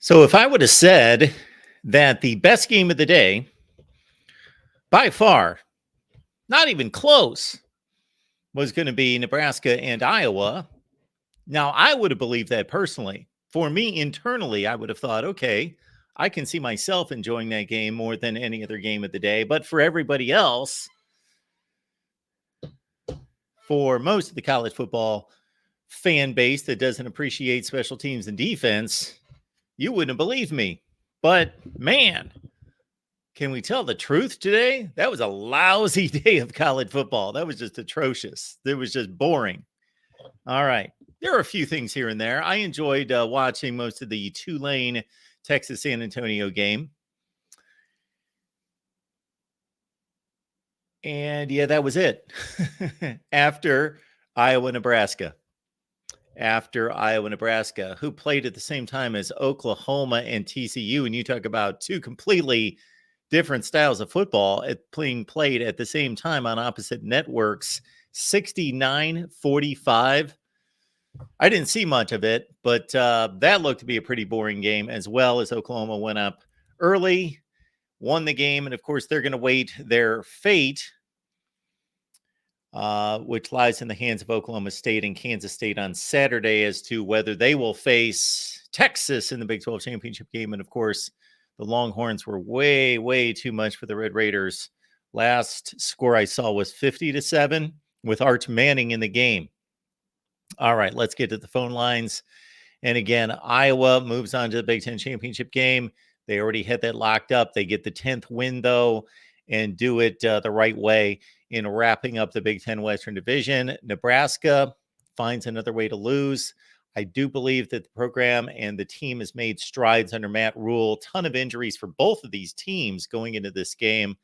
So if I would have said that the best game of the day, by far, not even close, was going to be Nebraska and Iowa, now I would have believed that personally. For me, internally, I would have thought, okay, I can see myself enjoying that game more than any other game of the day. But for everybody else, for most of the college football fan base that doesn't appreciate special teams and defense, you wouldn't have believed me. But man, can we tell the truth today? That was a lousy day of college football. That was just atrocious. It was just boring. All right. There are a few things here and there. I enjoyed watching most of the Tulane Texas San Antonio game. And yeah, that was it. After Iowa, Nebraska. Who played at the same time as Oklahoma and TCU. And you talk about two completely different styles of football being played at the same time on opposite networks. 69-45. I didn't see much of it, but that looked to be a pretty boring game, as well as Oklahoma went up early, won the game, and of course they're going to wait their fate, which lies in the hands of Oklahoma State and Kansas State on Saturday, as to whether they will face Texas in the Big 12 championship game. And of course, the Longhorns were way, way too much for the Red Raiders. Last score I saw was 50-7 with Arch Manning in the game. All right, let's get to the phone lines. And again, Iowa moves on to the Big Ten championship game. They already had that locked up. They get the 10th win, though, and do it the right way in wrapping up the Big Ten Western Division. Nebraska finds another way to lose. I do believe that the program and the team has made strides under Matt Rhule. Ton of injuries for both of these teams going into this game.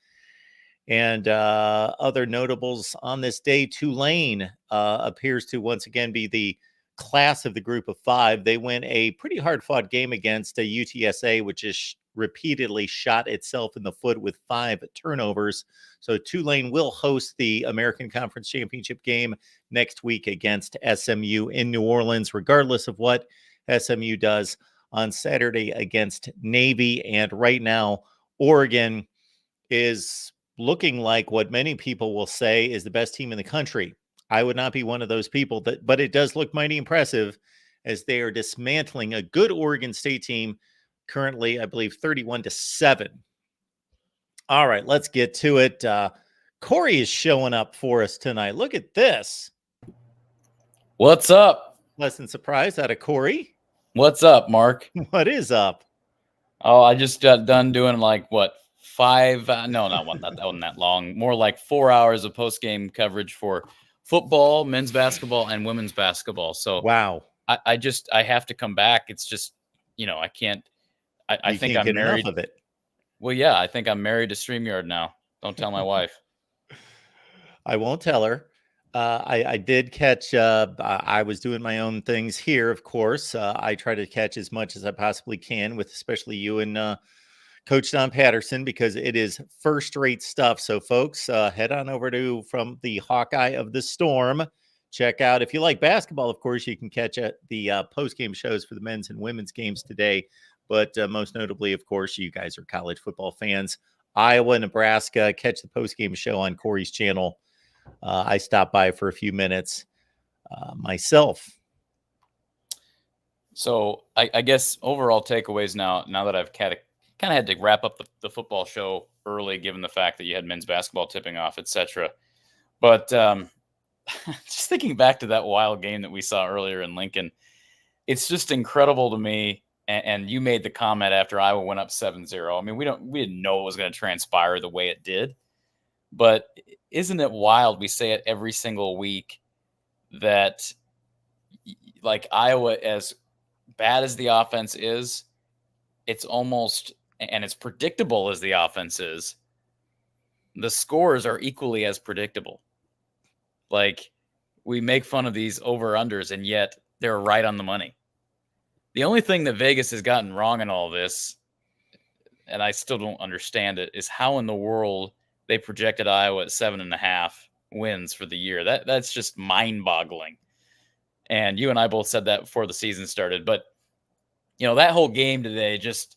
And other notables on this day, Tulane appears to once again be the class of the group of five. They win a pretty hard-fought game against a UTSA, which is repeatedly shot itself in the foot with 5 turnovers. So Tulane will host the American Conference Championship game next week against SMU in New Orleans, regardless of what SMU does on Saturday against Navy. And right now, Oregon is looking like what many people will say is the best team in the country. I would not be one of those people, but it does look mighty impressive as they are dismantling a good Oregon State team currently, I believe, 31-7. All right, let's get to it. Corey is showing up for us tonight. Look at this. What's up? Pleasant surprise out of Corey. What's up, Mark? What is up? Oh, I just got done doing like what? 5 no, not one, that wasn't that long. More like 4 hours of post-game coverage for football, men's basketball, and women's basketball. So wow, I have to come back. It's just, I can't. I think I'm married. Enough of it. Well, yeah, I think I'm married to StreamYard now. Don't tell my wife. I won't tell her. I did catch. I was doing my own things here, of course. I try to catch as much as I possibly can with, especially you and Coach Don Patterson, because it is first-rate stuff. So, folks, head on over to From the Hawkeye of the Storm. Check out, if you like basketball, of course, you can catch the post-game shows for the men's and women's games today. But most notably, of course, you guys are college football fans. Iowa, Nebraska, catch the post-game show on Corey's channel. I stopped by for a few minutes myself. So, I guess overall takeaways now that I've kind of had to wrap up the football show early, given the fact that you had men's basketball tipping off, etc. But just thinking back to that wild game that we saw earlier in Lincoln, it's just incredible to me. And you made the comment after Iowa went up 7-0. I mean, we didn't know it was going to transpire the way it did. But isn't it wild? We say it every single week that, like, Iowa, as bad as the offense is, it's almost, and as predictable as the offense is, the scores are equally as predictable. Like, we make fun of these over-unders, and yet they're right on the money. The only thing that Vegas has gotten wrong in all this, and I still don't understand it, is how in the world they projected Iowa at 7.5 wins for the year. That's just mind-boggling. And you and I both said that before the season started. But that whole game today, just,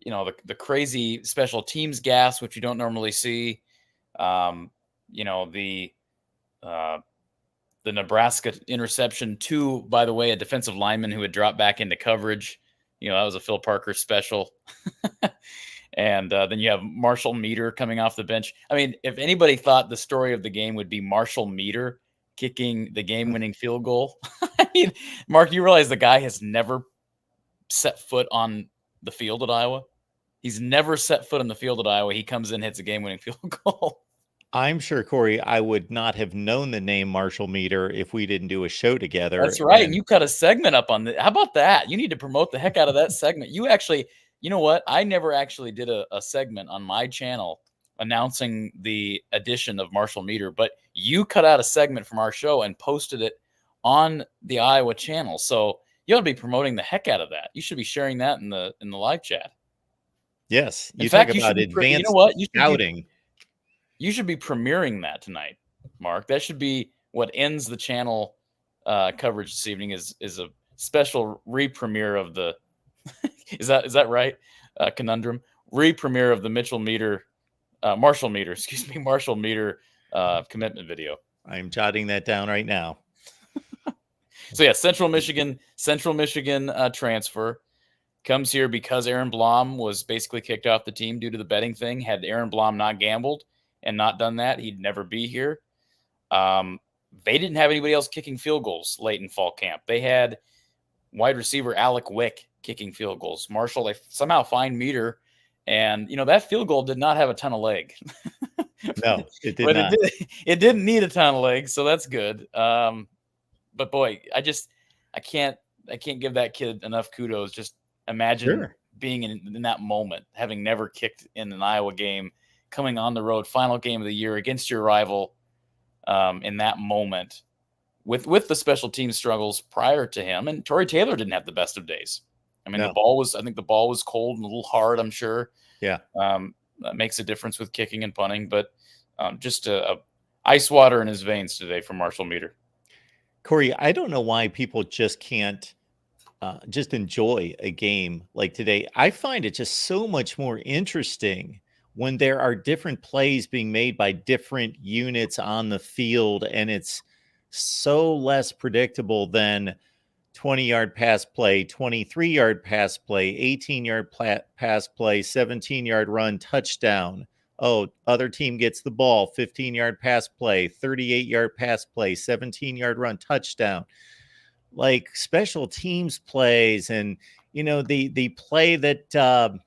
the crazy special teams gas, which you don't normally see. The Nebraska interception to, by the way, a defensive lineman who had dropped back into coverage. That was a Phil Parker special. And then you have Marshall Meter coming off the bench. I mean, if anybody thought the story of the game would be Marshall Meter kicking the game-winning field goal, I mean, Mark, you realize the guy has never set foot on the field at Iowa? He's never set foot on the field at Iowa. He comes in, hits a game-winning field goal. I'm sure, Corey, I would not have known the name Marshall Meter if we didn't do a show together. That's right. And you cut a segment up on how about that? You need to promote the heck out of that segment. You actually, you know what? I never actually did a segment on my channel announcing the addition of Marshall Meter, but you cut out a segment from our show and posted it on the Iowa channel. So you ought to be promoting the heck out of that. You should be sharing that in the live chat. Yes. In fact, you should be, advanced you know what? scouting. You should be premiering that tonight, Mark. That should be what ends the channel coverage this evening is a special re-premiere of the is that right? Conundrum re-premiere of the Marshall Meter commitment video. I'm jotting that down right now. So yeah, Central Michigan transfer comes here because Aaron Blom was basically kicked off the team due to the betting thing. Had Aaron Blom not gambled and not done that, he'd never be here. They didn't have anybody else kicking field goals late in fall camp. They had wide receiver Alec Wick kicking field goals. Marshall, they somehow find Meter, and that field goal did not have a ton of leg. No, it did not. It didn't need a ton of legs, so that's good. But boy, I can't give that kid enough kudos. Just imagine being in that moment, having never kicked in an Iowa game, coming on the road, final game of the year against your rival, in that moment, with the special team struggles prior to him. And Torrey Taylor didn't have the best of days. I mean, I think the ball was cold and a little hard, I'm sure. Yeah. That makes a difference with kicking and punting, but just a ice water in his veins today from Marshall Meter. Corey, I don't know why people just can't just enjoy a game like today. I find it just so much more interesting when there are different plays being made by different units on the field, and it's so less predictable than 20-yard pass play, 23-yard pass play, 18-yard pass play, 17-yard run, touchdown. Oh, other team gets the ball, 15-yard pass play, 38-yard pass play, 17-yard run, touchdown. Like special teams plays, and the play that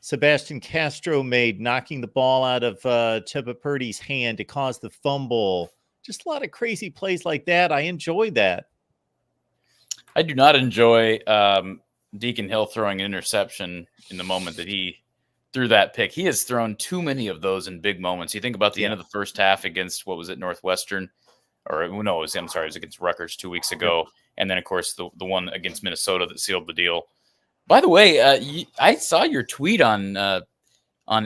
Sebastian Castro made, knocking the ball out of Chubba Purdy's hand to cause the fumble. Just a lot of crazy plays like that. I enjoy that. I do not enjoy Deacon Hill throwing an interception in the moment that he threw that pick. He has thrown too many of those in big moments. You think about the end of the first half against, what was it, Northwestern? Or no, it was against Rutgers 2 weeks ago. Yep. And then, of course, the one against Minnesota that sealed the deal. By the way, I saw your tweet on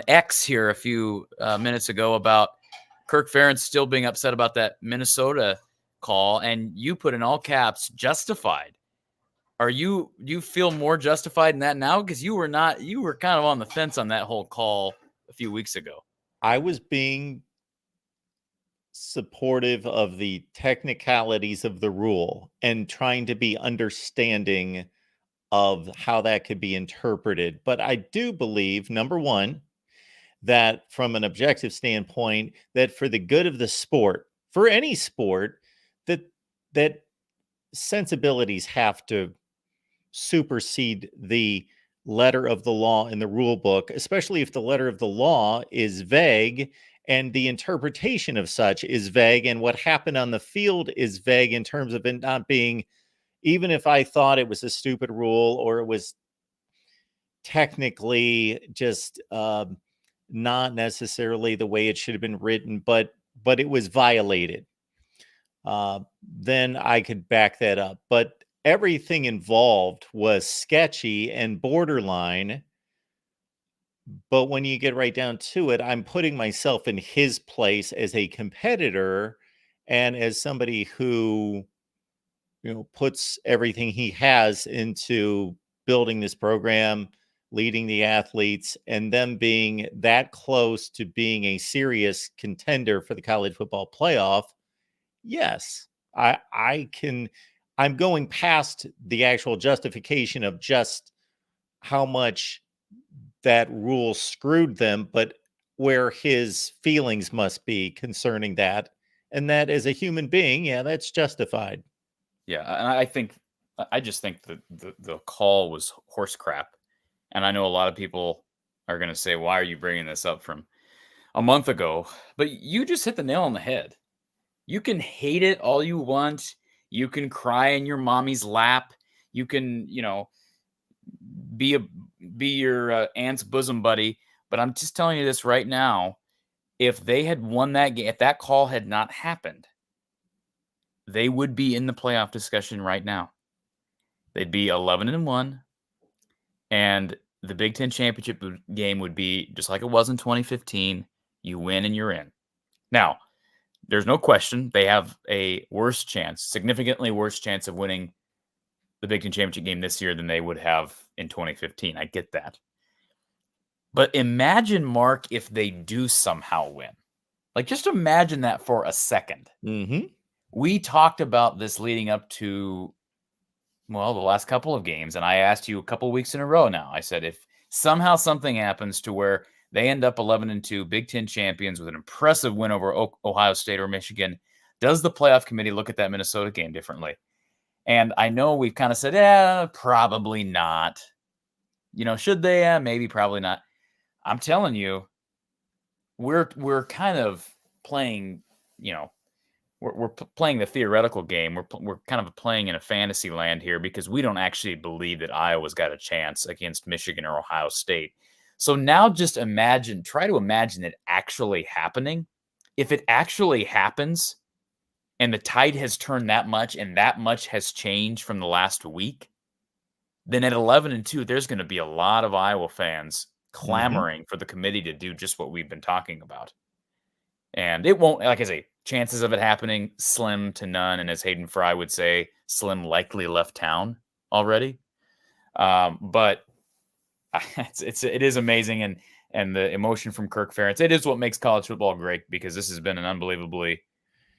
X here a few minutes ago about Kirk Ferentz still being upset about that Minnesota call, and you put in all caps "justified." Do you feel more justified in that now? Because you were kind of on the fence on that whole call a few weeks ago. I was being supportive of the technicalities of the rule and trying to be understanding of how that could be interpreted. But I do believe, number one, that from an objective standpoint, that for the good of the sport, for any sport, that sensibilities have to supersede the letter of the law in the rule book, especially if the letter of the law is vague and the interpretation of such is vague, and what happened on the field is vague in terms of it not being, even if I thought it was a stupid rule or it was technically just not necessarily the way it should have been written, but it was violated, then I could back that up. But everything involved was sketchy and borderline. But when you get right down to it, I'm putting myself in his place as a competitor and as somebody who, puts everything he has into building this program, leading the athletes, and them being that close to being a serious contender for the college football playoff, yes, I'm going past the actual justification of just how much that Rhule screwed them, but where his feelings must be concerning that. And that as a human being, yeah, that's justified. Yeah, and I just think that the call was horse crap. And I know a lot of people are going to say, why are you bringing this up from a month ago? But you just hit the nail on the head. You can hate it all you want. You can cry in your mommy's lap. You can, be your aunt's bosom buddy. But I'm just telling you this right now. If they had won that game, if that call had not happened, they would be in the playoff discussion right now. They'd be 11-1, and the Big Ten championship game would be just like it was in 2015. You win and you're in. Now, there's no question they have a worse chance, significantly worse chance of winning the Big Ten championship game this year than they would have in 2015. I get that. But imagine, Mark, if they do somehow win. Like, just imagine that for a second. Mm-hmm. We talked about this leading up to, the last couple of games, and I asked you a couple weeks in a row now. I said, if somehow something happens to where they end up 11-2, Big Ten champions with an impressive win over Ohio State or Michigan, does the playoff committee look at that Minnesota game differently? And I know we've kind of said, probably not. Should they? Maybe, probably not. I'm telling you, we're kind of playing, we're playing the theoretical game. We're kind of playing in a fantasy land here because we don't actually believe that Iowa's got a chance against Michigan or Ohio State. So now just try to imagine it actually happening. If it actually happens and the tide has turned that much and that much has changed from the last week, then at 11-2, there's going to be a lot of Iowa fans clamoring for the committee to do just what we've been talking about. And it won't, like I say, chances of it happening, slim to none. And as Hayden Fry would say, slim likely left town already. But it is amazing. And the emotion from Kirk Ferentz, it is what makes college football great, because this has been an unbelievably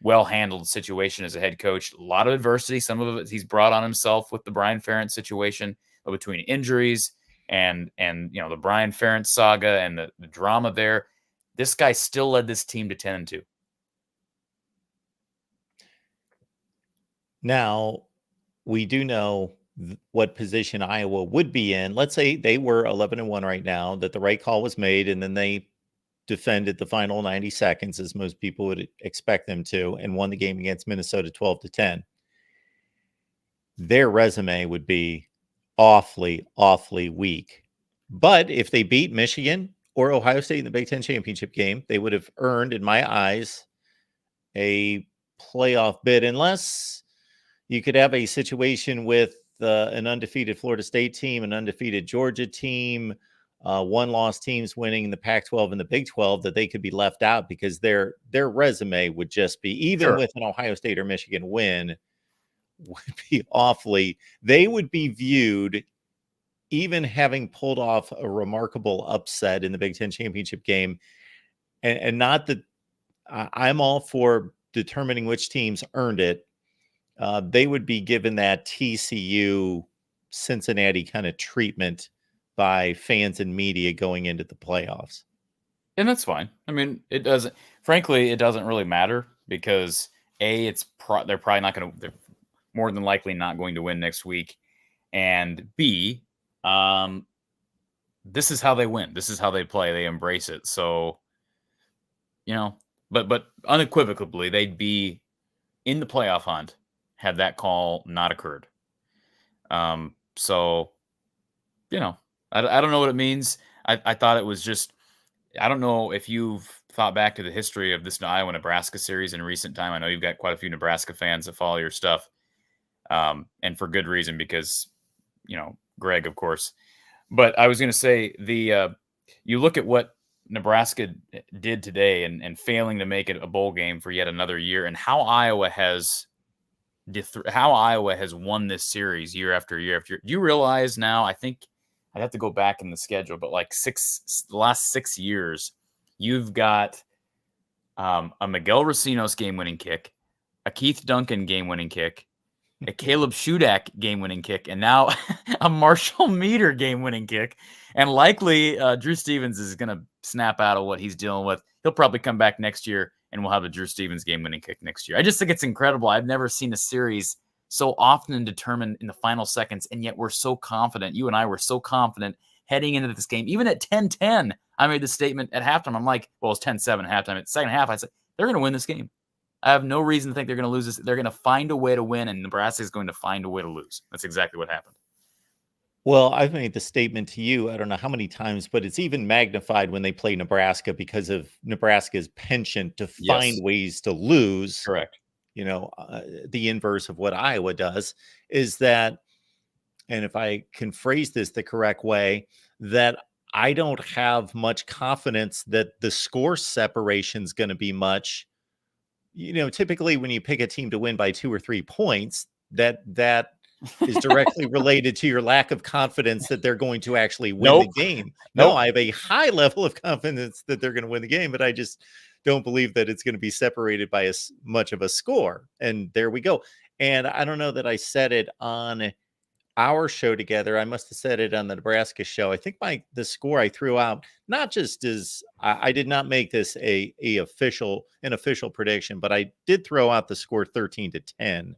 well-handled situation as a head coach. A lot of adversity. Some of it he's brought on himself with the Brian Ferentz situation, between injuries and the Brian Ferentz saga and the drama there. This guy still led this team to 10-2. Now, we do know what position Iowa would be in. Let's say they were 11-1 right now, that the right call was made, and then they defended the final 90 seconds, as most people would expect them to, and won the game against Minnesota 12-10. Their resume would be awfully, awfully weak. But if they beat Michigan or Ohio State in the Big Ten championship game, they would have earned, in my eyes, a playoff bid, unless you could have a situation with an undefeated Florida State team, an undefeated Georgia team, one-loss teams winning the Pac-12 and the Big 12, that they could be left out because their resume would just be, even with an Ohio State or Michigan win, would be awfully. They would be viewed, even having pulled off a remarkable upset in the Big Ten championship game, and not that I'm all for determining which teams earned it. They would be given that TCU Cincinnati kind of treatment by fans and media going into the playoffs. And that's fine. I mean, it doesn't really matter, because they're probably not going to, they're more than likely not going to win next week. And B, this is how they win. This is how they play. They embrace it. So, but unequivocally, they'd be in the playoff hunt had that call not occurred. So, I don't know what it means. I thought it was just, I don't know if you've thought back to the history of this Iowa-Nebraska series in recent time. I know you've got quite a few Nebraska fans that follow your stuff, and for good reason, because, Greg, of course. But I was going to say, you look at what Nebraska did today and failing to make it a bowl game for yet another year, and how Iowa has how Iowa has won this series year after year after year. Do you realize now? I think I'd have to go back in the schedule, but like the last 6 years, you've got a Miguel Racino's game-winning kick, a Keith Duncan game-winning kick, a Caleb Shudak game-winning kick, and now a Marshall Meter game-winning kick. And likely Drew Stevens is going to snap out of what he's dealing with. He'll probably come back next year, and we'll have a Drew Stevens game-winning kick next year. I just think it's incredible. I've never seen a series so often determined in the final seconds, and yet we're so confident. You and I were so confident heading into this game. Even at 10-10, I made the statement at halftime. I'm like, well, it's 10-7 at halftime. At the second half, I said, they're going to win this game. I have no reason to think they're going to lose this. They're going to find a way to win, and Nebraska is going to find a way to lose. That's exactly what happened. Well, I've made the statement to you, I don't know how many times, but it's even magnified when they play Nebraska because of Nebraska's penchant to find ways to lose. Correct. The inverse of what Iowa does is that, and if I can phrase this the correct way, that I don't have much confidence that the score separation is going to be much. Typically when you pick a team to win by 2 or 3 points, that is directly related to your lack of confidence that they're going to actually win the game. No, I have a high level of confidence that they're going to win the game, but I just don't believe that it's going to be separated by as much of a score. And there we go. And I don't know that I said it on our show together. I must have said it on the Nebraska show. I think the score I threw out, not just as I did not make this an official prediction, but I did throw out the score 13-10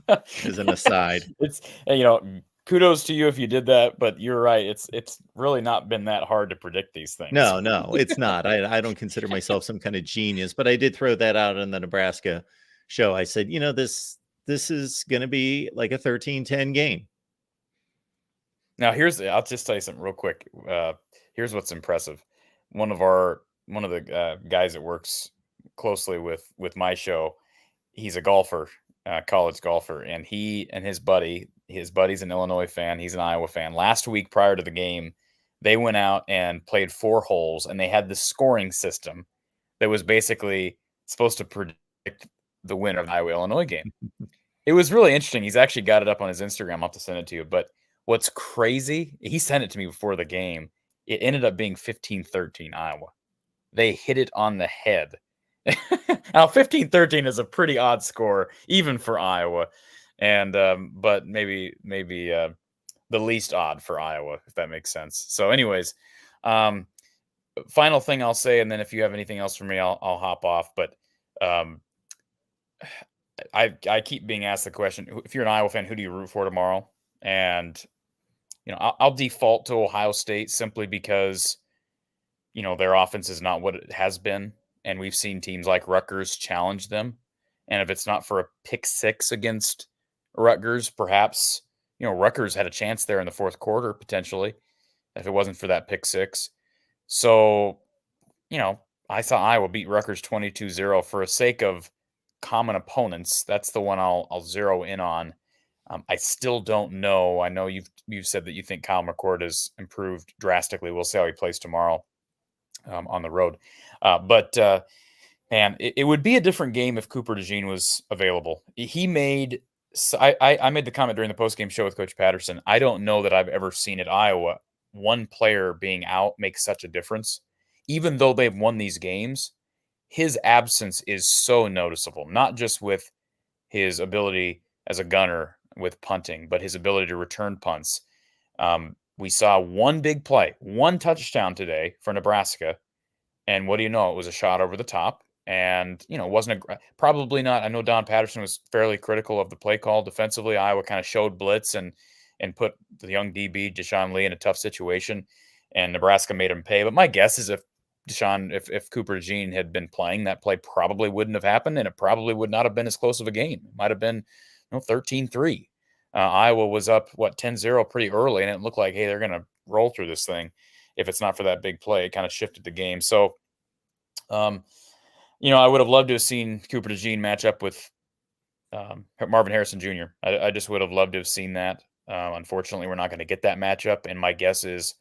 as an aside. It's kudos to you if you did that, but you're right. It's really not been that hard to predict these things. No, it's not. I don't consider myself some kind of genius, but I did throw that out on the Nebraska show. I said, this is going to be like a 13-10 game. Now I'll just tell you something real quick. Here's what's impressive. One of the guys that works closely with my show, he's a golfer, college golfer, and he and his buddy's an Illinois fan. He's an Iowa fan. Last week prior to the game, they went out and played 4 holes, and they had this scoring system that was basically supposed to predict the winner of the Iowa-Illinois game. It was really interesting. He's actually got it up on his Instagram. I'll have to send it to you. But what's crazy, he sent it to me before the game. It ended up being 15-13 Iowa. They hit it on the head. Now, 15-13 is a pretty odd score, even for Iowa. And but maybe the least odd for Iowa, if that makes sense. So anyways, final thing I'll say, and then if you have anything else for me, I'll hop off. But I keep being asked the question, if you're an Iowa fan, who do you root for tomorrow? And, I'll default to Ohio State simply because, their offense is not what it has been. And we've seen teams like Rutgers challenge them. And if it's not for a pick 6 against Rutgers, perhaps, Rutgers had a chance there in the fourth quarter, potentially, if it wasn't for that pick 6. So, I saw Iowa beat Rutgers 22-0 for a sake of common opponents. That's the one I'll zero in on. I still don't know. I know you've said that you think Kyle McCord has improved drastically. We'll see how he plays tomorrow on the road. Man, it would be a different game if Cooper DeJean was available. I made the comment during the postgame show with Coach Patterson. I don't know that I've ever seen at Iowa one player being out make such a difference. Even though they've won these games, his absence is so noticeable, not just with his ability as a gunner with punting, but his ability to return punts. We saw one big play, one touchdown today for Nebraska. And what do you know? It was a shot over the top. And, it wasn't probably not. I know Don Patterson was fairly critical of the play call defensively. Iowa kind of showed blitz and put the young DB, Deshaun Lee, in a tough situation. And Nebraska made him pay. But my guess is if Cooper DeJean had been playing, that play probably wouldn't have happened, and it probably would not have been as close of a game. It might have been 13-3. Iowa was up, 10-0 pretty early, and it looked like, hey, they're going to roll through this thing. If it's not for that big play, it kind of shifted the game. So, I would have loved to have seen Cooper DeJean match up with Marvin Harrison Jr. I just would have loved to have seen that. Unfortunately, we're not going to get that matchup, and my guess is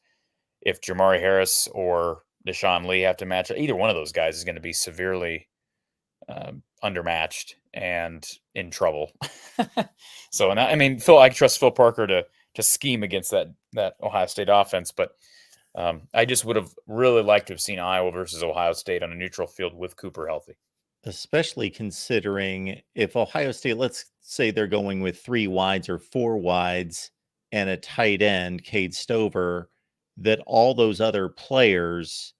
if Jamari Harris or Deshaun Lee have to match up, either one of those guys is going to be severely undermatched and in trouble. So, and I mean, I trust Phil Parker to scheme against that Ohio State offense, but I just would have really liked to have seen Iowa versus Ohio State on a neutral field with Cooper healthy. Especially considering if Ohio State, let's say they're going with 3 wides or 4 wides and a tight end, Cade Stover, that all those other players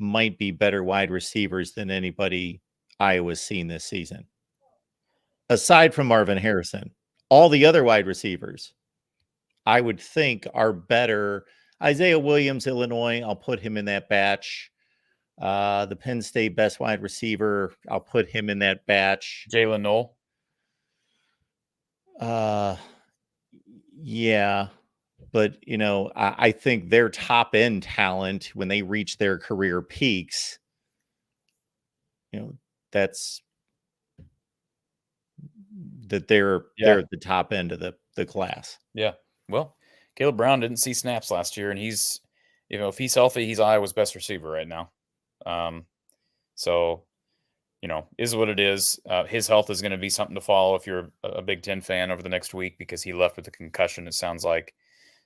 might be better wide receivers than anybody Iowa's seen this season. Aside from Marvin Harrison, all the other wide receivers, I would think, are better. Isaiah Williams, Illinois, I'll put him in that batch. The Penn State best wide receiver, I'll put him in that batch. Jalen Knoll. Yeah, but I think their top end talent when they reach their career peaks, that's that they're at the top end of the class. Yeah. Well, Caleb Brown didn't see snaps last year, and he's, if he's healthy, he's Iowa's best receiver right now. So, is what it is. His health is going to be something to follow if you're a Big Ten fan over the next week, because he left with a concussion, it sounds like.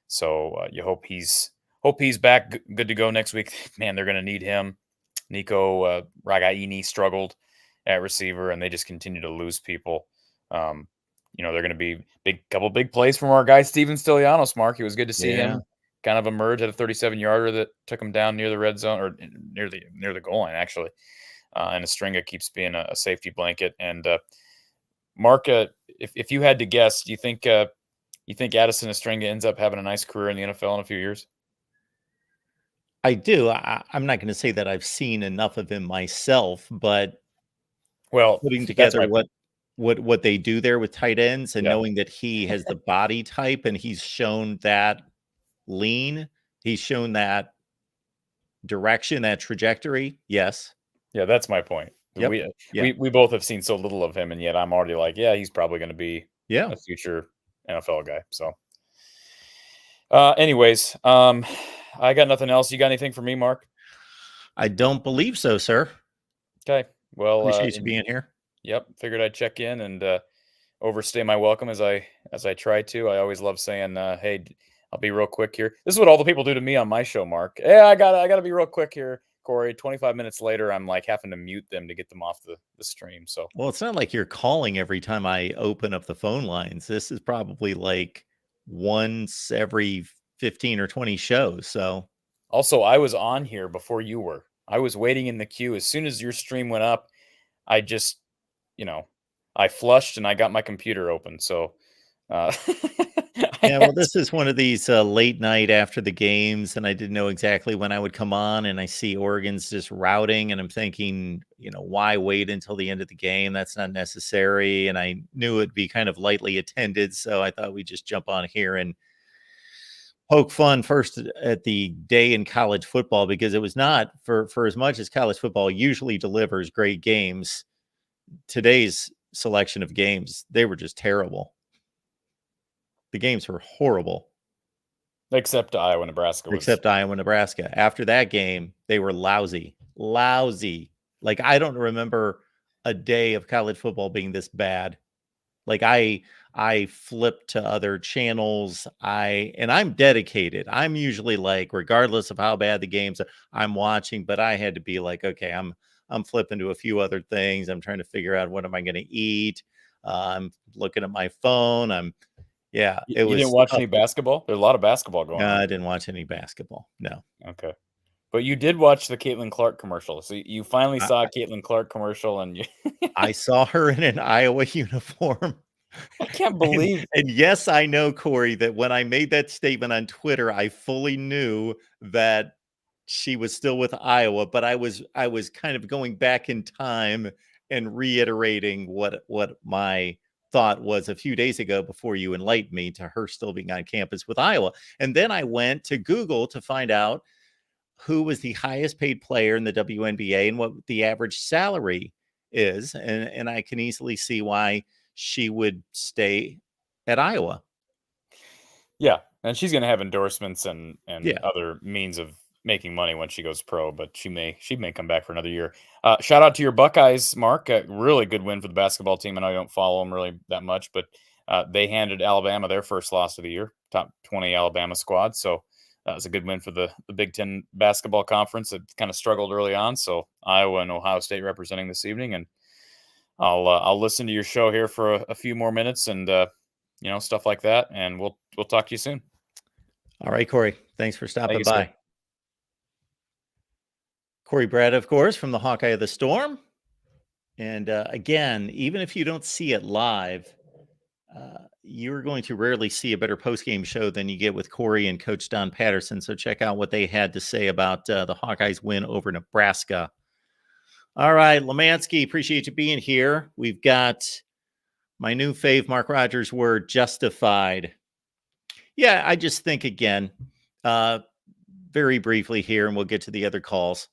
So you hope he's back, good to go next week. Man, they're going to need him. Nico Ragaini struggled at receiver, and they just continue to lose people. They're going to be couple big plays from our guy Steven Stilianos. Mark, it was good to see him kind of emerge at a 37-yarder that took him down near the red zone, or near the goal line, actually. And Estringa keeps being a safety blanket. And Mark, if you had to guess, do you think Addison Estringa ends up having a nice career in the NFL in a few years? I do. I'm not going to say that I've seen enough of him myself, but putting together what they do there with tight ends, and knowing that he has the body type and he's shown that lean, he's shown that direction, that trajectory. Yes. Yeah, that's my point. Yep. We both have seen so little of him, and yet I'm already like, he's probably going to be a future NFL guy. So anyways, I got nothing else. You got anything for me, Mark? I don't believe so, sir. Okay. Well, appreciate you being here. Yep. Figured I'd check in and overstay my welcome as I try to. I always love saying, hey, I'll be real quick here. This is what all the people do to me on my show, Mark. Yeah, I gotta be real quick here, Corey. 25 minutes later, I'm like having to mute them to get them off the stream. So, well, it's not like you're calling every time I open up the phone lines. This is probably like once every 15 or 20 shows. So, also, I was on here before you were. I was waiting in the queue. As soon as your stream went up, I just, I flushed and I got my computer open. So, yeah, well, this is one of these late night after the games, and I didn't know exactly when I would come on, and I see Oregon's just routing, and I'm thinking, why wait until the end of the game? That's not necessary. And I knew it'd be kind of lightly attended, so I thought we'd just jump on here and poke fun first at the day in college football, because it was not, for as much as college football usually delivers great games, today's selection of games, they were just terrible. The games were horrible. Except Iowa, Nebraska. After that game, they were lousy. Like, I don't remember a day of college football being this bad. Like, I flipped to other channels. I'm dedicated. I'm usually like, regardless of how bad the games are, I'm watching, but I had to be like, okay, I'm flipping to a few other things. I'm trying to figure out what am I going to eat. I'm looking at my phone. Yeah, it was. You didn't watch any basketball? There's a lot of basketball going on. I didn't watch any basketball. No. Okay. But you did watch the Caitlin Clark commercial. So you finally saw a Caitlin Clark commercial, and I saw her in an Iowa uniform. I can't believe. And yes, I know, Corey, that when I made that statement on Twitter, I fully knew that she was still with Iowa, but I was kind of going back in time and reiterating what my thought was a few days ago before you enlightened me to her still being on campus with Iowa. And then I went to Google to find out who was the highest paid player in the WNBA and what the average salary is. And I can easily see why she would stay at Iowa. Yeah. And she's going to have endorsements and other means of making money when she goes pro, but she may come back for another year. Shout out to your Buckeyes, Mark. Really good win for the basketball team. I know you don't follow them really that much, but they handed Alabama their first loss of the year, top 20 Alabama squad. So that was a good win for the Big Ten basketball conference. It kind of struggled early on. So Iowa and Ohio State representing this evening, and I'll listen to your show here for a few more minutes and stuff like that. And we'll talk to you soon. All right, Corey. Thanks for stopping by. Sir. Corey Brad, of course, from the Hawkeye of the Storm. And again, even if you don't see it live, you're going to rarely see a better post-game show than you get with Corey and Coach Don Patterson. So check out what they had to say about the Hawkeyes win over Nebraska. All right, Lemansky, appreciate you being here. We've got my new fave, Mark Rogers' word, justified. Yeah, I just think, again, very briefly here, and we'll get to the other calls.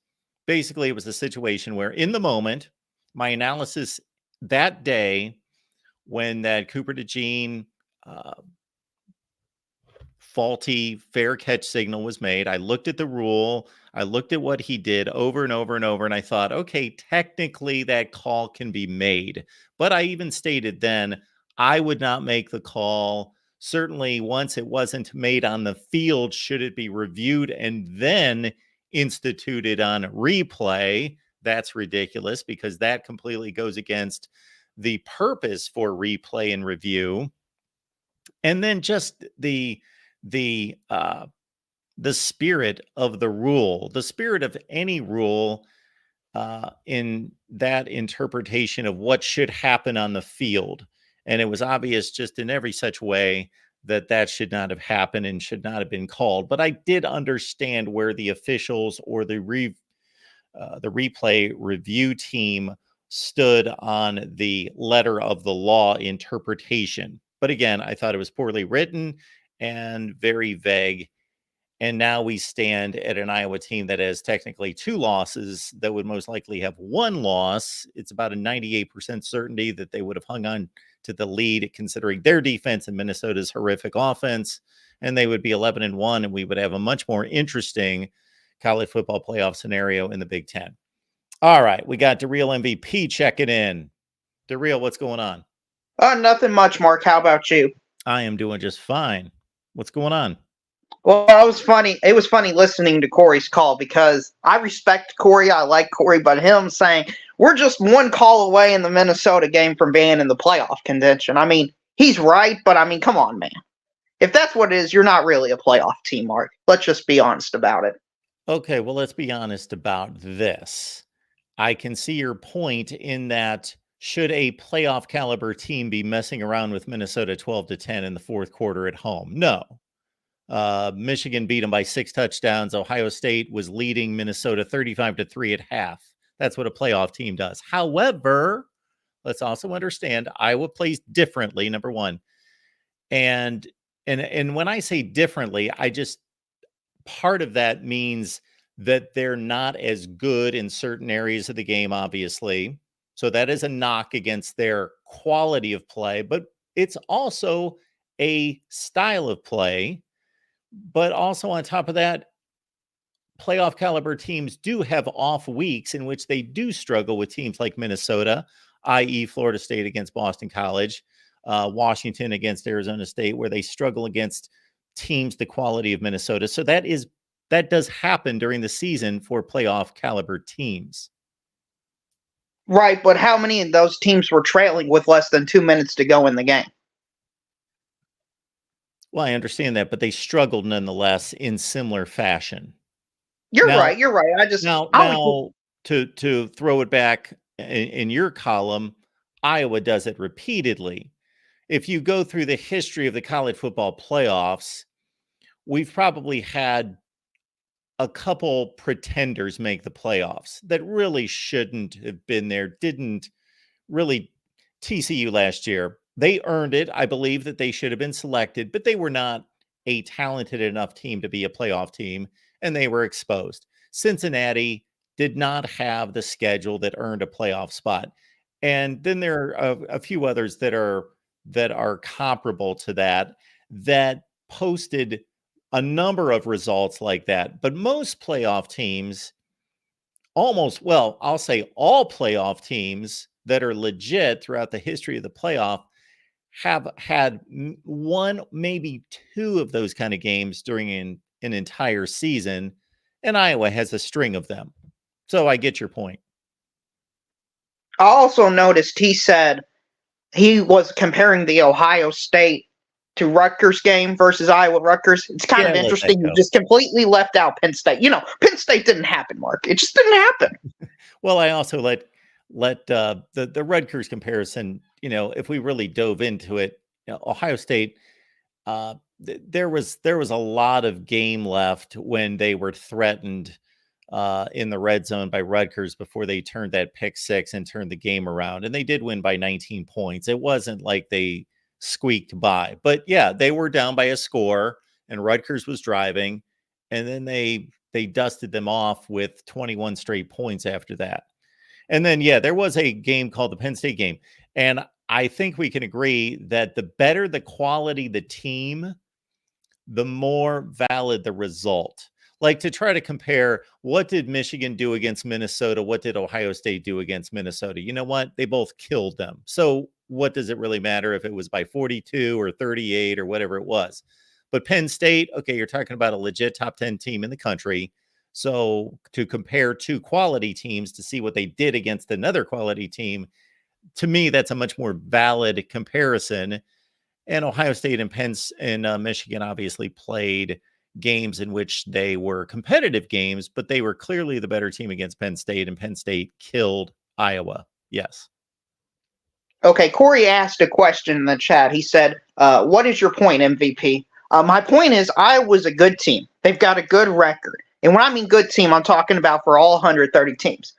Basically, it was a situation where in the moment, my analysis that day when that Cooper DeJean faulty fair catch signal was made, I looked at the rule. I looked at what he did over and over and over, and I thought, okay, technically that call can be made. But I even stated then I would not make the call. Certainly once it wasn't made on the field, should it be reviewed and then instituted on replay? That's ridiculous because that completely goes against the purpose for replay and review. And then just the spirit of the rule, the spirit of any rule in that interpretation of what should happen on the field. And it was obvious just in every such way that should not have happened and should not have been called. But I did understand where the officials or the replay review team stood on the letter of the law interpretation. But again, I thought it was poorly written and very vague. And now we stand at an Iowa team that has technically 2 losses that would most likely have 1 loss. It's about a 98% certainty that they would have hung on to the lead considering their defense and Minnesota's horrific offense. And they would be 11-1, and we would have a much more interesting college football playoff scenario in the Big Ten. All right, we got DeReal MVP checking in. DeReal, what's going on? Nothing much, Mark. How about you? I am doing just fine. What's going on? Well, it was funny. It was funny listening to Corey's call because I respect Corey. I like Corey, but him saying we're just 1 call away in the Minnesota game from being in the playoff contention. I mean, he's right, but I mean, come on, man. If that's what it is, you're not really a playoff team, Mark. Let's just be honest about it. Okay, well, let's be honest about this. I can see your point in that should a playoff caliber team be messing around with Minnesota 12-10 in the 4th quarter at home? No. Michigan beat them by 6 touchdowns. Ohio State was leading Minnesota 35-3 at half. That's what a playoff team does. However, let's also understand Iowa plays differently, number one. And when I say differently, part of that means that they're not as good in certain areas of the game, obviously. So that is a knock against their quality of play, but it's also a style of play. But also on top of that, playoff caliber teams do have off weeks in which they do struggle with teams like Minnesota, i.e. Florida State against Boston College, Washington against Arizona State, where they struggle against teams the quality of Minnesota. So that does happen during the season for playoff caliber teams. Right, but how many of those teams were trailing with less than 2 minutes to go in the game? Well, I understand that, but they struggled nonetheless in similar fashion. You're right. I just now to throw it back in your column, Iowa does it repeatedly. If you go through the history of the college football playoffs, we've probably had a couple pretenders make the playoffs that really shouldn't have been there. Didn't really. TCU last year, they earned it. I believe that they should have been selected, but they were not a talented enough team to be a playoff team, and they were exposed. Cincinnati did not have the schedule that earned a playoff spot. And then there are a few others that are comparable to that posted a number of results like that. But most playoff teams, I'll say all playoff teams that are legit throughout the history of the playoff have had one, maybe two of those kind of games during an entire season, and Iowa has a string of them. So I get your point. I also noticed he said he was comparing the Ohio State to Rutgers game versus Iowa Rutgers. It's kind of interesting. You just completely left out Penn State. Penn State didn't happen, Mark. It just didn't happen. Well, I also let the Rutgers comparison, if we really dove into it, Ohio State, there was a lot of game left when they were threatened in the red zone by Rutgers before they turned that pick six and turned the game around. And they did win by 19 points. It wasn't like they squeaked by, but yeah, they were down by a score and Rutgers was driving. And then they dusted them off with 21 straight points after that. And then, yeah, there was a game called the Penn State game. And I think we can agree that the better the quality the team, the more valid the result. Like, to try to compare, what did Michigan do against Minnesota? What did Ohio State do against Minnesota? You know what? They both killed them. So what does it really matter if it was by 42 or 38 or whatever it was? But Penn State, okay, you're talking about a legit top 10 team in the country. So to compare two quality teams to see what they did against another quality team, to me, that's a much more valid comparison. And Ohio State and Penn and Michigan obviously played games in which they were competitive games, but they were clearly the better team against Penn State, and Penn State killed Iowa. Yes. Okay, Corey asked a question in the chat. He said, what is your point, MVP? My point is Iowa's a good team. They've got a good record. And when I mean good team, I'm talking about for all 130 teams.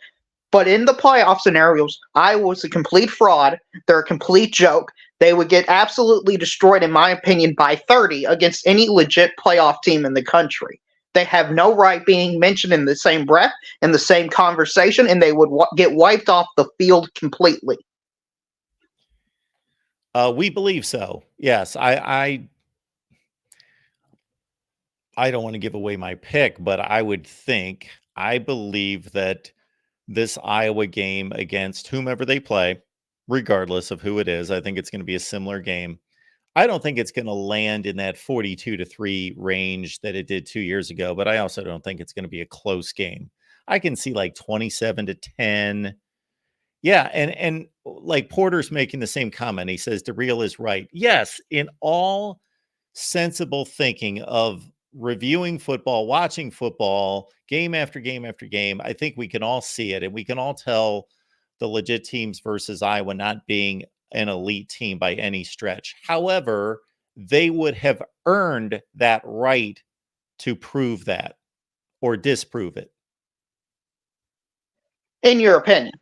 But in the playoff scenarios, Iowa's a complete fraud. They're a complete joke. They would get absolutely destroyed, in my opinion, by 30 against any legit playoff team in the country. They have no right being mentioned in the same breath, in the same conversation, and they would get wiped off the field completely. We believe so. Yes, I don't want to give away my pick, but I believe that this Iowa game against whomever they play, regardless of who it is, I think it's going to be a similar game. I don't think it's going to land in that 42-3 range that it did 2 years ago, but I also don't think it's going to be a close game. I can see like 27-10. Yeah, and like Porter's making the same comment. He says Rhule is right. Yes, in all sensible thinking of reviewing football, watching football, game after game after game, I think we can all see it, and we can all tell the legit teams versus Iowa not being an elite team by any stretch. However, they would have earned that right to prove that or disprove it. In your opinion?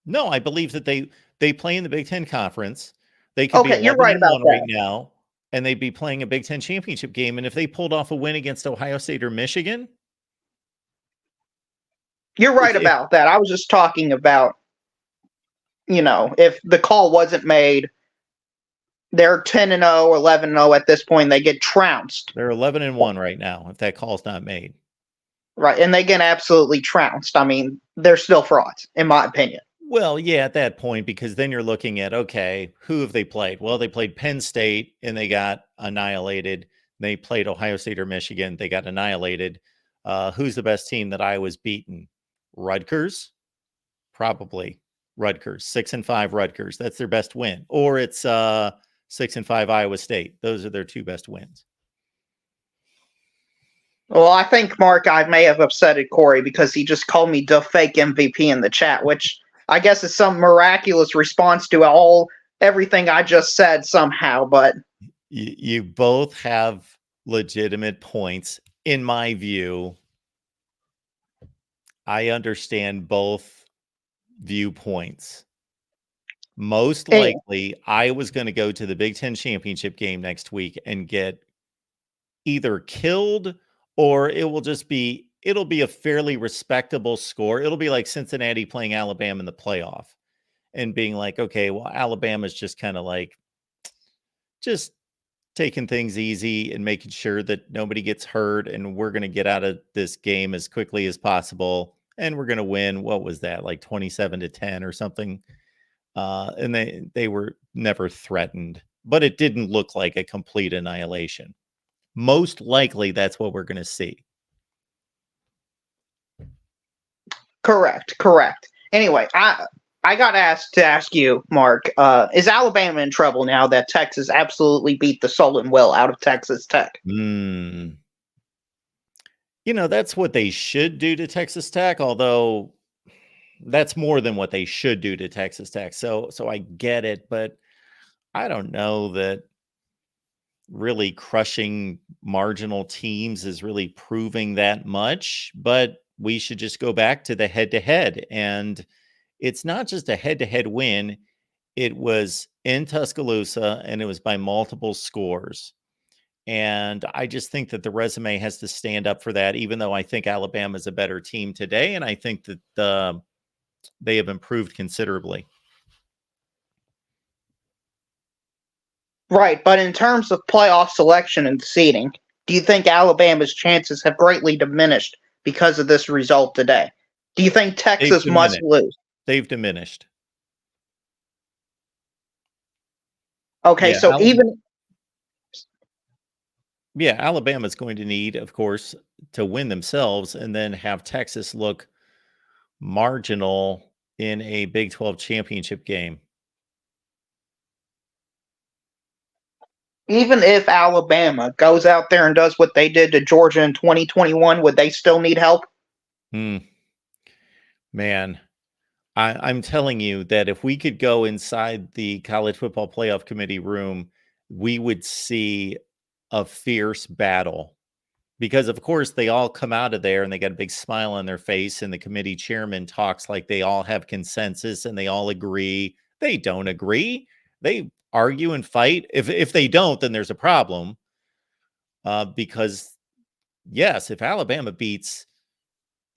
No, I believe that they play in the Big Ten Conference. They could be you're right about that right now, and they'd be playing a Big Ten championship game. And if they pulled off a win against Ohio State or Michigan, you're right about that. I was just talking about, if the call wasn't made, they're 10-0, 11-0 at this point. They get trounced. They're 11-1 right now if that call's not made. Right, and they get absolutely trounced. I mean, they're still frauds, in my opinion. Well, yeah, at that point, because then you're looking at, okay, who have they played? Well, they played Penn State, and they got annihilated. They played Ohio State or Michigan. They got annihilated. Who's the best team that Iowa's beaten? Rutgers? Probably Rutgers. 6-5 Rutgers. That's their best win. Or it's 6-5 Iowa State. Those are their two best wins. Well, I think, Mark, I may have upsetted Corey because he just called me the fake MVP in the chat, which I guess is some miraculous response to everything I just said somehow. But you both have legitimate points. In my view, I understand both viewpoints. Most likely, I was going to go to the Big Ten championship game next week and get either killed, or it'll be a fairly respectable score. It'll be like Cincinnati playing Alabama in the playoff and being like, okay, well, Alabama's just kind of like, just taking things easy and making sure that nobody gets hurt, and we're going to get out of this game as quickly as possible, and we're going to win. What was that, like 27-10 or something? And they were never threatened, but it didn't look like a complete annihilation. Most likely that's what we're going to see. Correct. Anyway, I got asked to ask you, Mark, is Alabama in trouble now that Texas absolutely beat the soul and will out of Texas Tech? That's what they should do to Texas Tech, although that's more than what they should do to Texas Tech. So I get it, but I don't know that really crushing marginal teams is really proving that much, but we should just go back to the head-to-head. And it's not just a head-to-head win. It was in Tuscaloosa, and it was by multiple scores. And I just think that the resume has to stand up for that, even though I think Alabama is a better team today. And I think that they have improved considerably. Right, but in terms of playoff selection and seeding, do you think Alabama's chances have greatly diminished because of this result today? Do you think Texas must lose? They've diminished. Okay, so Alabama's going to need, of course, to win themselves and then have Texas look marginal in a Big 12 championship game. Even if Alabama goes out there and does what they did to Georgia in 2021, would they still need help? Man, I'm telling you that if we could go inside the College Football Playoff Committee room, we would see a fierce battle. Because, of course, they all come out of there and they got a big smile on their face, and the committee chairman talks like they all have consensus and they all agree. They don't agree. They argue and fight. If they don't, then there's a problem. Because, yes, if Alabama beats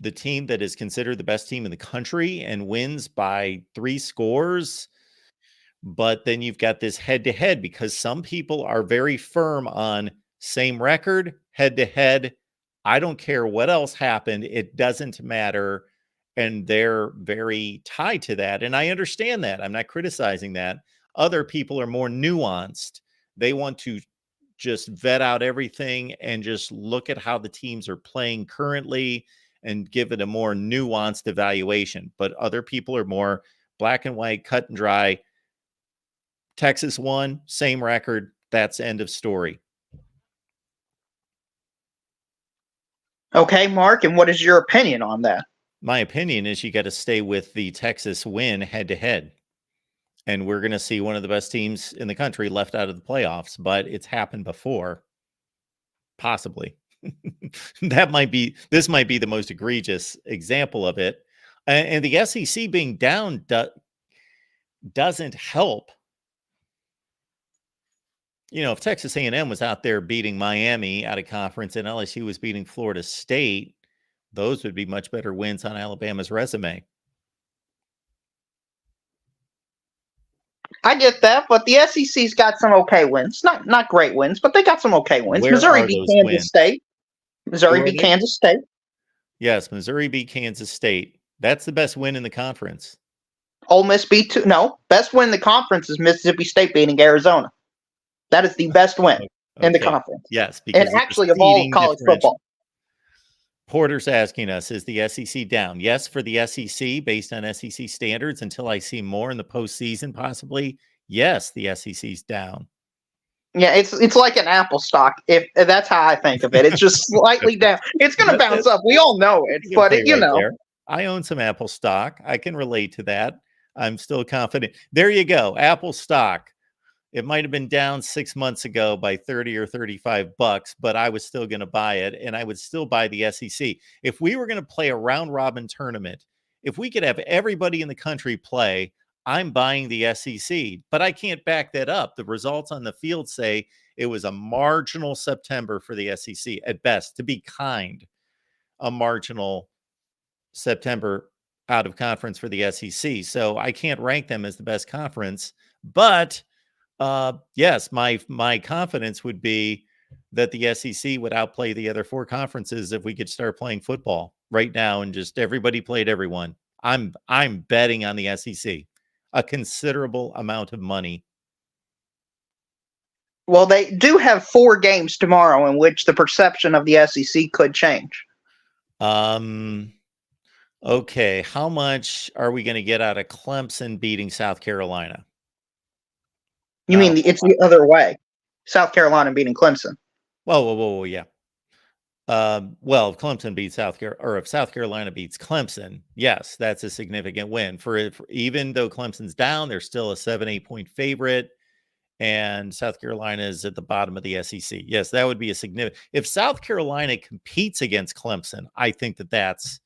the team that is considered the best team in the country and wins by 3 scores, but then you've got this head-to-head, because some people are very firm on same record, head-to-head. I don't care what else happened. It doesn't matter. And they're very tied to that. And I understand that. I'm not criticizing that. Other people are more nuanced. They want to just vet out everything and just look at how the teams are playing currently and give it a more nuanced evaluation. But other people are more black and white, cut and dry. Texas won, same record. That's end of story. Okay, Mark, and what is your opinion on that? My opinion is you got to stay with the Texas win head-to-head. And we're going to see one of the best teams in the country left out of the playoffs, but it's happened before. Possibly. This might be the most egregious example of it. And the SEC being down doesn't help. If Texas A&M was out there beating Miami out of conference and LSU was beating Florida State, those would be much better wins on Alabama's resume. I get that, but the SEC's got some okay wins. Not great wins, but they got some okay wins. Where Missouri beat Kansas State. Missouri beat Kansas State. Yes, Missouri beat Kansas State. That's the best win in the conference. Ole Miss beat best win in the conference is Mississippi State beating Arizona. That is the best win in the conference. Yes, because and actually of all college football. Porter's asking us, is the SEC down? Yes, for the SEC, based on SEC standards, until I see more in the postseason, possibly. Yes, the SEC's down. Yeah, it's like an Apple stock. If that's how I think of it, it's just slightly down. It's going to bounce up. We all know it, but there. I own some Apple stock. I can relate to that. I'm still confident. There you go, Apple stock. It might have been down 6 months ago by 30 or 35 bucks, but I was still going to buy it, and I would still buy the SEC. If we were going to play a round robin tournament, if we could have everybody in the country play, I'm buying the SEC, but I can't back that up. The results on the field say it was a marginal September for the SEC at best, to be kind, a marginal September out of conference for the SEC. So I can't rank them as the best conference, but Yes, my confidence would be that the SEC would outplay the other 4 conferences if we could start playing football right now and just everybody played everyone. I'm betting on the SEC a considerable amount of money. Well, they do have 4 games tomorrow in which the perception of the SEC could change. Okay, how much are we going to get out of Clemson beating South Carolina? You mean it's the other way? South Carolina beating Clemson. Whoa, yeah. Well, if Clemson beats South Carolina, or if South Carolina beats Clemson, yes, that's a significant win. For even though Clemson's down, they're still a 7-8 point favorite, and South Carolina is at the bottom of the SEC. Yes, that would be a significant. If South Carolina competes against Clemson, I think that's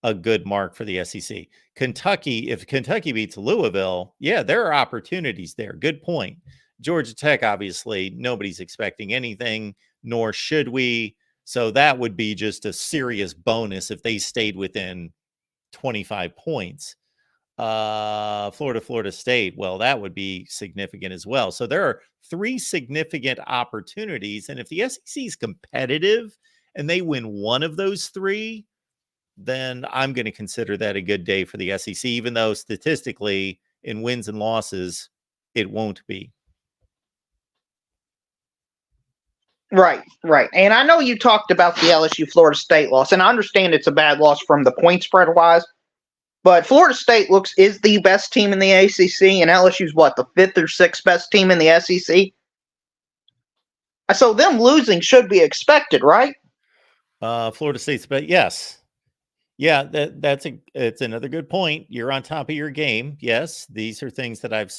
a good mark for the SEC. Kentucky, if Kentucky beats Louisville, yeah, there are opportunities there. Good point. Georgia Tech, obviously, nobody's expecting anything, nor should we. So that would be just a serious bonus if they stayed within 25 points. Florida State, well, that would be significant as well. So there are 3 significant opportunities. And if the SEC is competitive and they win one of those 3, then I'm going to consider that a good day for the SEC, even though statistically in wins and losses, it won't be. Right. And I know you talked about the LSU Florida State loss, and I understand it's a bad loss from the point spread wise, but Florida State is the best team in the ACC, and LSU's what, the 5th or 6th best team in the SEC? So them losing should be expected, right? Florida State's, but yes. Yeah, it's another good point. You're on top of your game. Yes, these are things that I've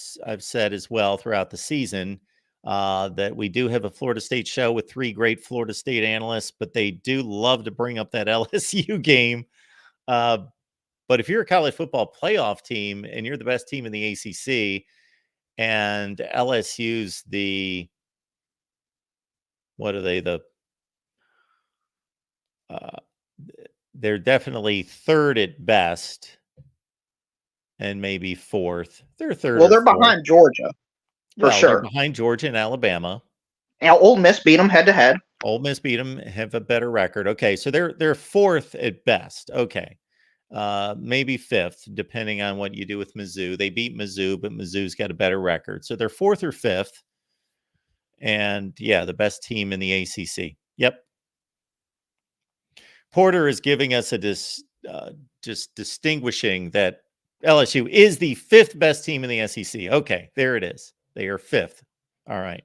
said as well throughout the season. That we do have a Florida State show with 3 great Florida State analysts, but they do love to bring up that LSU game. But if you're a college football playoff team and you're the best team in the ACC, and LSU's they're definitely 3rd at best, and maybe 4th. They're 3rd. Well, they're behind Georgia. For sure. They're behind Georgia and Alabama. Now, Ole Miss beat them head to head. Ole Miss beat them, have a better record. Okay, so they're 4th at best. Okay, maybe 5th, depending on what you do with Mizzou. They beat Mizzou, but Mizzou's got a better record, so they're 4th or 5th. And yeah, the best team in the ACC. Yep. Porter is giving us just distinguishing that LSU is the 5th best team in the SEC. Okay, there it is. They are 5th. All right.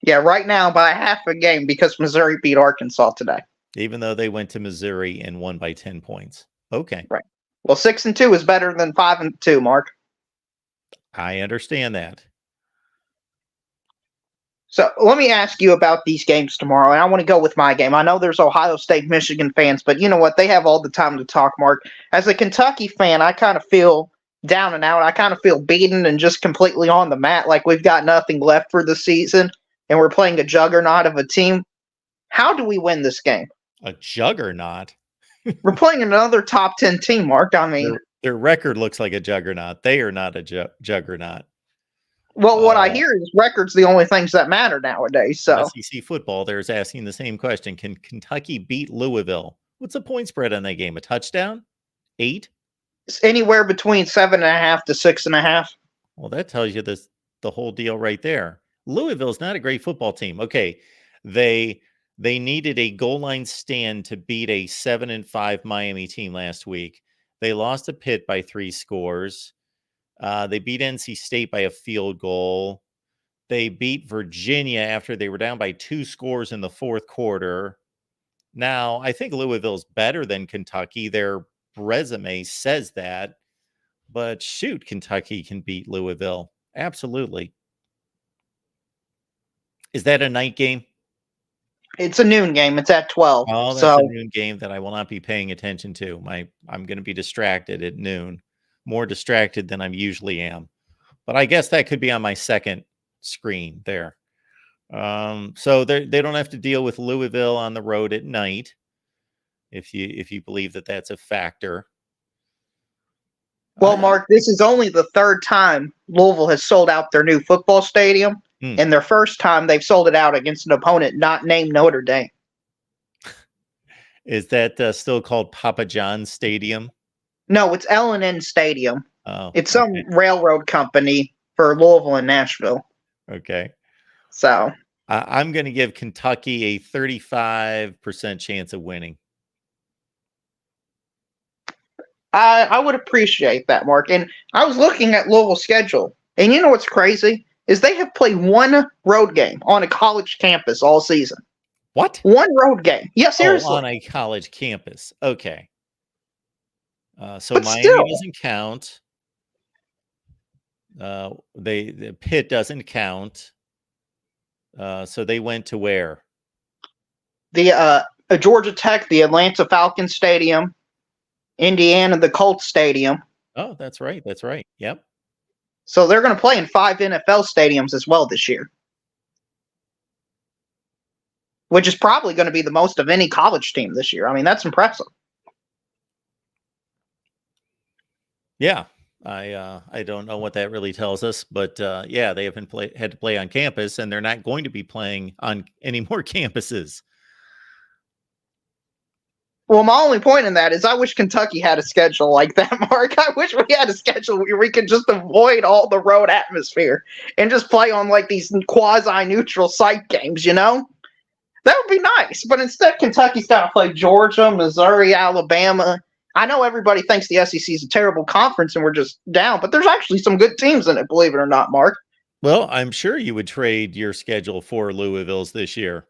Yeah, right now by half a game because Missouri beat Arkansas today. Even though they went to Missouri and won by 10 points. Okay. Right. Well, 6-2 is better than 5-2, Mark. I understand that. So let me ask you about these games tomorrow, and I want to go with my game. I know there's Ohio State, Michigan fans, but you know what? They have all the time to talk, Mark. As a Kentucky fan, I kind of feel down and out. I kind of feel beaten and just completely on the mat, like we've got nothing left for the season, and we're playing a juggernaut of a team. How do we win this game? A juggernaut? We're playing another top 10 team, Mark. I mean, their record looks like a juggernaut. They are not a juggernaut. Well, what I hear is records the only things that matter nowadays. So SEC football, there's asking the same question. Can Kentucky beat Louisville? What's the point spread on that game? A touchdown? 8? It's anywhere between 7.5 to 6.5. Well, that tells you the whole deal right there. Louisville's not a great football team. Okay, they needed a goal line stand to beat a 7-5 Miami team last week. They lost to Pitt by 3 scores. They beat NC State by a field goal. They beat Virginia after they were down by 2 scores in the 4th quarter. Now, I think Louisville's better than Kentucky. Their resume says that. But shoot, Kentucky can beat Louisville. Absolutely. Is that a night game? It's a noon game. It's at 12. Oh, that's a noon game that I will not be paying attention to. I'm going to be distracted at noon. More distracted than I usually am. But I guess that could be on my second screen there. So they don't have to deal with Louisville on the road at night, if you believe that that's a factor. Well, Mark, this is only the third time Louisville has sold out their new football stadium, and their first time they've sold it out against an opponent not named Notre Dame. Is that still called Papa John's Stadium? No, it's L&N Stadium. Oh, it's some railroad company for Louisville and Nashville. Okay. So I'm going to give Kentucky a 35% chance of winning. I would appreciate that, Mark. And I was looking at Louisville's schedule, and you know what's crazy is they have played one road game on a college campus all season. What? One road game? Yeah, seriously. On a college campus. Okay. So but Miami still, doesn't count. The Pitt doesn't count. So they went to where? The Georgia Tech, the Atlanta Falcons Stadium, Indiana, the Colts Stadium. Oh, that's right. That's right. Yep. So they're going to play in 5 NFL stadiums as well this year, which is probably going to be the most of any college team this year. I mean, that's impressive. Yeah. I don't know what that really tells us, but yeah, they haven't had to play on campus, and they're not going to be playing on any more campuses. Well, my only point in that is I wish Kentucky had a schedule like that, Mark. I wish we had a schedule where we could just avoid all the road atmosphere and just play on like these quasi-neutral site games, you know? That would be nice. But instead, Kentucky's got to play Georgia, Missouri, Alabama. I know everybody thinks the SEC is a terrible conference and we're just down, but there's actually some good teams in it, believe it or not, Mark. Well, I'm sure you would trade your schedule for Louisville's this year.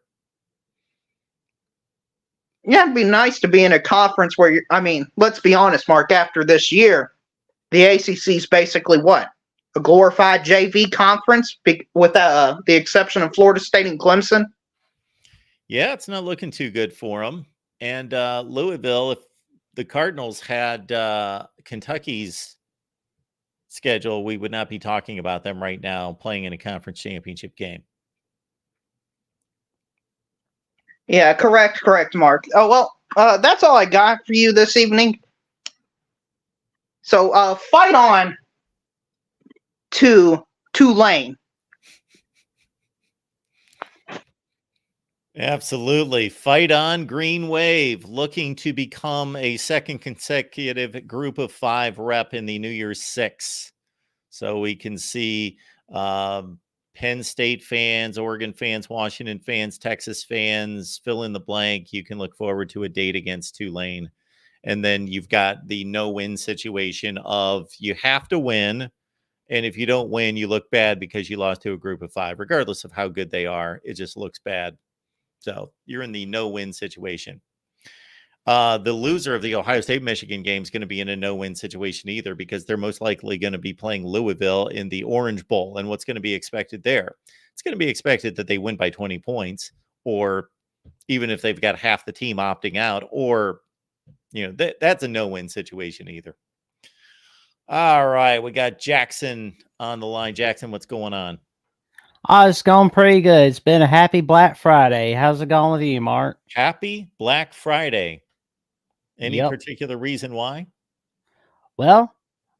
Yeah, it'd be nice to be in a conference where let's be honest, Mark, after this year, the ACC is basically what? A glorified JV conference with the exception of Florida State and Clemson? Yeah, it's not looking too good for them. And Louisville, if the Cardinals had Kentucky's schedule, we would not be talking about them right now playing in a conference championship game. Yeah, correct, Mark. Oh, well, that's all I got for you this evening. So, fight on to Tulane. Absolutely. Fight on, Green Wave, looking to become a second consecutive group of 5 rep in the New Year's 6. So we can see Penn State fans, Oregon fans, Washington fans, Texas fans, fill in the blank. You can look forward to a date against Tulane. And then you've got the no-win situation of you have to win. And if you don't win, you look bad because you lost to a group of 5, regardless of how good they are. It just looks bad. So you're in the no-win situation. The loser of the Ohio State-Michigan game is going to be in a no-win situation either, because they're most likely going to be playing Louisville in the Orange Bowl. And what's going to be expected there? It's going to be expected that they win by 20 points, or even if they've got half the team opting out, or, that's a no-win situation either. All right, we got Jackson on the line. Jackson, what's going on? Oh, it's going pretty good. It's been a happy Black Friday. How's it going with you, Mark? Happy Black Friday. Any particular reason why? Well,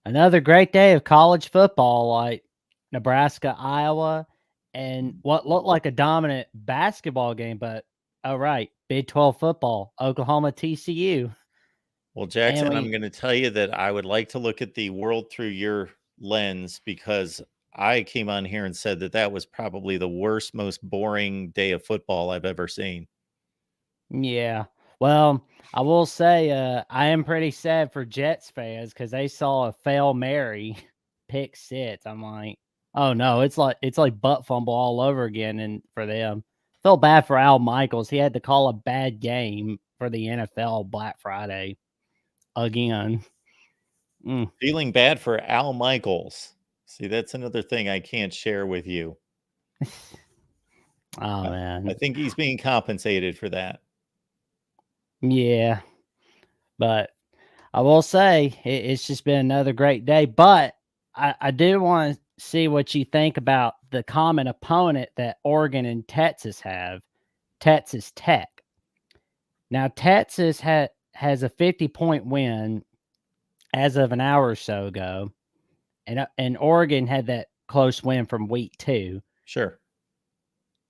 another great day of college football, like Nebraska, Iowa, and what looked like a dominant basketball game, but right, Big 12 football, Oklahoma, TCU. Well, Jackson, I'm going to tell you that I would like to look at the world through your lens, because I came on here and said that was probably the worst, most boring day of football I've ever seen. Yeah. Well, I will say I am pretty sad for Jets fans because they saw a fail Mary pick 6. I'm like, oh no, it's like butt fumble all over again, and for them, felt bad for Al Michaels. He had to call a bad game for the NFL Black Friday again. Feeling bad for Al Michaels. See, that's another thing I can't share with you. Oh man, I think he's being compensated for that. Yeah, but I will say it's just been another great day. But I do want to see what you think about the common opponent that Oregon and Texas have, Texas Tech. Now, Texas has a 50-point win as of an hour or so ago, and Oregon had that close win from week 2. Sure.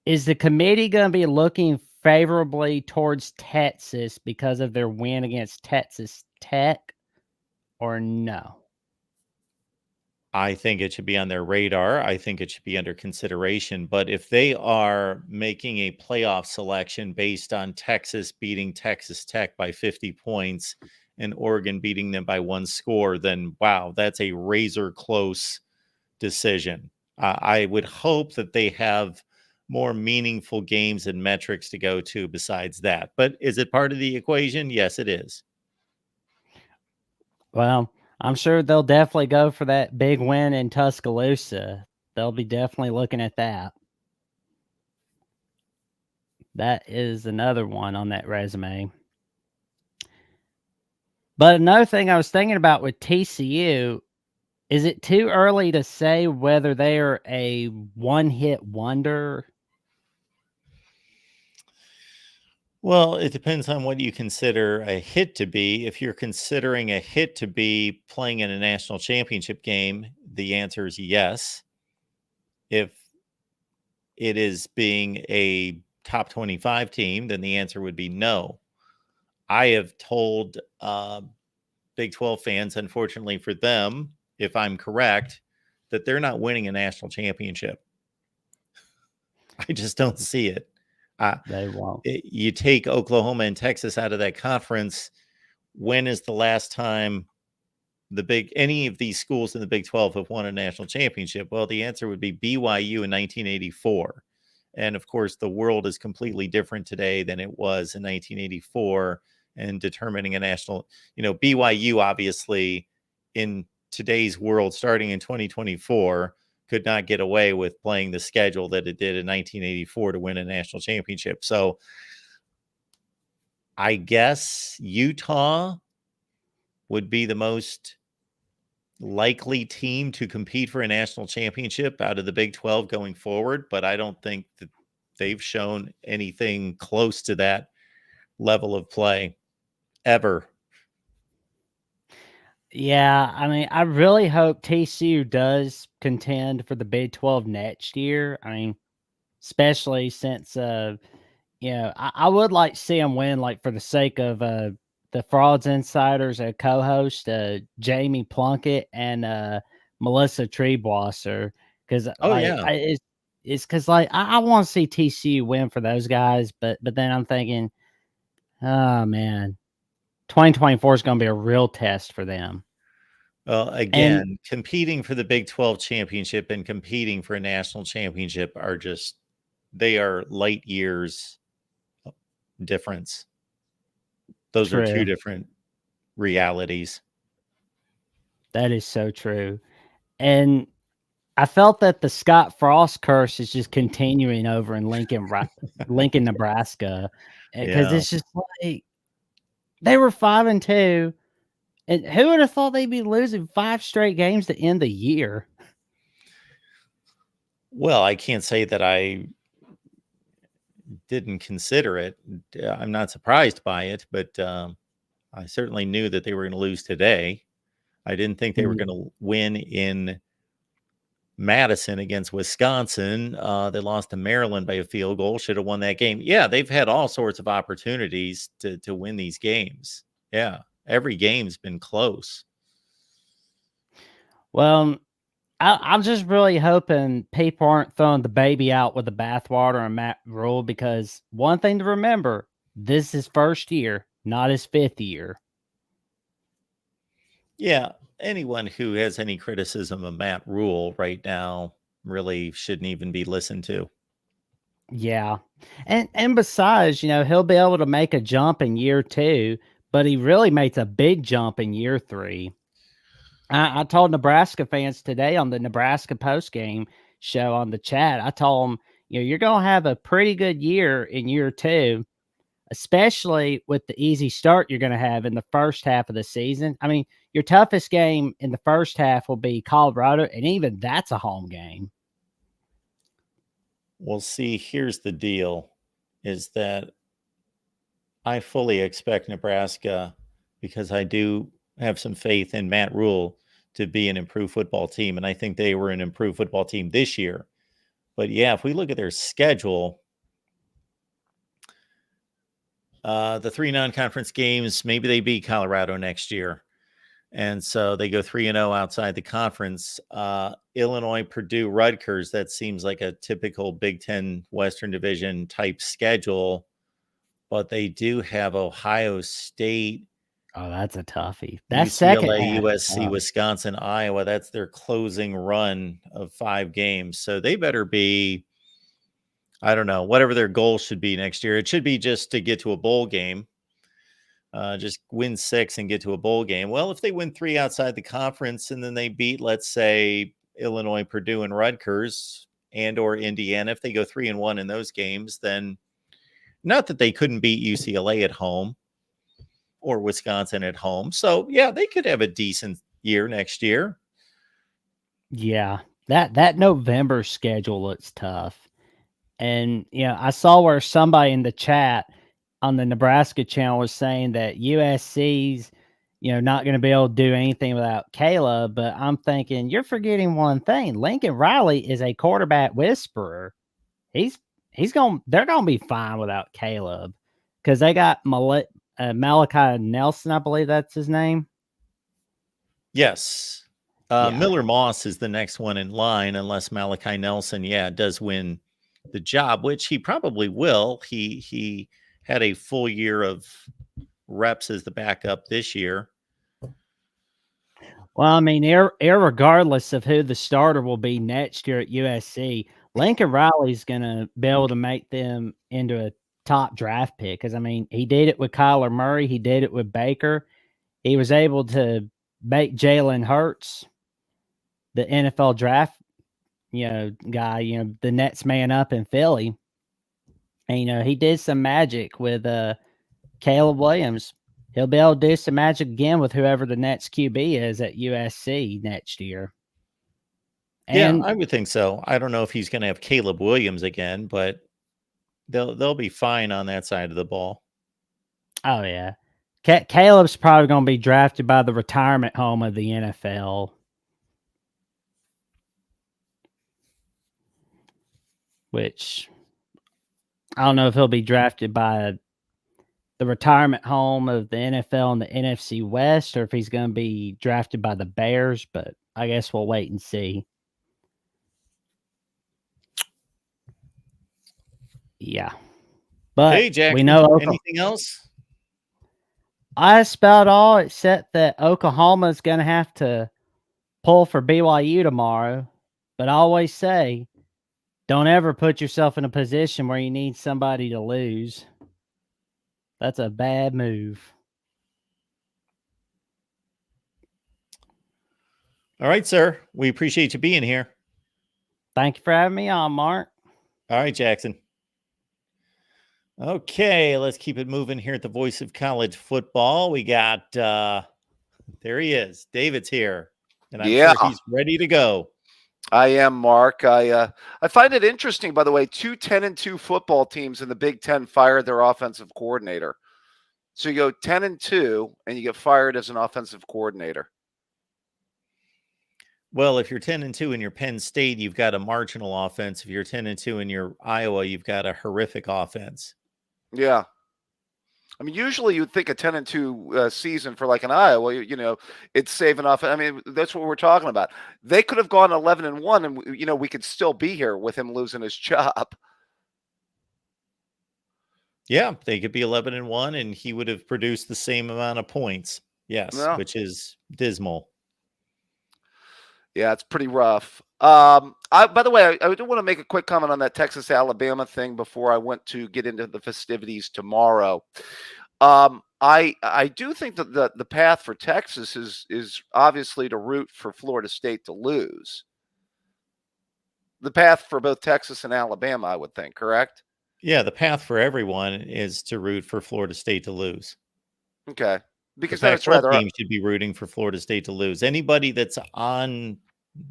Is the committee going to be looking favorably towards Texas because of their win against Texas Tech, or no? I think it should be on their radar. I think it should be under consideration. But if they are making a playoff selection based on Texas beating Texas Tech by 50 points and Oregon beating them by 1 score, then wow, that's a razor close decision. I would hope that they have more meaningful games and metrics to go to besides that. But is it part of the equation? Yes, it is. Well, I'm sure they'll definitely go for that big win in Tuscaloosa. They'll be definitely looking at that. That is another one on that resume. But another thing I was thinking about with TCU, is it too early to say whether they are a one-hit wonder? Well, it depends on what you consider a hit to be. If you're considering a hit to be playing in a national championship game, the answer is yes. If it is being a top 25 team, then the answer would be no. I have told Big 12 fans, unfortunately for them, if I'm correct, that they're not winning a national championship. I just don't see it. They won't. You take Oklahoma and Texas out of that conference. When is the last time any of these schools in the Big 12 have won a national championship? Well, the answer would be BYU in 1984. And of course, the world is completely different today than it was in 1984. And determining a national, BYU obviously in today's world, starting in 2024, could not get away with playing the schedule that it did in 1984 to win a national championship. So I guess Utah would be the most likely team to compete for a national championship out of the Big 12 going forward, but I don't think that they've shown anything close to that level of play ever. Yeah, I mean, I really hope TCU does contend for the Big 12 next year. I mean, especially since, I would like to see them win, like for the sake of the Frauds Insiders co-host Jamie Plunkett and Melissa Treebwasser, because Yeah. it's because I want to see TCU win for those guys, but then I'm thinking, oh man, 2024 is going to be a real test for them. Well, again, competing for the Big 12 championship and competing for a national championship they are light years difference. Those are two different realities. That is so true. And I felt that the Scott Frost curse is just continuing over in Lincoln, Nebraska, because it's just like they were 5-2, and who would have thought they'd be losing 5 straight games to end the year? Well, I can't say that I didn't consider it. I'm not surprised by it, but I certainly knew that they were going to lose today. I didn't think they were going to win in Madison against Wisconsin. They lost to Maryland by a field goal. Should have won that game. Yeah, they've had all sorts of opportunities to win these games. Yeah, every game's been close. Well, I'm just really hoping people aren't throwing the baby out with the bathwater on Matt Rhule, because one thing to remember, this is his first year, not his 5th year. Yeah, anyone who has any criticism of Matt Rhule right now really shouldn't even be listened to. Yeah. And besides, he'll be able to make a jump in year 2, but he really makes a big jump in year 3. I told Nebraska fans today on the Nebraska postgame show on the chat, I told them, you're going to have a pretty good year in year 2, especially with the easy start you're going to have in the first half of the season. I mean, your toughest game in the first half will be Colorado, and even that's a home game. Well, see, here's the deal, is that I fully expect Nebraska, because I do have some faith in Matt Rhule to be an improved football team, and I think they were an improved football team this year. But yeah, if we look at their schedule, the 3 non-conference games, maybe they beat Colorado next year. And so they go 3-0 outside the conference. Illinois, Purdue, Rutgers, that seems like a typical Big Ten Western Division type schedule. But they do have Ohio State. Oh, that's a toughie. That second UCLA, half is USC, tough. Wisconsin, Iowa. That's their closing run of 5 games. So they better be, I don't know, whatever their goal should be next year. It should be just to get to a bowl game. Just win 6 and get to a bowl game. Well, if they win 3 outside the conference and then they beat, let's say, Illinois, Purdue, and Rutgers and or Indiana, if they go 3-1 in those games, then not that they couldn't beat UCLA at home or Wisconsin at home. So, yeah, they could have a decent year next year. Yeah, that November schedule looks tough. And, I saw where somebody in the chat on the Nebraska channel was saying that USC's, not going to be able to do anything without Caleb. But I'm thinking you're forgetting one thing. Lincoln Riley is a quarterback whisperer. They're going to be fine without Caleb because they got Malachi Nelson, I believe that's his name. Yes. Miller Moss is the next one in line unless Malachi Nelson, does win the job, which he probably will. He had a full year of reps as the backup this year. Well, I mean, irregardless of who the starter will be next year at USC, Lincoln Riley's going to be able to make them into a top draft pick. Because, I mean, he did it with Kyler Murray. He did it with Baker. He was able to make Jalen Hurts the NFL draft, guy, the next man up in Philly. And, he did some magic with Caleb Williams. He'll be able to do some magic again with whoever the next QB is at USC next year. And I would think so. I don't know if he's going to have Caleb Williams again, but they'll be fine on that side of the ball. Oh, yeah. Caleb's probably going to be drafted by the retirement home of the NFL. Which I don't know if he'll be drafted by the retirement home of the NFL and the NFC West, or if he's going to be drafted by the Bears, but I guess we'll wait and see. Yeah. But hey, Jack, we know anything else? I spelled all except that Oklahoma is going to have to pull for BYU tomorrow. But I always say, don't ever put yourself in a position where you need somebody to lose. That's a bad move. All right, sir. We appreciate you being here. Thank you for having me on, Mark. All right, Jackson. Okay, let's keep it moving here at the Voice of College Football. We got, there he is. David's here, and I'm sure he's ready to go. I am, Mark. I find it interesting, by the way, 2 10-2 football teams in the Big Ten fired their offensive coordinator. So you go 10-2, and you get fired as an offensive coordinator. Well, if you're 10-2 in your Penn State, you've got a marginal offense. If you're 10-2 in your Iowa, you've got a horrific offense. Yeah. I mean, usually you'd think a 10-2 season for like an Iowa, it's saving off. I mean, that's what we're talking about. They could have gone 11-1, and we could still be here with him losing his job. Yeah, they could be 11-1, and he would have produced the same amount of points. Yes, which is dismal. Yeah, it's pretty rough. By the way, I do want to make a quick comment on that Texas-Alabama thing before I went to get into the festivities tomorrow. I do think that the path for Texas is obviously to root for Florida State to lose. The path for both Texas and Alabama, I would think, correct? Yeah, the path for everyone is to root for Florida State to lose. Okay. Because the Pac-12 team should be rooting for Florida State to lose. Anybody that's on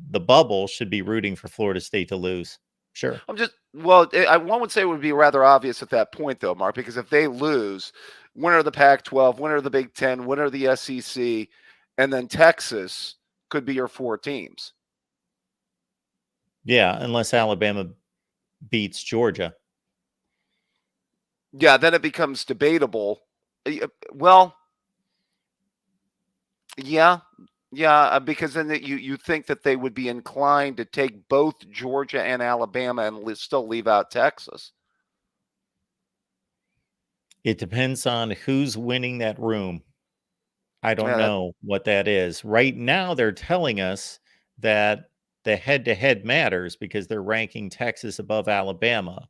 the bubble should be rooting for Florida State to lose. Sure. One would say it would be rather obvious at that point, though, Mark, because if they lose, winner of the Pac-12, winner of the Big Ten, winner of the SEC, and then Texas could be your 4 teams. Yeah, unless Alabama beats Georgia. Yeah, then it becomes debatable. Well, yeah, because then you think that they would be inclined to take both Georgia and Alabama and still leave out Texas. It depends on who's winning that room. I don't Yeah, know what that is. Right now, they're telling us that the head-to-head matters because they're ranking Texas above Alabama.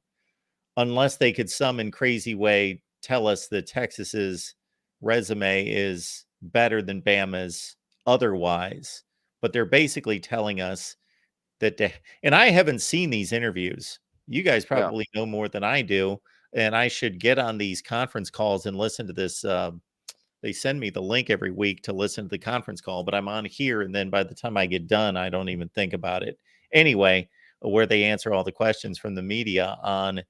Unless they could some in crazy way tell us that Texas's resume is better than Bama's otherwise. But they're basically telling us that and I haven't seen these interviews. You guys Yeah. probably know more than I do, and I should get on these conference calls and listen to this. They send me the link every week to listen to the conference call, but I'm on here, and then by the time I get done, I don't even think about it. Anyway, where they answer all the questions from the media on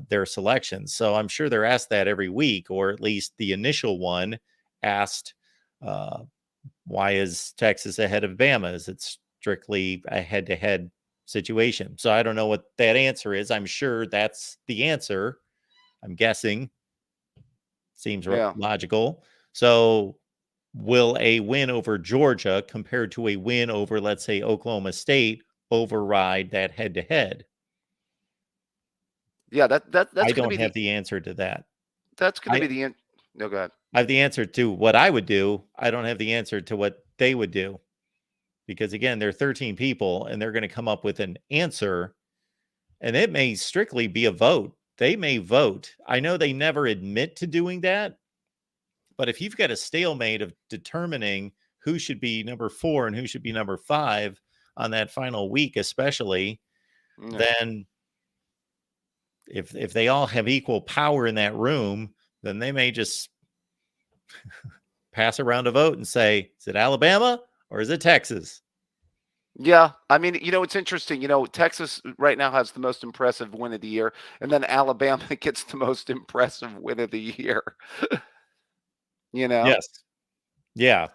their selections. So I'm sure they're asked that every week, or at least the initial one asked, why is Texas ahead of Bama? Is it strictly a head-to-head situation? So I don't know what that answer is. I'm sure that's the answer. I'm guessing. Seems logical. So will a win over Georgia compared to a win over, let's say, Oklahoma State override that head-to-head? Yeah, that's I going don't to be have the answer to that. That's going to be the no, go ahead. I have the answer to what I would do. I don't have the answer to what they would do. Because again, they're 13 people and they're going to come up with an answer, and it may strictly be a vote. They may vote. I know they never admit to doing that, but if you've got a stalemate of determining who should be number 4 and who should be number 5 on that final week, especially, then if they all have equal power in that room, then they may just pass around a vote and say, is it Alabama or is it Texas? Yeah, I mean, it's interesting. Texas right now has the most impressive win of the year, and then Alabama gets the most impressive win of the year. Yes. Yeah.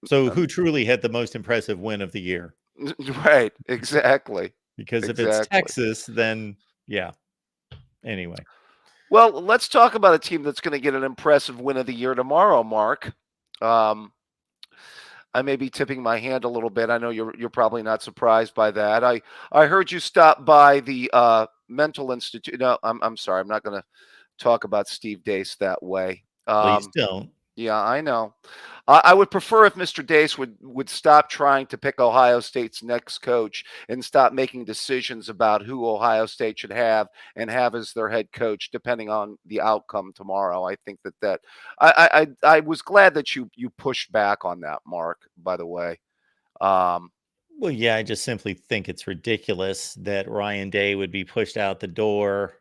So who truly had the most impressive win of the year? Right, exactly. Because if it's Texas, then yeah. Anyway. Well, let's talk about a team that's going to get an impressive win of the year tomorrow, Mark. I may be tipping my hand a little bit. I know you're probably not surprised by that. I heard you stop by the mental institute. No, I'm sorry. I'm not going to talk about Steve Dace that way. Please don't. Yeah, I know. I would prefer if Mr. Dace would stop trying to pick Ohio State's next coach and stop making decisions about who Ohio State should have and have as their head coach, depending on the outcome tomorrow. I think that I was glad that you pushed back on that, Mark, by the way. Well, yeah, I just simply think it's ridiculous that Ryan Day would be pushed out the door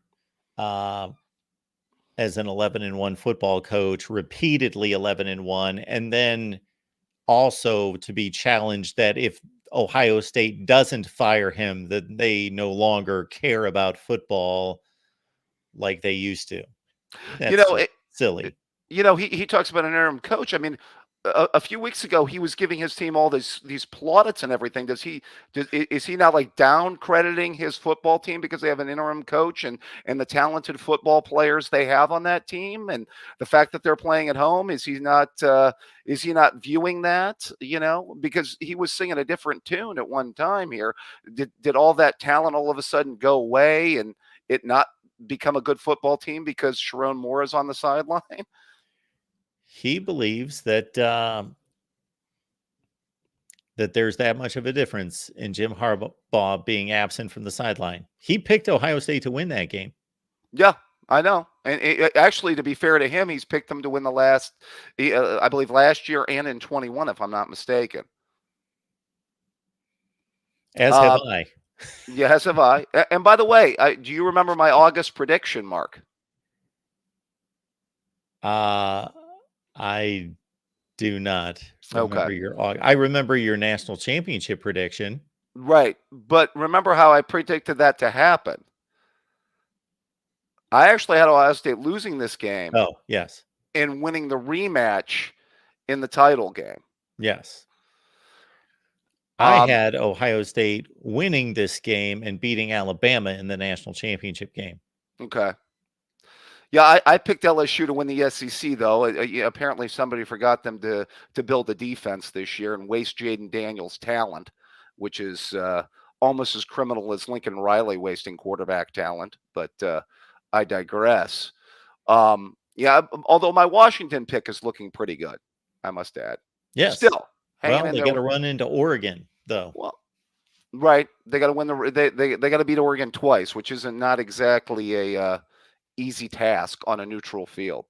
as an 11-1 football coach, repeatedly 11-1, and then also to be challenged that if Ohio State doesn't fire him, that they no longer care about football like they used to. That's silly. He talks about an interim coach. I mean, a few weeks ago, he was giving his team all these plaudits and everything. Is he now like down crediting his football team because they have an interim coach and the talented football players they have on that team and the fact that they're playing at home? Is he not viewing that? Because he was singing a different tune at one time here. Did all that talent all of a sudden go away and it not become a good football team because Sharon Moore is on the sideline? He believes that that there's that much of a difference in Jim Harbaugh being absent from the sideline. He picked Ohio State to win that game. Yeah, I know. And actually, to be fair to him, he's picked them to win the I believe last year and in 21, if I'm not mistaken. As have I. Yes, have I. And by the way, do you remember my August prediction, Mark? I do not remember I remember your national championship prediction. Right. But remember how I predicted that to happen? I actually had Ohio State losing this game. Oh, yes. And winning the rematch in the title game. Yes. I Um, had Ohio State winning this game and beating Alabama in the national championship game. Okay. Yeah, I picked LSU to win the SEC, though. Yeah, apparently somebody forgot them to build a defense this year and waste Jaden Daniels' talent, which is almost as criminal as Lincoln Riley wasting quarterback talent. But I digress. Yeah, although my Washington pick is looking pretty good, I must add. Yes. Still hanging Well, in they there. got to run into Oregon, though. Well, right. They got to win they got to beat Oregon twice, which isn't not exactly a easy task on a neutral field.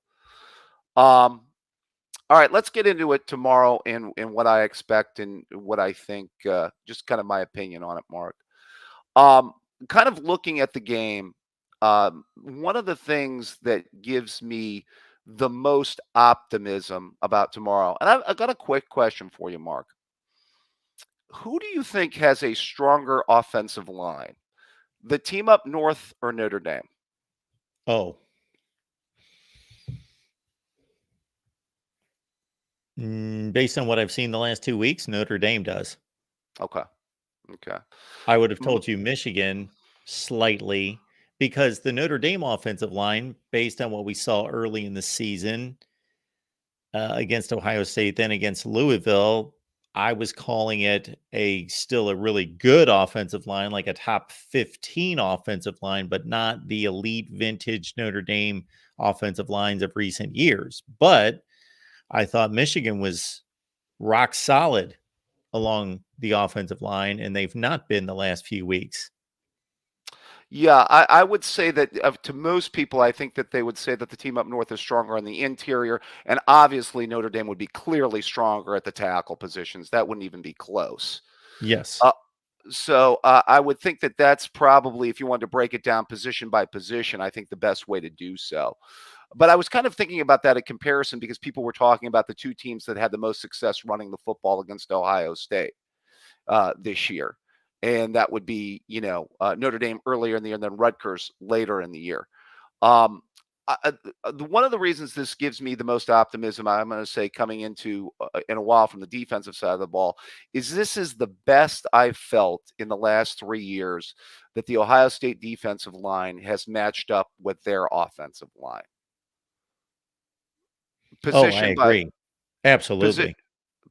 All right, let's get into it tomorrow and what I expect and what I think, just kind of my opinion on it, Mark. Kind of looking at the game, one of the things that gives me the most optimism about tomorrow, and I've got a quick question for you, Mark. Who do you think has a stronger offensive line? The team up north or Notre Dame? Oh. Based on what I've seen the last 2 weeks, Notre Dame does. Okay. Okay. I would have told you Michigan slightly because the Notre Dame offensive line, based on what we saw early in the season against Ohio State, then against Louisville, I was calling it still a really good offensive line, like a top 15 offensive line, but not the elite vintage Notre Dame offensive lines of recent years. But I thought Michigan was rock solid along the offensive line, and they've not been the last few weeks. Yeah, I would say that to most people, I think that they would say that the team up north is stronger on the interior, and obviously Notre Dame would be clearly stronger at the tackle positions. That wouldn't even be close. Yes. So I would think that that's probably, if you wanted to break it down position by position, I think the best way to do so. But I was kind of thinking about that in comparison because people were talking about the two teams that had the most success running the football against Ohio State this year. And that would be, Notre Dame earlier in the year and then Rutgers later in the year. One of the reasons this gives me the most optimism, I'm going to say, coming into in a while from the defensive side of the ball, is this is the best I've felt in the last 3 years that the Ohio State defensive line has matched up with their offensive line. I agree. Absolutely.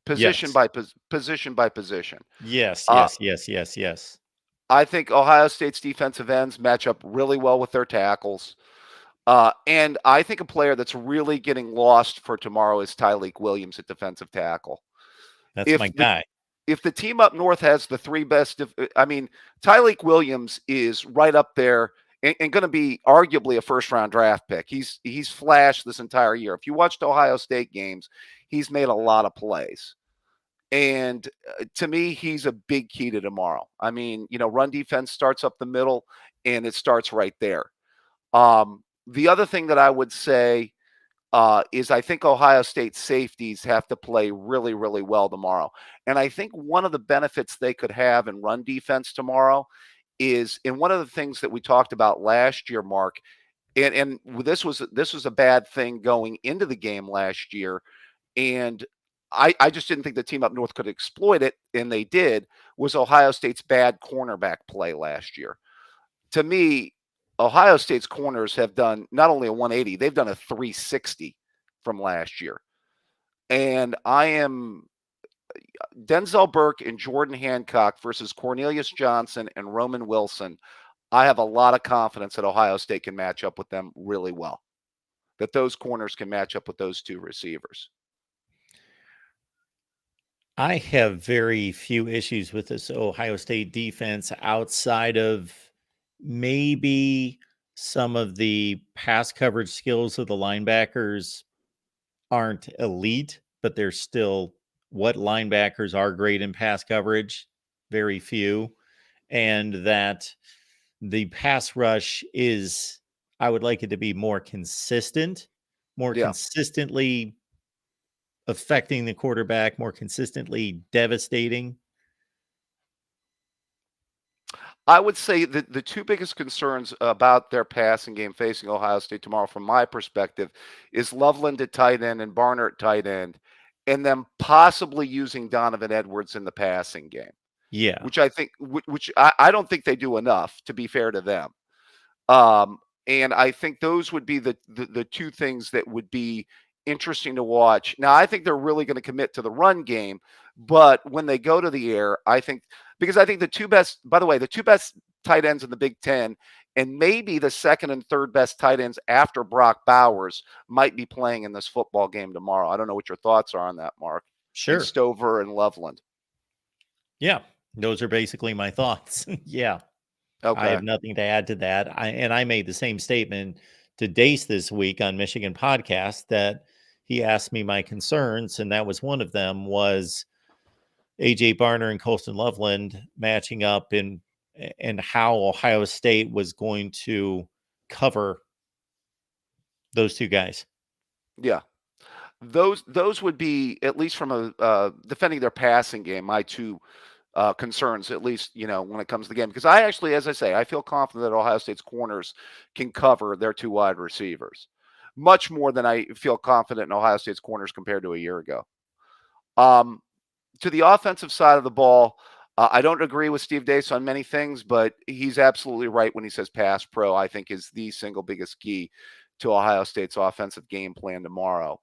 Position Yes. by position by position. Yes. I think Ohio State's defensive ends match up really well with their tackles. And I think a player that's really getting lost for tomorrow is Tyleik Williams at defensive tackle. That's my guy. If the team up north has the three best, Tyleik Williams is right up there and going to be arguably a first-round draft pick. He's flashed this entire year. If you watched Ohio State games, he's made a lot of plays. And to me, he's a big key to tomorrow. Run defense starts up the middle, and it starts right there. The other thing that I would say is I think Ohio State safeties have to play really, really well tomorrow. And I think one of the benefits they could have in run defense tomorrow is, and one of the things that we talked about last year, Mark, and this was a bad thing going into the game last year, and I just didn't think the team up north could exploit it, and they did, was Ohio State's bad cornerback play last year. To me, Ohio State's corners have done not only a 180, they've done a 360 from last year. And I am Denzel Burke and Jordan Hancock versus Cornelius Johnson and Roman Wilson. I have a lot of confidence that Ohio State can match up with them really well, that those corners can match up with those two receivers. I have very few issues with this Ohio State defense outside of maybe some of the pass coverage skills of the linebackers aren't elite, but they're still what linebackers are great in pass coverage, very few. And that the pass rush is, I would like it to be more consistent, more consistently affecting the quarterback, more consistently devastating. I would say that the two biggest concerns about their passing game facing Ohio State tomorrow, from my perspective, is Loveland at tight end and Barner at tight end, and then possibly using Donovan Edwards in the passing game, Yeah. which I think, I don't think they do enough, to be fair to them. And I think those would be the two things that would be interesting to watch. Now, I think they're really going to commit to the run game, but when they go to the air, I think, because I think the two best tight ends in the Big Ten, and maybe the second and third best tight ends after Brock Bowers, might be playing in this football game tomorrow. I don't know what your thoughts are on that, Mark. Sure. And Stover and Loveland. Yeah. Those are basically my thoughts. Yeah. Okay. I have nothing to add to that. I made the same statement to Dace this week on Michigan podcast, that he asked me my concerns, and that was one of them, was AJ Barner and Colston Loveland matching up, and how Ohio State was going to cover those two guys. Yeah. Those would be, at least from a defending their passing game, my two concerns, at least, when it comes to the game. Because I actually, as I say, I feel confident that Ohio State's corners can cover their two wide receivers, much more than I feel confident in Ohio State's corners compared to a year ago. To the offensive side of the ball, I don't agree with Steve Dace on many things, but he's absolutely right when he says pass pro, I think, is the single biggest key to Ohio State's offensive game plan tomorrow.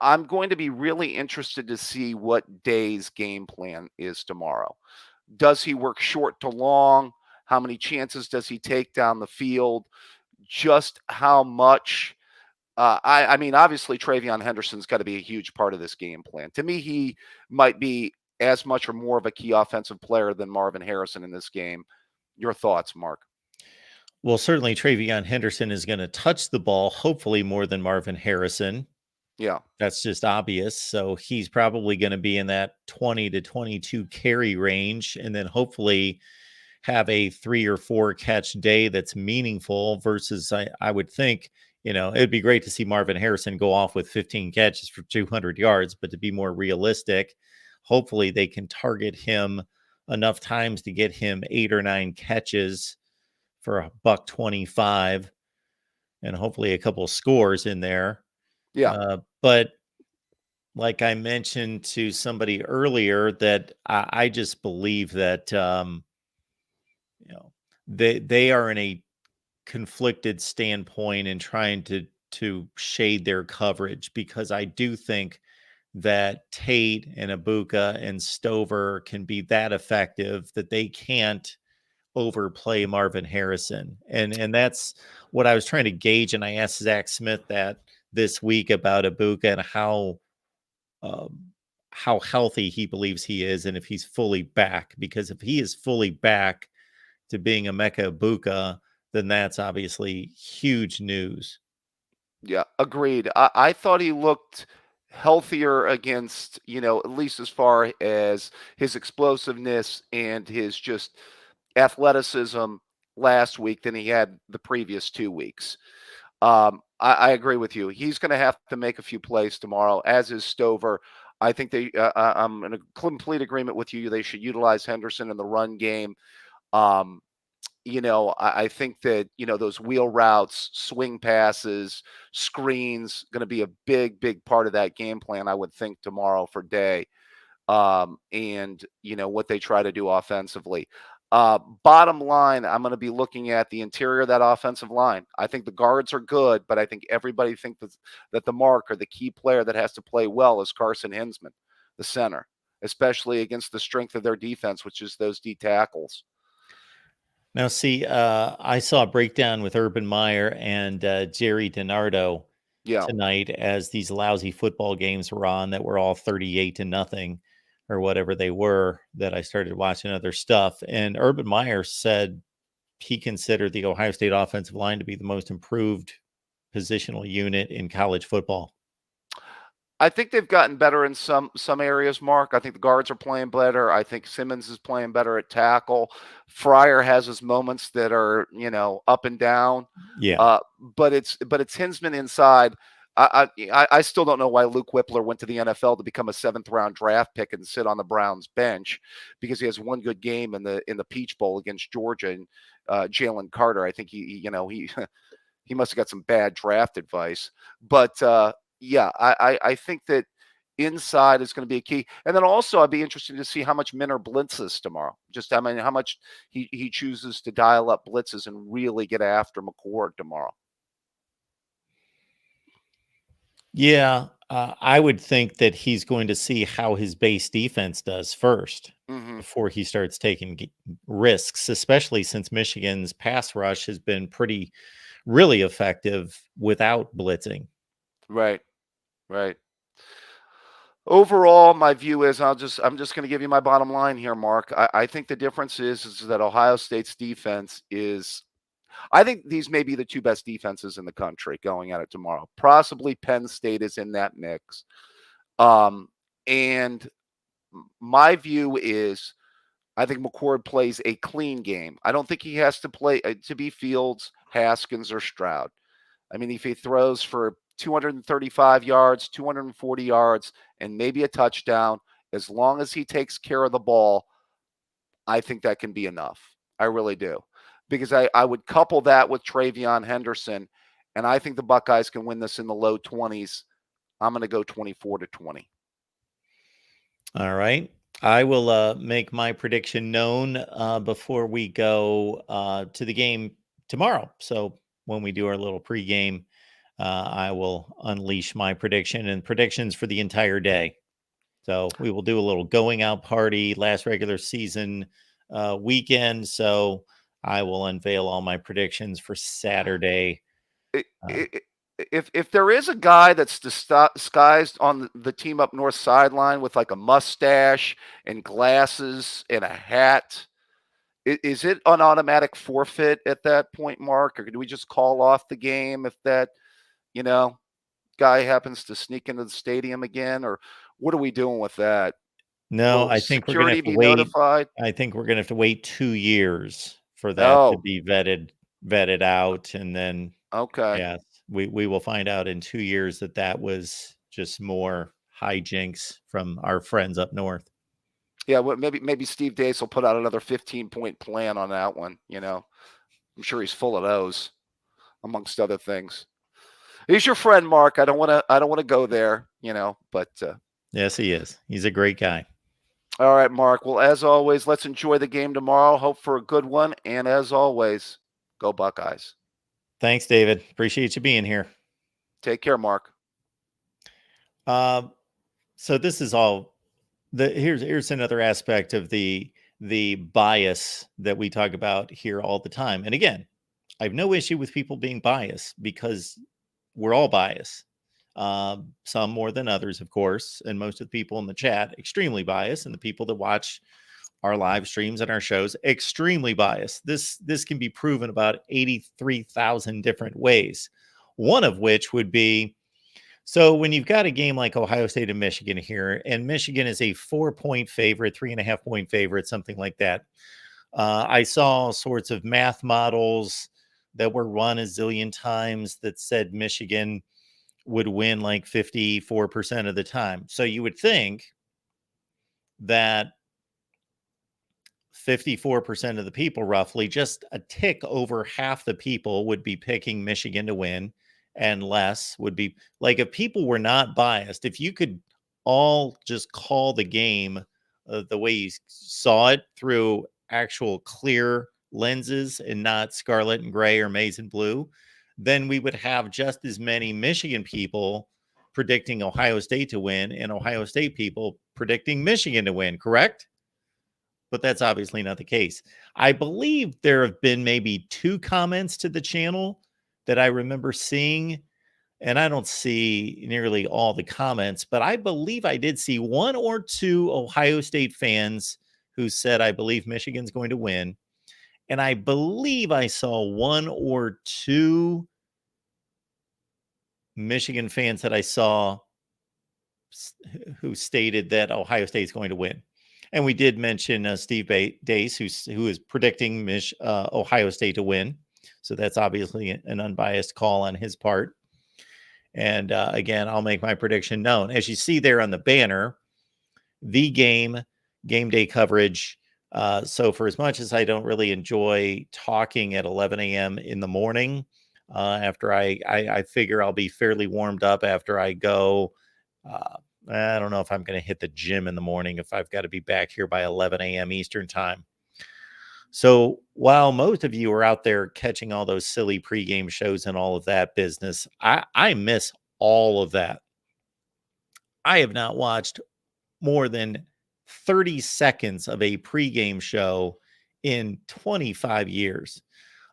I'm going to be really interested to see what Day's game plan is tomorrow. Does he work short to long? How many chances does he take down the field? Just how much? I mean, obviously, Travion Henderson's got to be a huge part of this game plan. To me, he might be as much or more of a key offensive player than Marvin Harrison in this game. Your thoughts, Mark? Well, certainly Travion Henderson is going to touch the ball, hopefully more than Marvin Harrison. Yeah. That's just obvious. So he's probably going to be in that 20 to 22 carry range, and then hopefully have a 3 or 4 catch day that's meaningful, versus I would think, it'd be great to see Marvin Harrison go off with 15 catches for 200 yards, but to be more realistic, hopefully they can target him enough times to get him 8 or 9 catches for $125, and hopefully a couple of scores in there. Yeah. But like I mentioned to somebody earlier, that I just believe that they are in a conflicted standpoint in trying to shade their coverage, because I do think that Tate and Ibuka and Stover can be that effective that they can't overplay Marvin Harrison. And that's what I was trying to gauge. And I asked Zach Smith that this week about Ibuka and how healthy he believes he is, and if he's fully back. Because if he is fully back to being a Mecca Ibuka, then that's obviously huge news. Yeah, agreed. I thought he looked healthier against, at least as far as his explosiveness and his just athleticism last week than he had the previous 2 weeks. I agree with you. He's going to have to make a few plays tomorrow, as is Stover. I think I'm in a complete agreement with you. They should utilize Henderson in the run game. I think that, those wheel routes, swing passes, screens, going to be a big, big part of that game plan, I would think, tomorrow for Day. And, what they try to do offensively. Bottom line, I'm going to be looking at the interior of that offensive line. I think the guards are good, but I think everybody thinks that the mark, or the key player that has to play well, is Carson Hinsman, the center, especially against the strength of their defense, which is those D tackles. Now, see, I saw a breakdown with Urban Meyer and Jerry DiNardo tonight, as these lousy football games were on that were all 38-0 or whatever they were, that I started watching other stuff. And Urban Meyer said he considered the Ohio State offensive line to be the most improved positional unit in college football. I think they've gotten better in some areas, Mark. I think the guards are playing better. I think Simmons is playing better at tackle. Fryer has his moments that are, up and down. Yeah. But it's Hinsman inside. I still don't know why Luke Whippler went to the NFL to become a 7th round draft pick and sit on the Browns bench, because he has one good game in the Peach Bowl against Georgia, and Jalen Carter. I think he must have got some bad draft advice. But yeah, I think that inside is going to be a key. And then also I'd be interested to see how much Minner blitzes tomorrow. Just, I mean, how much he chooses to dial up blitzes and really get after McCord tomorrow. Yeah, I would think that he's going to see how his base defense does first before he starts taking risks, especially since Michigan's pass rush has been really effective without blitzing. Right. Overall, my view is I'm just going to give you my bottom line here, Mark. I think the difference is that Ohio State's defense is. I think these may be the two best defenses in the country going at it tomorrow. Possibly Penn State is in that mix. And my view is I think McCord plays a clean game. I don't think he has to play to be Fields, Haskins, or Stroud. I mean, if he throws for 235 yards, 240 yards, and maybe a touchdown, as long as he takes care of the ball, I think that can be enough. I really do. Because I would couple that with Travion Henderson, and I think the Buckeyes can win this in the low 20s. I'm going to go 24-20. All right. I will make my prediction known before we go to the game tomorrow. So when we do our little pregame, I will unleash my prediction and predictions for the entire day. So we will do a little going out party, last regular season weekend. So I will unveil all my predictions for Saturday. If there is a guy that's disguised on the team up north sideline with like a mustache and glasses and a hat, is it an automatic forfeit at that point, Mark? Or do we just call off the game if that, guy happens to sneak into the stadium again? Or what are we doing with that? No, Will I think we're going to security have to be wait. notified? I think we're going to have to wait 2 years for that to be vetted out. And then, Okay. yeah, we will find out in 2 years that was just more hijinks from our friends up north. Yeah, well, maybe Steve Dace will put out another 15-point plan on that one. I'm sure he's full of those, amongst other things. He's your friend, Mark. I don't want to go there, but yes, he is. He's a great guy. All right, Mark. Well, as always, let's enjoy the game tomorrow. Hope for a good one. And as always, go Buckeyes. Thanks, David. Appreciate you being here. Take care, Mark. So this is all here's another aspect of the bias that we talk about here all the time. And again, I have no issue with people being biased because we're all biased. Some more than others, of course, and most of the people in the chat extremely biased, and the people that watch our live streams and our shows extremely biased. This can be proven about 83,000 different ways. One of which would be, so when you've got a game like Ohio State and Michigan here, and Michigan is a 4-point favorite, 3.5-point favorite, something like that. I saw all sorts of math models that were run a zillion times that said Michigan would win like 54% of the time. So you would think that 54% of the people, roughly, just a tick over half the people would be picking Michigan to win, and less would be like, if people were not biased, if you could all just call the game the way you saw it through actual clear lenses and not scarlet and gray or maize and blue, then we would have just as many Michigan people predicting Ohio State to win and Ohio State people predicting Michigan to win, correct? But that's obviously not the case. I believe there have been maybe 2 comments to the channel that I remember seeing, and I don't see nearly all the comments, but I believe I did see 1 or 2 Ohio State fans who said, I believe Michigan's going to win. And I believe I saw 1 or 2 Michigan fans that I saw who stated that Ohio State's going to win. And we did mention Steve Dace, who is predicting Ohio State to win. So that's obviously an unbiased call on his part. And again, I'll make my prediction known. As you see there on the banner, the game day coverage. So for as much as I don't really enjoy talking at 11 a.m. in the morning, after I figure I'll be fairly warmed up after I go. I don't know if I'm going to hit the gym in the morning if I've got to be back here by 11 a.m. Eastern time. So while most of you are out there catching all those silly pregame shows and all of that business, I miss all of that. I have not watched more than 30 seconds of a pregame show in 25 years.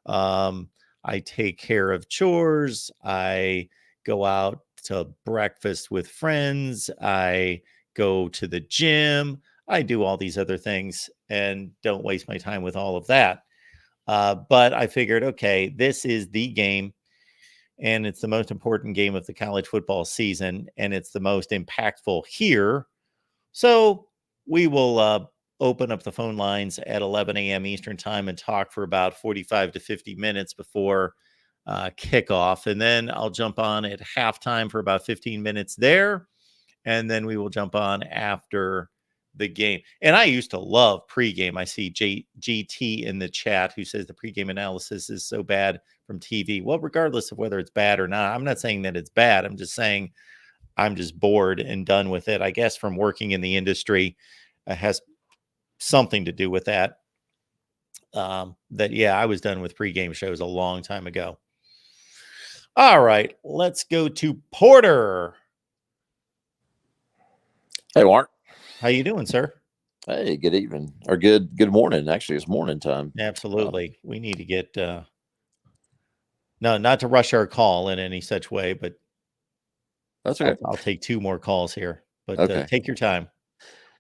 I take care of chores. I go out to breakfast with friends. I go to the gym. I do all these other things and don't waste my time with all of that. But I figured, okay, this is the game, and it's the most important game of the college football season, and it's the most impactful here. So we will open up the phone lines at 11 a.m. Eastern time and talk for about 45 to 50 minutes before kickoff. And then I'll jump on at halftime for about 15 minutes there. And then we will jump on after the game. And I used to love pregame. I see GT in the chat who says the pregame analysis is so bad from TV. Well, regardless of whether it's bad or not, I'm not saying that it's bad. I'm just saying I'm just bored and done with it. I guess from working in the industry has something to do with that. Yeah, I was done with pregame shows a long time ago. All right, let's go to Porter. Hey, Mark. How you doing, sir? Hey, good evening or good morning. Actually, it's morning time. Absolutely. We need to get no, not to rush our call in any such way, but that's okay. I'll take 2 more calls here. But okay. Take your time.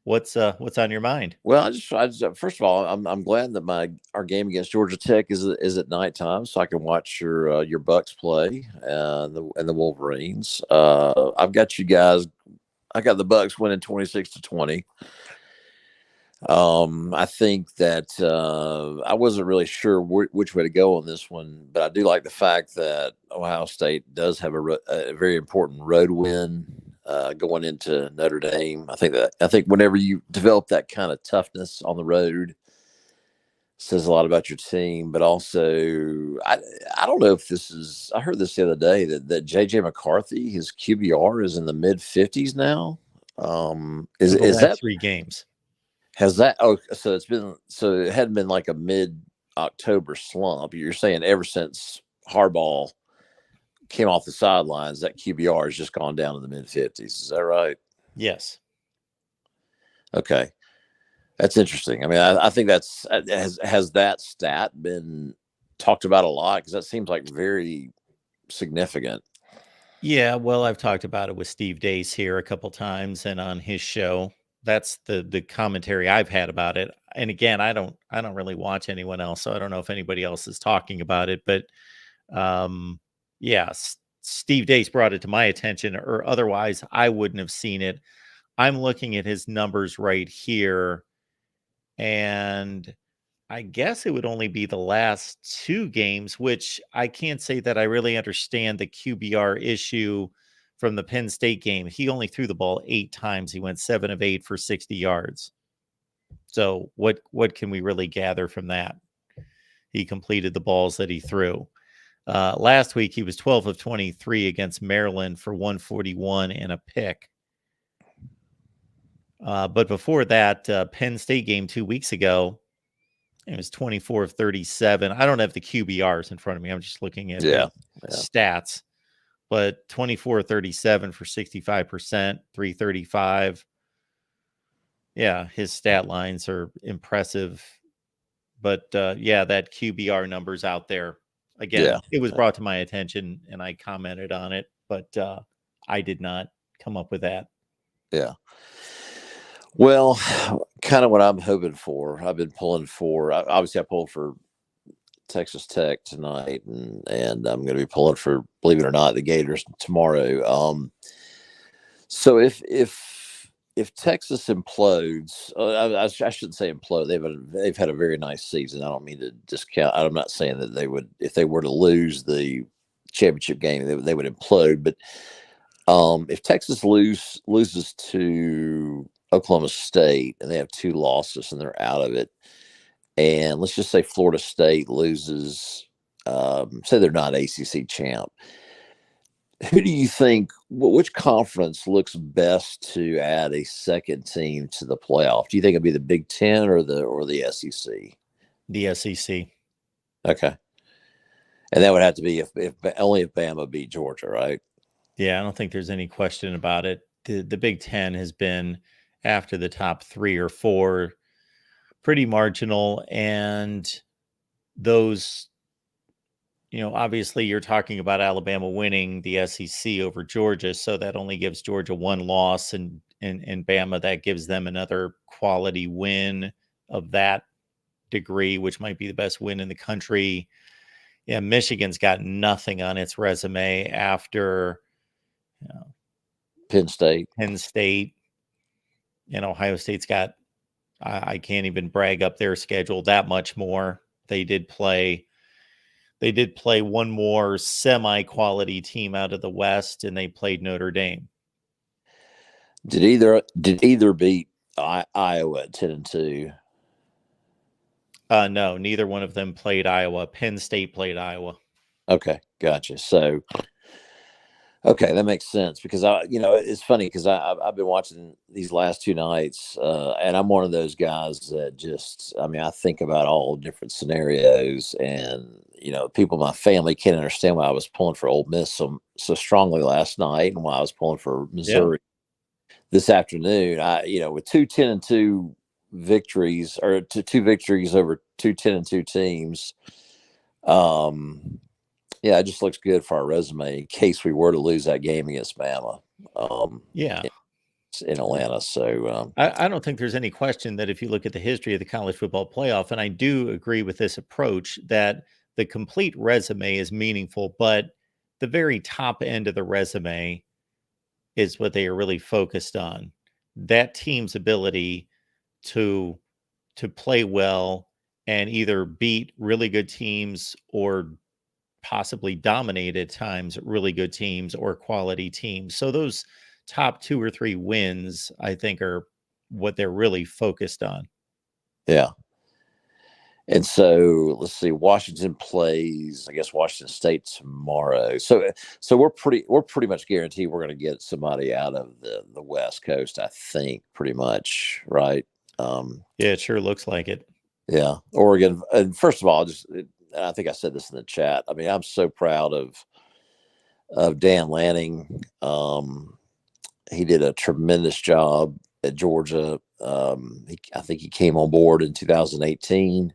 What's on your mind? Well, I just first of all, I'm glad that our game against Georgia Tech is at nighttime, so I can watch your Bucks play and the Wolverines. I've got you guys. I got the Bucks winning 26-20. I think that I wasn't really sure which way to go on this one, but I do like the fact that Ohio State does have a very important road win going into Notre Dame. I think whenever you develop that kind of toughness on the road, says a lot about your team. But also, I don't know if this is. I heard this the other day that JJ McCarthy, his QBR is in the mid 50s now. Is that 3 games? Has that? Oh, so it hadn't been like a mid-October slump. You're saying ever since Harbaugh came off the sidelines, that QBR has just gone down in the mid-50s. Is that right? Yes. Okay, that's interesting. I mean, I think has that stat been talked about a lot, because that seems like very significant. Yeah, well, I've talked about it with Steve Dace here a couple times and on his show. That's the commentary I've had about it. And again, I don't really watch anyone else, so I don't know if anybody else is talking about it. But yeah, Steve Dace brought it to my attention, or otherwise I wouldn't have seen it. I'm looking at his numbers right here, and I guess it would only be the last 2 games, which I can't say that I really understand the QBR issue from the Penn State game. He only threw the ball 8 times. He went 7 of 8 for 60 yards. So what can we really gather from that? He completed the balls that he threw. Last week, he was 12 of 23 against Maryland for 141 and a pick. But before that, Penn State game 2 weeks ago, it was 24 of 37. I don't have the QBRs in front of me. I'm just looking at stats. But 24-37 for 65%, 335. Yeah, his stat lines are impressive. But yeah, that QBR number's out there. Again, it was brought to my attention and I commented on it, but I did not come up with that. Yeah. Well, kind of what I'm hoping for. I've been pulling for, obviously I pulled for Texas Tech tonight, and I'm going to be pulling for, believe it or not, the Gators tomorrow. So if Texas implodes, I shouldn't say implode. They've had a very nice season. I don't mean to discount. I'm not saying that they would, if they were to lose the championship game, they would implode. But if Texas loses to Oklahoma State and they have 2 losses and they're out of it, and let's just say Florida State loses say they're not ACC champ, who do you think, which conference looks best to add a second team to the playoff? Do you think it'd be the Big Ten or the SEC? The SEC. Okay. And that would have to be if only if Bama beat Georgia, right? Yeah, I don't think there's any question about it. The Big Ten has been, after the top 3 or 4, pretty marginal. And those, obviously you're talking about Alabama winning the SEC over Georgia. So that only gives Georgia 1 loss, and Bama, that gives them another quality win of that degree, which might be the best win in the country. Yeah, Michigan's got nothing on its resume after Penn State, and Ohio State's got, I can't even brag up their schedule that much more. They did play one more semi-quality team out of the West, and they played Notre Dame. Did either beat Iowa at 10-2? No, neither one of them played Iowa. Penn State played Iowa. Okay, gotcha. So, okay, that makes sense, because it's funny because I've been watching these last 2 nights, and I'm one of those guys that just, I think about all different scenarios, and people in my family can't understand why I was pulling for Ole Miss so strongly last night, and why I was pulling for Missouri this afternoon. With 2 10-2 victories, or 2 victories over 2 10-2 teams. Yeah, it just looks good for our resume in case we were to lose that game against Bama. In Atlanta. So I don't think there's any question that if you look at the history of the college football playoff, and I do agree with this approach, that the complete resume is meaningful, but the very top end of the resume is what they are really focused on. That team's ability to play well and either beat really good teams or possibly dominate at times really good teams or quality teams. So those top 2 or 3 wins, I think, are what they're really focused on. Yeah. And so let's see, Washington plays, I guess, Washington State tomorrow. So we're pretty much guaranteed we're going to get somebody out of the West Coast, I think, pretty much, right? Yeah, it sure looks like it. Yeah. Oregon. And first of all, I think I said this in the chat. I'm so proud of Dan Lanning. He did a tremendous job at Georgia. I think he came on board in 2018.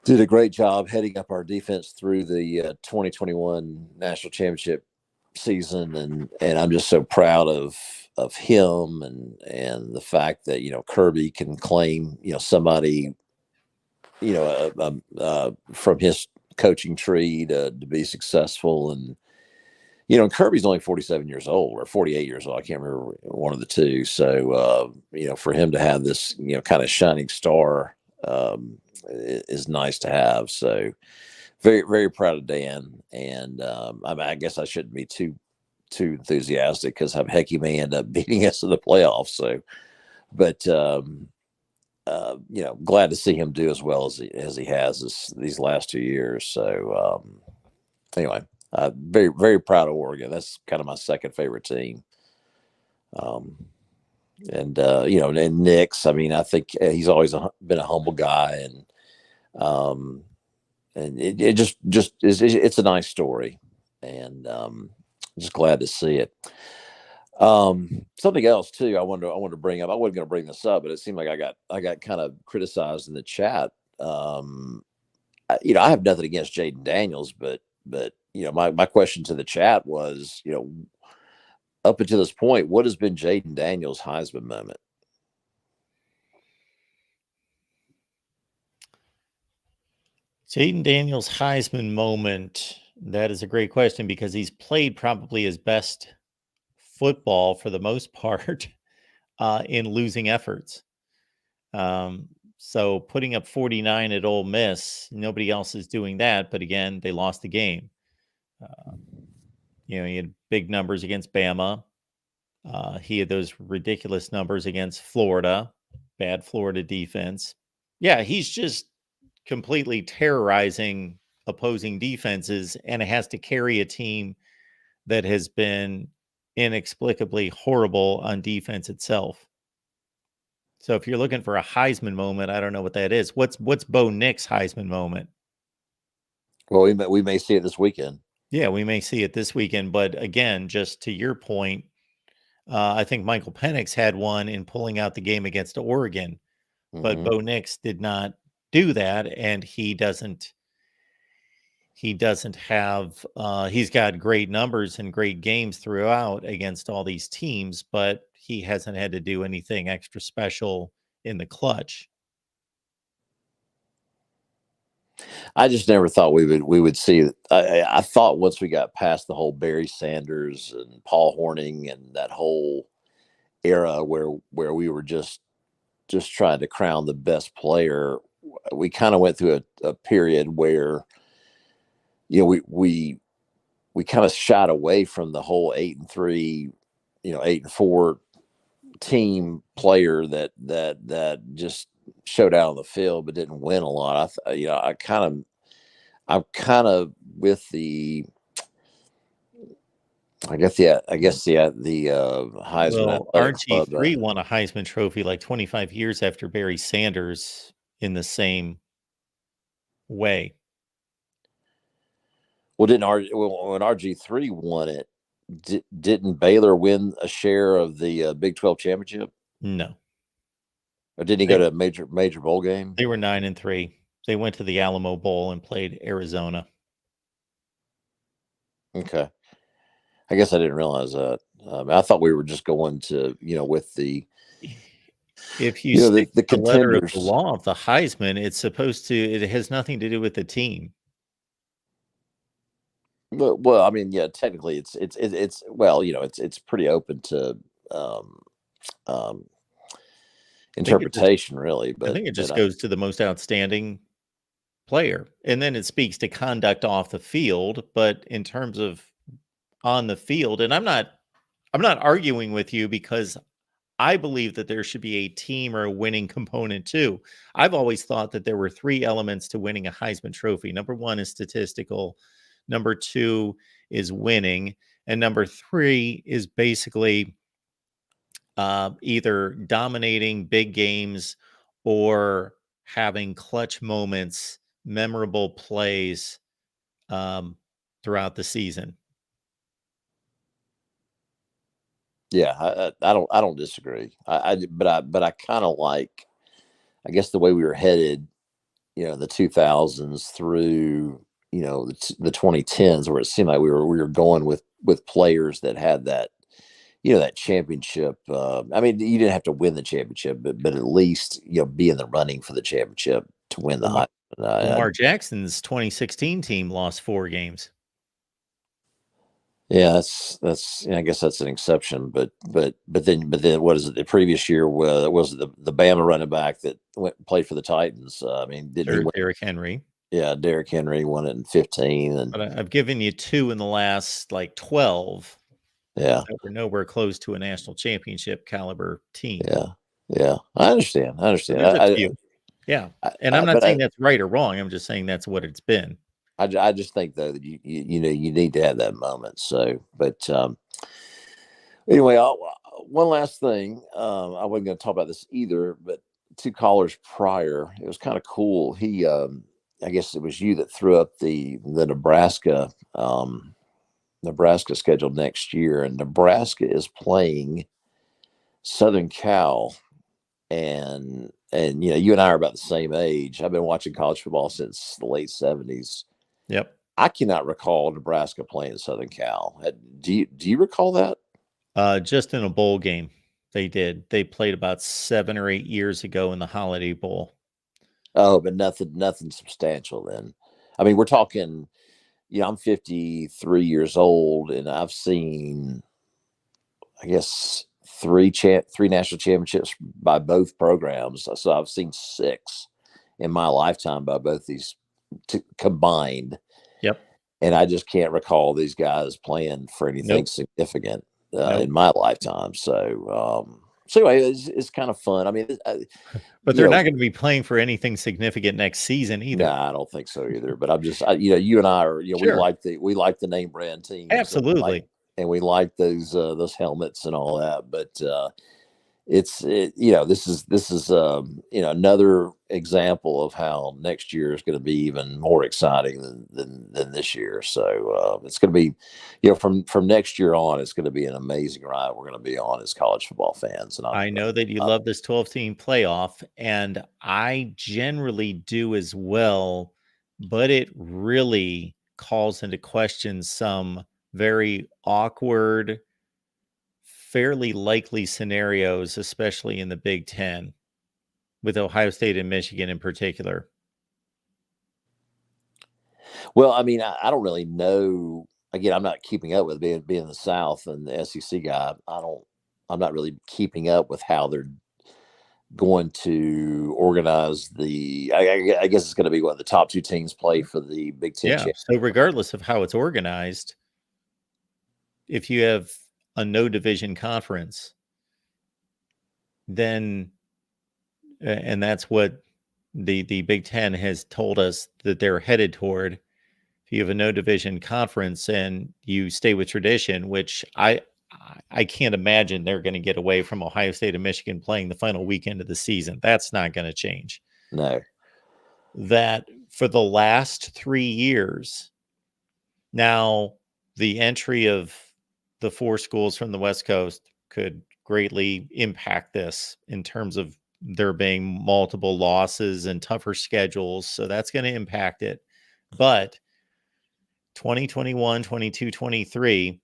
Did a great job heading up our defense through the 2021 national championship season, and I'm just so proud of him and the fact that Kirby can claim somebody from his coaching tree to be successful. And Kirby's only 47 years old or 48 years old. I can't remember, one of the two. So, for him to have this, kind of shining star is nice to have. So very, very proud of Dan. And I guess I shouldn't be too enthusiastic, because he may end up beating us in the playoffs. So, but glad to see him do as well as he has these last 2 years. So anyway. Very, very proud of Oregon. That's kind of my second favorite team. And Nick's, I think he's always been a humble guy, and it just is, it's a nice story, and just glad to see it. Something else too, I wanted to bring up. I wasn't going to bring this up, but it seemed like I got kind of criticized in the chat. I have nothing against Jaden Daniels, but my question to the chat was, up until this point, what has been Jaden Daniels' Heisman moment? Jaden Daniels' Heisman moment. That is a great question, because he's played probably his best football for the most part in losing efforts. So putting up 49 at Ole Miss, nobody else is doing that. But again, they lost the game. He had big numbers against Bama. He had those ridiculous numbers against Florida, bad Florida defense. Yeah, he's just completely terrorizing opposing defenses, and it has to carry a team that has been inexplicably horrible on defense itself. So if you're looking for a Heisman moment, I don't know what that is. What's Bo Nix's Heisman moment? Well, we may see it this weekend. Yeah, we may see it this weekend. But again, just to your point, I think Michael Penix had one in pulling out the game against Oregon, but Mhm. Bo Nix did not do that, and he doesn't have he's got great numbers and great games throughout against all these teams, but he hasn't had to do anything extra special in the clutch. I just never thought we would see. I thought once we got past the whole Barry Sanders and Paul Hornung and that whole era where we were just trying to crown the best player, we kind of went through a period where, you know, we kind of shot away from the whole 8-3, 8-4 team player that just showed out on the field but didn't win a lot. I'm kind of with the, I guess the Heisman Well, Athletic Club. RG3 won a Heisman Trophy like 25 years after Barry Sanders in the same way. Well, when RG3 won it, didn't Baylor win a share of the Big 12 championship? No. Or didn't he go to a major bowl game? They were 9-3. They went to the Alamo Bowl and played Arizona. Okay. I guess I didn't realize that. I thought we were just going to, with the. If you stick the letter of the contenders. law of the Heisman, it has nothing to do with the team. Well, I mean, yeah, technically it's pretty open to interpretation, really. But I think it just goes to the most outstanding player, and then it speaks to conduct off the field. But in terms of on the field, and I'm not arguing with you, because I believe that there should be a team or a winning component too. I've always thought that there were three elements to winning a Heisman Trophy. Number one is statistical. Number two is winning. And number three is basically either dominating big games or having clutch moments, memorable plays throughout the season. Yeah, I don't disagree. But I kind of like, I guess, the way we were headed, the 2000s through, the 2010s, where it seemed like we were going with players that had that, that championship. I mean, you didn't have to win the championship, but at least, be in the running for the championship to win the Heisman. Lamar Jackson's 2016 team lost 4 games. Yeah, that's. I guess that's an exception, but then what is it? The previous year was the Bama running back that played for the Titans. I mean, didn't he win? Derrick Henry. Yeah, Derrick Henry won it in 15, but I've given you 2 in the last 12. Yeah, that were nowhere close to a national championship caliber team. Yeah, I understand. There's a few. Yeah, and I'm not saying that's right or wrong. I'm just saying that's what it's been. I just think, though, that you need to have that moment. So, but anyway, one last thing. I wasn't going to talk about this either, but 2 callers prior, it was kind of cool. He, I guess it was you that threw up the Nebraska schedule next year, and Nebraska is playing Southern Cal, and you and I are about the same age. I've been watching college football since the late 70s. Yep. I cannot recall Nebraska playing Southern Cal. Do you recall that? Just in a bowl game, they did. They played about 7 or 8 years ago in the Holiday Bowl. Oh, but nothing substantial then. I mean, we're talking. I'm 53 years old, and I've seen, I guess, 3 national championships by both programs. So I've seen 6 in my lifetime by both these combined. Yep. And I just can't recall these guys playing for anything significant in my lifetime. So So anyway, it's kind of fun. I mean, But you they're know, not going to be playing for anything significant next season either. no, I don't think so either. But I'm just, you and I are, Sure. we like the name brand teams, Absolutely. and we like those helmets and all that. But this is another example of how next year is going to be even more exciting than this year. So it's going to be, from next year on, it's going to be an amazing ride we're going to be on as college football fans. And I know that you love this 12-team playoff, and I generally do as well, but it really calls into question some very awkward, fairly likely scenarios, especially in the Big Ten, with Ohio State and Michigan in particular. Well, I mean, I don't really know. Again, I'm not keeping up with being the South and the SEC guy. I'm not really keeping up with how they're going to organize I guess it's going to be what the top two teams play for the Big Ten. Yeah. So regardless of how it's organized, if you have a no division conference, then, and that's what the Big Ten has told us that they're headed toward. If you have a no division conference and you stay with tradition, which I can't imagine they're going to get away from Ohio State and Michigan playing the final weekend of the season. That's not going to change. No. That for the last 3 years, now the entry of the 4 schools from the West Coast could greatly impact this in terms of there being multiple losses and tougher schedules. So that's going to impact it. But 2021, 22, 23,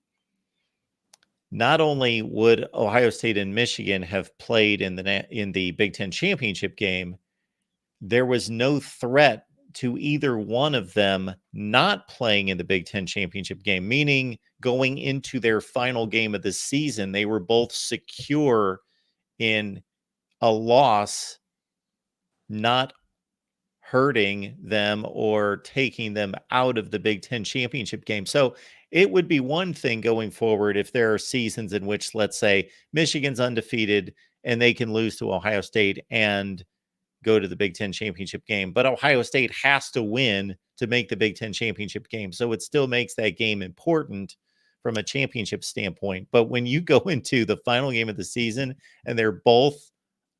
not only would Ohio State and Michigan have played in the Big Ten championship game, there was no threat to either one of them not playing in the Big Ten championship game, meaning going into their final game of the season, they were both secure in a loss, not hurting them or taking them out of the Big Ten championship game. So it would be one thing going forward if there are seasons in which, let's say, Michigan's undefeated and they can lose to Ohio State and go to the Big Ten championship game, but Ohio State has to win to make the Big Ten championship game. So it still makes that game important from a championship standpoint. But when you go into the final game of the season and they're both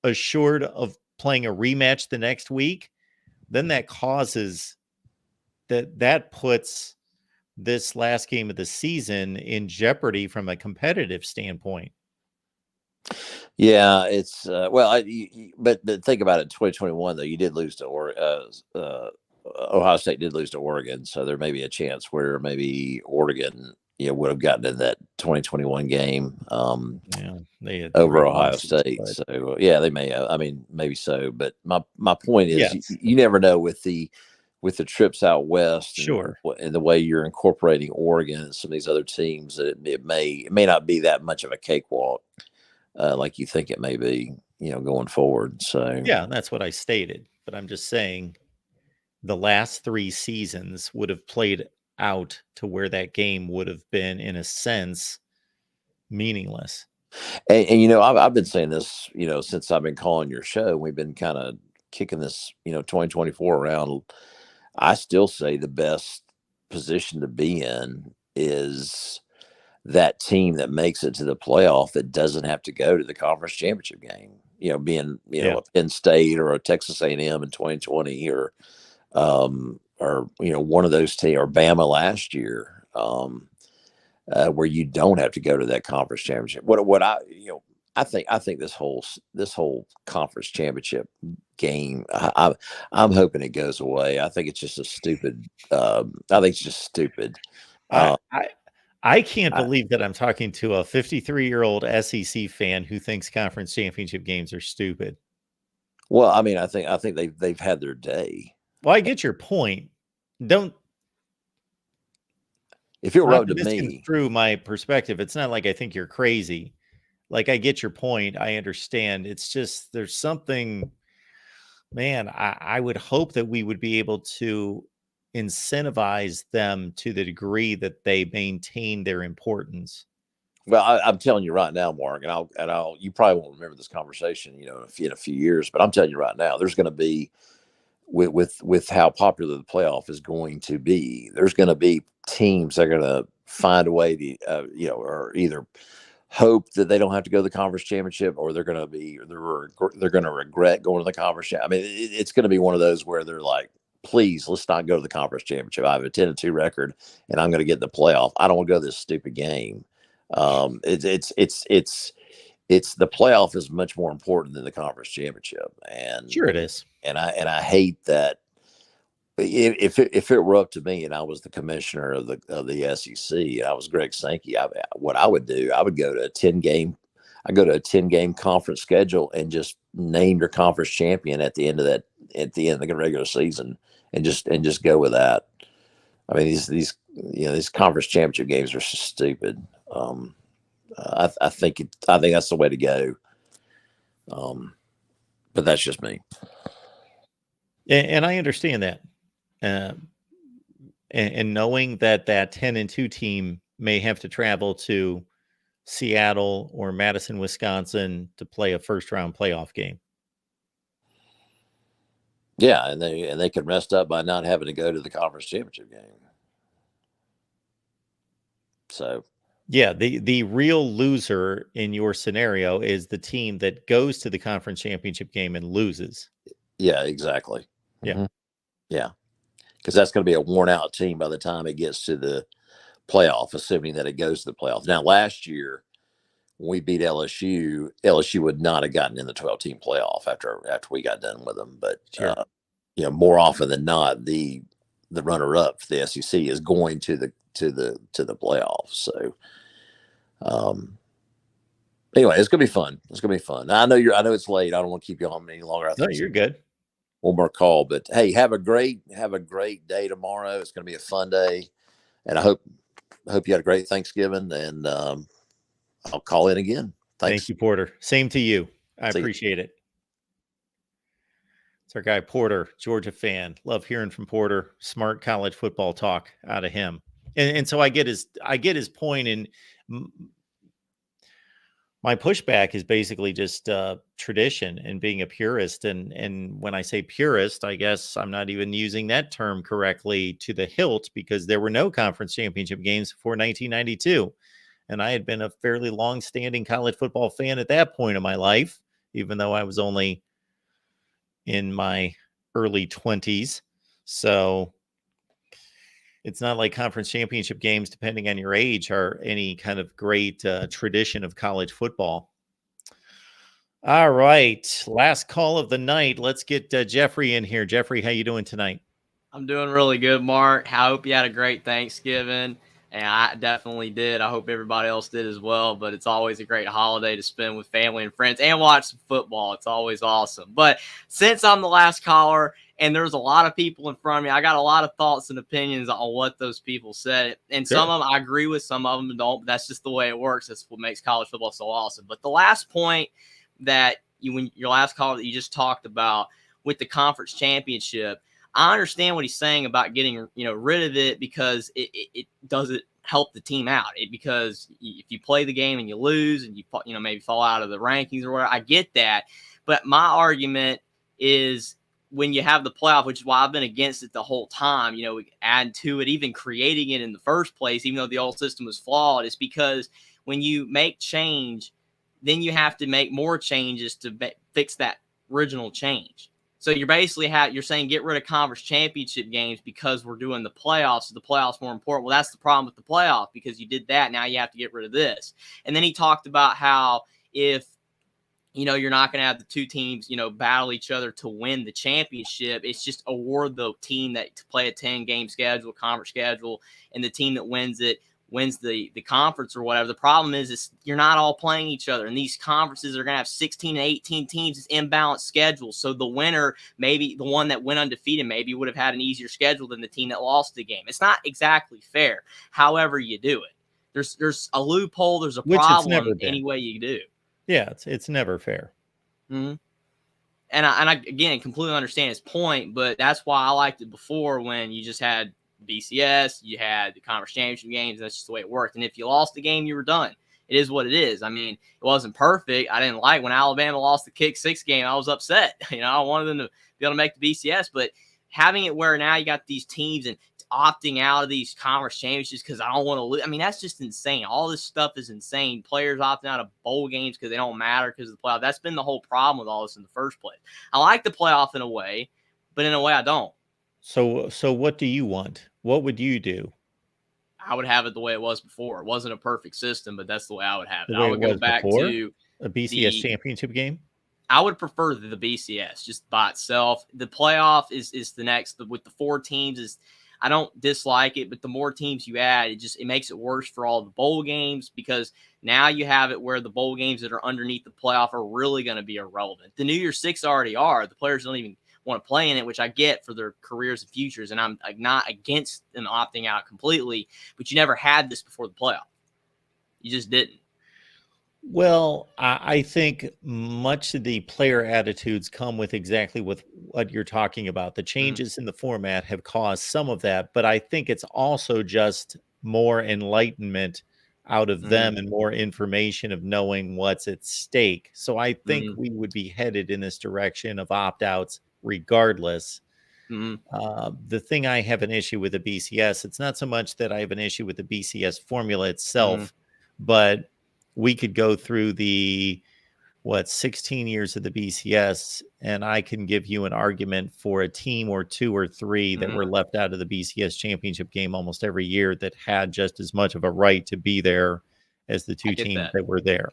assured of playing a rematch the next week, then that causes that puts this last game of the season in jeopardy from a competitive standpoint. Yeah, it's but think about it. 2021 though, you did lose to Ohio State did lose to Oregon, so there may be a chance where maybe Oregon, would have gotten in that 2021 game. They had over 3 Ohio losses, State. but So yeah, they may. I mean, maybe so. But my point is, Yes. you never know with the trips out west, Sure. and the way you're incorporating Oregon and some of these other teams, that it may not be that much of a cakewalk like you think it may be, going forward. So Yeah, that's what I stated. But I'm just saying the last 3 seasons would have played out to where that game would have been, in a sense, meaningless. And I've been saying this, since I've been calling your show. We've been kind of kicking this, 2024 around. I still say the best position to be in is that team that makes it to the playoff that doesn't have to go to the conference championship game. Being a Penn State or a Texas A&M in 2020, or one of those teams, or Bama last year, where you don't have to go to that conference championship. What I think this whole conference championship game, I'm hoping it goes away. I think it's just a stupid. I think it's just stupid. I can't believe that I'm talking to a 53-year-old SEC fan who thinks conference championship games are stupid. Well, I mean, I think they've had their day. Well, I get your point. If it were up to me, through my perspective, it's not like I think you're crazy. Like, I get your point. I understand. It's just there's something, man. I would hope that we would be able to incentivize them to the degree that they maintain their importance. Well, I'm telling you right now, Mark, and I'll. You probably won't remember this conversation, in a few years. But I'm telling you right now, there's going to be with how popular the playoff is going to be. There's going to be teams that are going to find a way to, or either hope that they don't have to go to the conference championship, or they're going to regret going to the conference. I mean, it's going to be one of those where they're like, please, let's not go to the conference championship. I have a 10-2 record, and I'm going to get in the playoff. I don't want to go to this stupid game. It's the playoff is much more important than the conference championship, and Sure it is. And I hate that. If it were up to me and I was the commissioner of the SEC and I was Greg Sankey, what I would do, I would go to a 10-game conference schedule and just name your conference champion at the end of the regular season, and just go with that. I mean, these conference championship games are so stupid. I think that's the way to go. But that's just me. And I understand that. And knowing that 10-2 team may have to travel to Seattle or Madison, Wisconsin to play a first round playoff game. Yeah, and they can rest up by not having to go to the conference championship game. So, yeah, the real loser in your scenario is the team that goes to the conference championship game and loses. Yeah, exactly. Yeah. Mm-hmm. Yeah. Because that's going to be a worn out team by the time it gets to the playoff, assuming that it goes to the playoff. Now, last year, when we beat LSU would not have gotten in the 12-team playoff after we got done with them. But, sure. More often than not, the runner-up for the SEC is going to the playoffs. So, anyway, it's going to be fun. It's going to be fun. I know it's late. I don't want to keep you on any longer. No, you're good. One more call, but hey, have a great day tomorrow. It's going to be a fun day, and I hope you had a great Thanksgiving. And I'll call in again. Thanks. Thank you, Porter. Same to you. I appreciate it. It's our guy Porter, Georgia fan. Love hearing from Porter. Smart college football talk out of him, and so I get his point. And my pushback is basically just tradition and being a purist. And when I say purist, I guess I'm not even using that term correctly to the hilt, because there were no conference championship games before 1992. And I had been a fairly long-standing college football fan at that point in my life, even though I was only in my early 20s. So it's not like conference championship games, depending on your age, are any kind of great tradition of college football. All right. Last call of the night. Let's get Jeffrey in here. Jeffrey, how you doing tonight? I'm doing really good, Mark. I hope you had a great Thanksgiving. And I definitely did. I hope everybody else did as well. But it's always a great holiday to spend with family and friends and watch some football. It's always awesome. But since I'm the last caller and there's a lot of people in front of me, I got a lot of thoughts and opinions on what those people said. And some of them I agree with, some of them don't. But that's just the way it works. That's what makes college football so awesome. But the last point that when your last call that you just talked about with the conference championship, I understand what he's saying about getting rid of it, because it doesn't help the team out. Because if you play the game and you lose and you maybe fall out of the rankings or whatever, I get that. But my argument is when you have the playoff, which is why I've been against it the whole time, add to it, even creating it in the first place, even though the old system was flawed, is because when you make change, then you have to make more changes to fix that original change. So you're basically you're saying get rid of conference championship games because we're doing the playoffs. So the playoffs more important. Well, that's the problem with the playoff, because you did that. Now you have to get rid of this. And then he talked about how if you're not going to have the two teams battle each other to win the championship, it's just award the team that to play a 10-game schedule, conference schedule, and the team that wins it wins the conference or whatever. The problem is you're not all playing each other, and these conferences are going to have 16 and 18 teams. It's imbalanced schedules. So the winner, maybe the one that went undefeated, maybe would have had an easier schedule than the team that lost the game. It's not exactly fair, however you do it. There's a loophole. There's a problem any way you do. Yeah, it's never fair. Mm-hmm. And I again completely understand his point, but that's why I liked it before, when you just had BCS, you had the conference championship games. That's just the way it worked. And if you lost the game, you were done. It is what it is. I mean, it wasn't perfect. I didn't like when Alabama lost the kick 6 game. I was upset. I wanted them to be able to make the BCS, but having it where now you got these teams and opting out of these conference championships because I don't want to lose. I mean, that's just insane. All this stuff is insane. Players opting out of bowl games because they don't matter because of the playoff. That's been the whole problem with all this in the first place. I like the playoff in a way, but in a way I don't. So what do you want? What would you do? I would have it the way it was before. It wasn't a perfect system, but that's the way I would have it. The way I would it go was back before? to A BCS championship game? I would prefer the BCS just by itself. The playoff is the next with the 4 teams is I don't dislike it, but the more teams you add, it makes it worse for all the bowl games because now you have it where the bowl games that are underneath the playoff are really going to be irrelevant. The New Year's Six already are. The players don't even want to play in it, which I get for their careers and futures, and I'm not against them opting out completely, but you never had this before the playoff. You just didn't. Well, I think much of the player attitudes come with exactly with what you're talking about. The changes in the format have caused some of that, but I think it's also just more enlightenment out of them and more information of knowing what's at stake. So I think we would be headed in this direction of opt-outs regardless. The thing I have an issue with the BCS, it's not so much that I have an issue with the BCS formula itself, but we could go through the 16 years of the BCS, and I can give you an argument for a team or 2 or 3 that were left out of the BCS championship game almost every year that had just as much of a right to be there as the 2 teams that were there.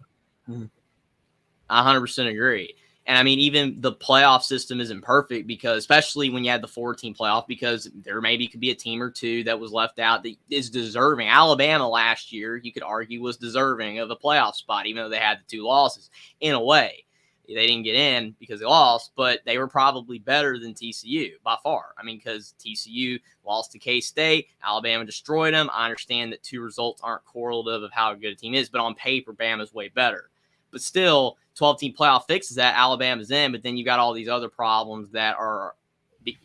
I 100% agree. And I mean, even the playoff system isn't perfect because, especially when you had the 4-team playoff, because there maybe could be a team or 2 that was left out that is deserving. Alabama last year, you could argue, was deserving of a playoff spot, even though they had the 2 losses. In a way, they didn't get in because they lost, but they were probably better than TCU by far. I mean, because TCU lost to K-State, Alabama destroyed them. I understand that 2 results aren't correlative of how good a team is, but on paper, Bama's way better. But still, 12-team playoff fixes that. Alabama's in, but then you got all these other problems that are,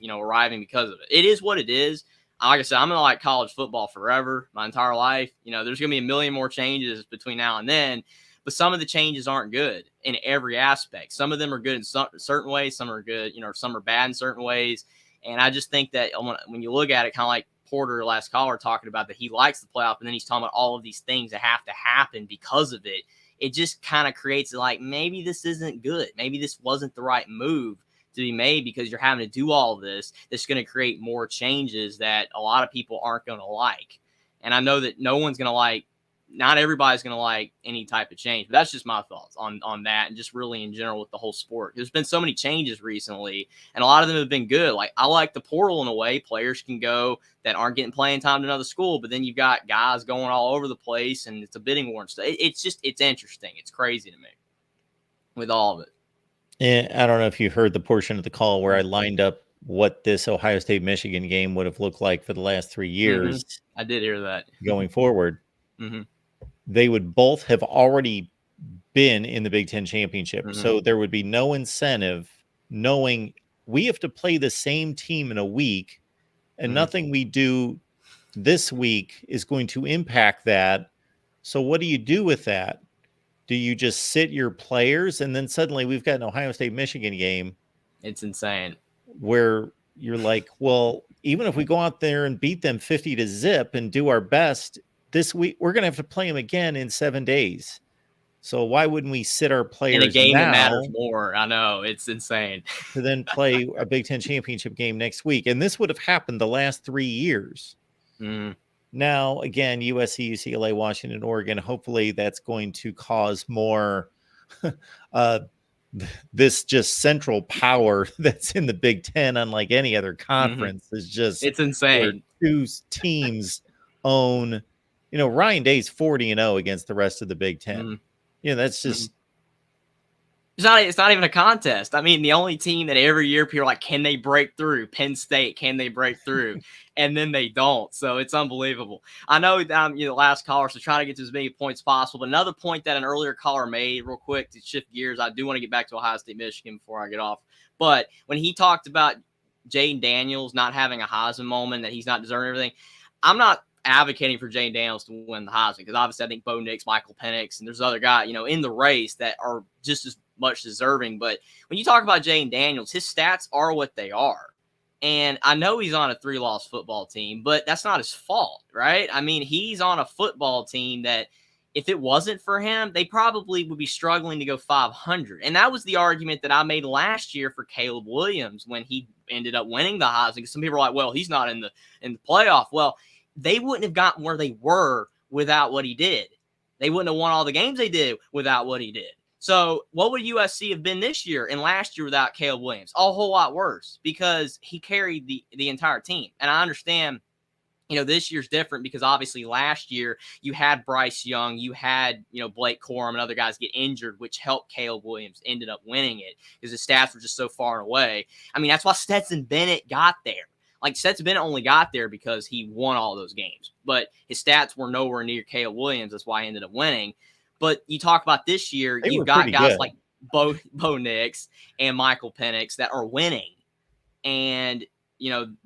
arriving because of it. It is what it is. Like I said, I'm going to like college football forever, my entire life. There's going to be a million more changes between now and then, but some of the changes aren't good in every aspect. Some of them are good in certain ways. Some are good, some are bad in certain ways. And I just think that when you look at it, kind of like Porter, last caller, talking about that he likes the playoff, and then he's talking about all of these things that have to happen because of it. It just kind of creates like, maybe this isn't good. Maybe this wasn't the right move to be made because you're having to do all of this. That's going to create more changes that a lot of people aren't going to like. And I know that not everybody's going to like any type of change, but that's just my thoughts on that and just really in general with the whole sport. There's been so many changes recently, and a lot of them have been good. Like, I like the portal in a way. Players can go that aren't getting playing time to another school, but then you've got guys going all over the place, and it's a bidding war and stuff. It's interesting. It's crazy to me with all of it. And I don't know if you heard the portion of the call where I lined up what this Ohio State-Michigan game would have looked like for the last 3 years. I did hear that. Going forward. They would both have already been in the Big Ten championship. So there would be no incentive knowing we have to play the same team in a week and nothing we do this week is going to impact that. So what do you do with that? Do you just sit your players and then suddenly we've got an Ohio State-Michigan game? It's insane. Where you're like, well, even if we go out there and beat them 50-0 and do our best this week, we're going to have to play them again in 7 days. So why wouldn't we sit our players in a game now that matters more? I know, it's insane. to then play a Big Ten championship game next week? And this would have happened the last 3 years. Now, again, USC, UCLA, Washington, Oregon, hopefully that's going to cause more this just central power that's in the Big Ten, unlike any other conference, is just it's insane. 2 teams own. Ryan Day's 40-0 against the rest of the Big Ten. That's just it's not even a contest. I mean, the only team that every year people are like, can they break through? Penn State, can they break through? And then they don't. So it's unbelievable. I know the last caller, so try to get to as many points as possible. But another point that an earlier caller made, real quick, to shift gears, I do want to get back to Ohio State, Michigan before I get off. But when he talked about Jaden Daniels not having a Heisman moment, that he's not deserving everything, I'm not advocating for Jane Daniels to win the Heisman, because obviously I think Bo Nix, Michael Penix, and there's other guys, in the race that are just as much deserving. But when you talk about Jane Daniels, his stats are what they are. And I know he's on a 3-loss football team, but that's not his fault, right? I mean, he's on a football team that if it wasn't for him, they probably would be struggling to go 500. And that was the argument that I made last year for Caleb Williams when he ended up winning the Heisman. Some people are like, well, he's not in the playoff. Well, they wouldn't have gotten where they were without what he did. They wouldn't have won all the games they did without what he did. So what would USC have been this year and last year without Caleb Williams? A whole lot worse, because he carried the entire team. And I understand, this year's different because obviously last year you had Bryce Young, you had, Blake Corum and other guys get injured, which helped Caleb Williams ended up winning it because his stats were just so far away. I mean, that's why Stetson Bennett got there. Like, Stetson Bennett only got there because he won all those games, but his stats were nowhere near Caleb Williams. That's why he ended up winning. But you talk about this year, you've got guys like Bo Nix and Michael Penix that are winning. And,